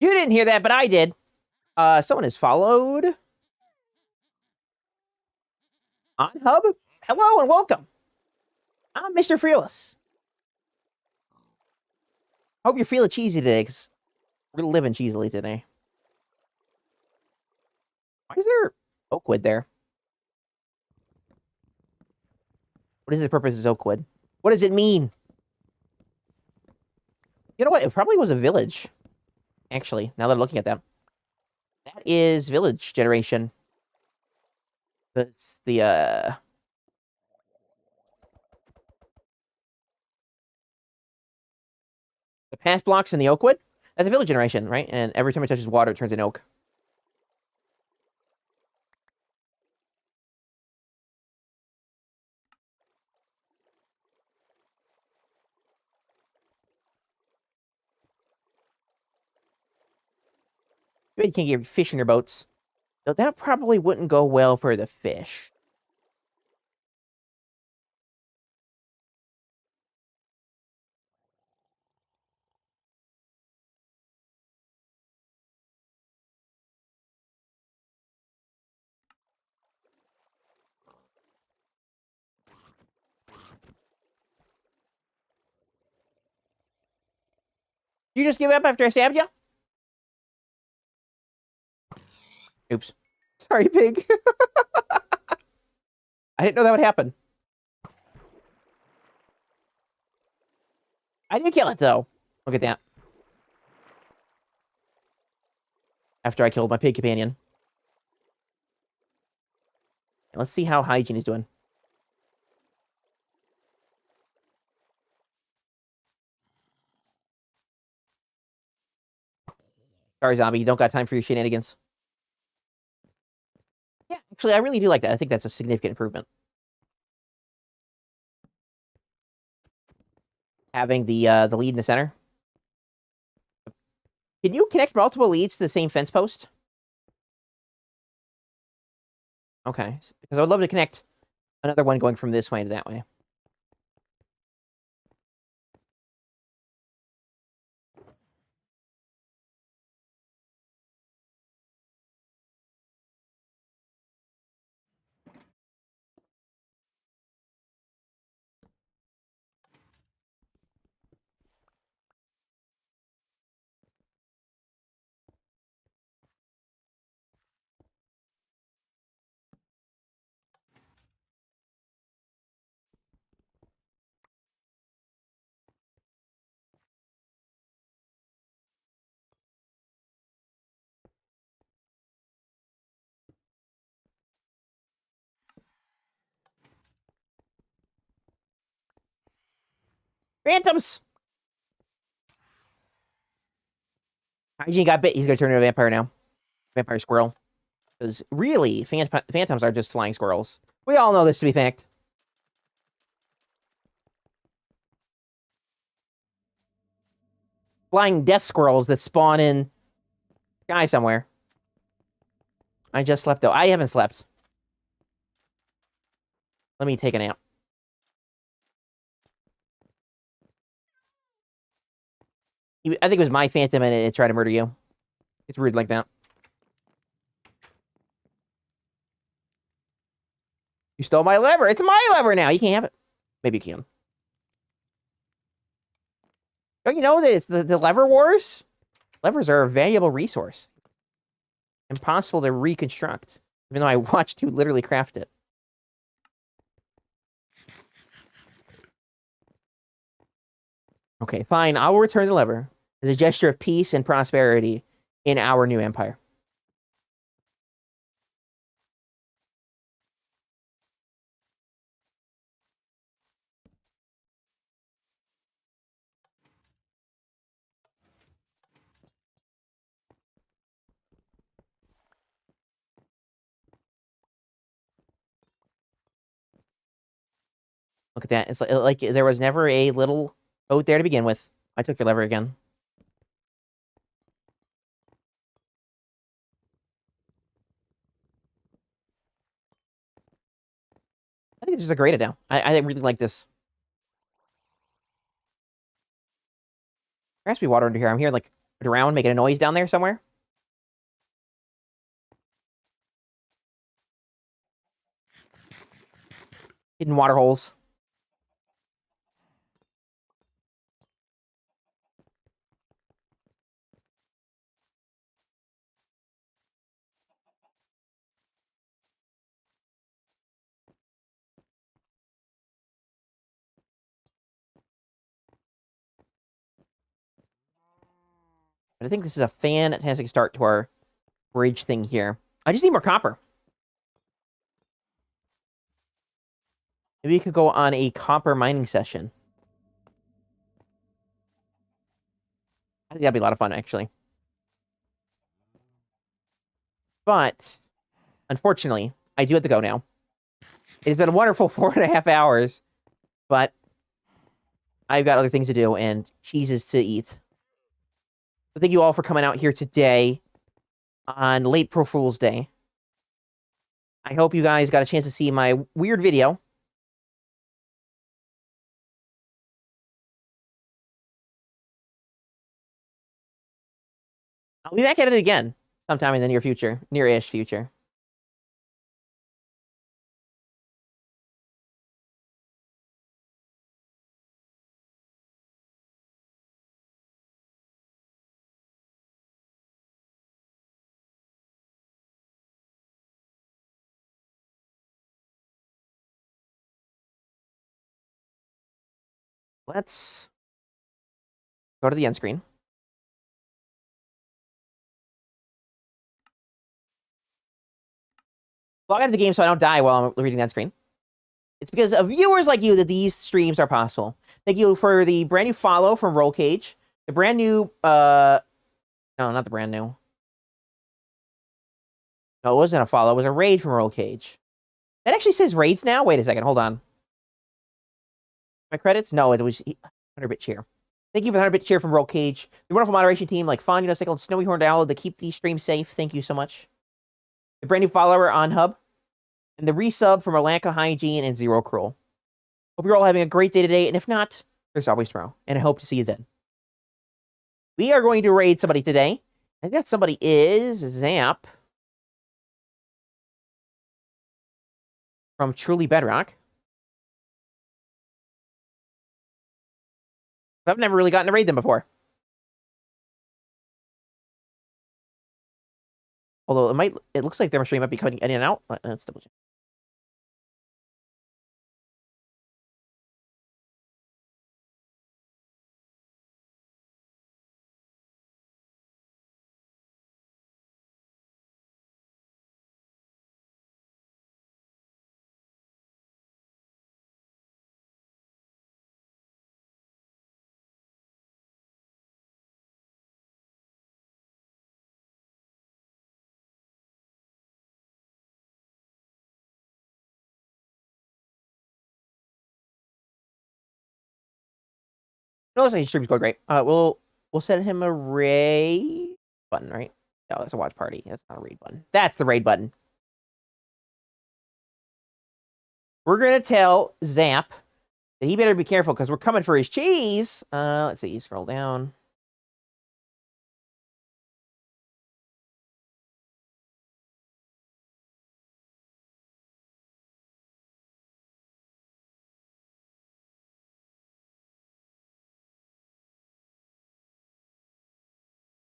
You didn't hear that, but I did. Someone has followed. On Hub? Hello and welcome. I'm MrFearless. Hope you're feeling cheesy today, because we're living cheesily today. Why is there oak wood there? What is the purpose of oak wood? What does it mean? You know what? It probably was a village. Actually, now that I'm looking at that. That is village generation. That's the path blocks in the oak wood. That's a village generation, right? And every time it touches water, it turns into oak. You can't get fish in your boats. So that probably wouldn't go well for the fish. You just give up after I stabbed you? Oops. Sorry, pig. I didn't know that would happen. I did kill it, though. Look at that. After I killed my pig companion. Let's see how hygiene is doing. Sorry, zombie. You don't got time for your shenanigans. Yeah, actually, I really do like that. I think that's a significant improvement. Having the lead in the center. Can you connect multiple leads to the same fence post? Okay, because I would love to connect another one going from this way to that way. Phantoms! Hygiene got bit. He's going to turn into a vampire now. Vampire squirrel. Because really, phantoms are just flying squirrels. We all know this to be fact. Flying death squirrels that spawn in sky somewhere. I just slept, though. I haven't slept. Let me take a nap. I think it was my phantom and it tried to murder you. It's rude like that. You stole my lever. It's my lever now. You can't have it. Maybe you can. Don't you know that it's the lever wars? Levers are a valuable resource. Impossible to reconstruct. Even though I watched you literally craft it. Okay, fine. I will return the lever as a gesture of peace and prosperity in our new empire. Look at that. It's like there was never a little boat there to begin with. I took your lever again. I think it's just a great now. I really like this. There has to be water under here. I'm hearing like a drown making a noise down there somewhere. Hidden water holes. But I think this is a fantastic start to our bridge thing here. I just need more copper. Maybe we could go on a copper mining session. I think that'd be a lot of fun, actually. But, unfortunately, I do have to go now. It's been a wonderful 4.5 hours, but I've got other things to do and cheeses to eat. So thank you all for coming out here today on Late-pril Fools Day. I hope you guys got a chance to see my weird video. I'll be back at it again sometime in the near future, near-ish future. Let's go to the end screen. Log out of the game so I don't die while I'm reading that screen. It's because of viewers like you that these streams are possible. Thank you for the brand new follow from Roll Cage, the brand new no, No, not the brand new. No, it wasn't a follow. It was a raid from Roll Cage. That actually says raids now? Wait a second. Hold on. My credits? No, it was 100-bit cheer. Thank you for the 100-bit cheer from Roll Cage. The wonderful moderation team like Fawn, Unicycle, and Snowy Horned Owl to keep these streams safe. Thank you so much. The brand new follower on Hub. And the resub from ALackOfHygine and Zero Cruel. Hope you're all having a great day today. And if not, there's always tomorrow. And I hope to see you then. We are going to raid somebody today. I think that somebody is Zap from Truly Bedrock. I've never really gotten to raid them before. Although it looks like their stream might be cutting in and out. Let's double check. It looks like his stream's going great. We'll send him a raid button, right? No, that's a watch party. That's not a raid button. That's the raid button. We're gonna tell Zap that he better be careful because we're coming for his cheese. Let's see. Scroll down.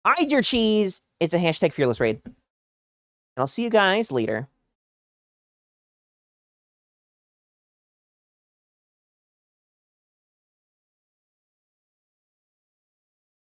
Hide your cheese. It's a hashtag fearless raid. And I'll see you guys later.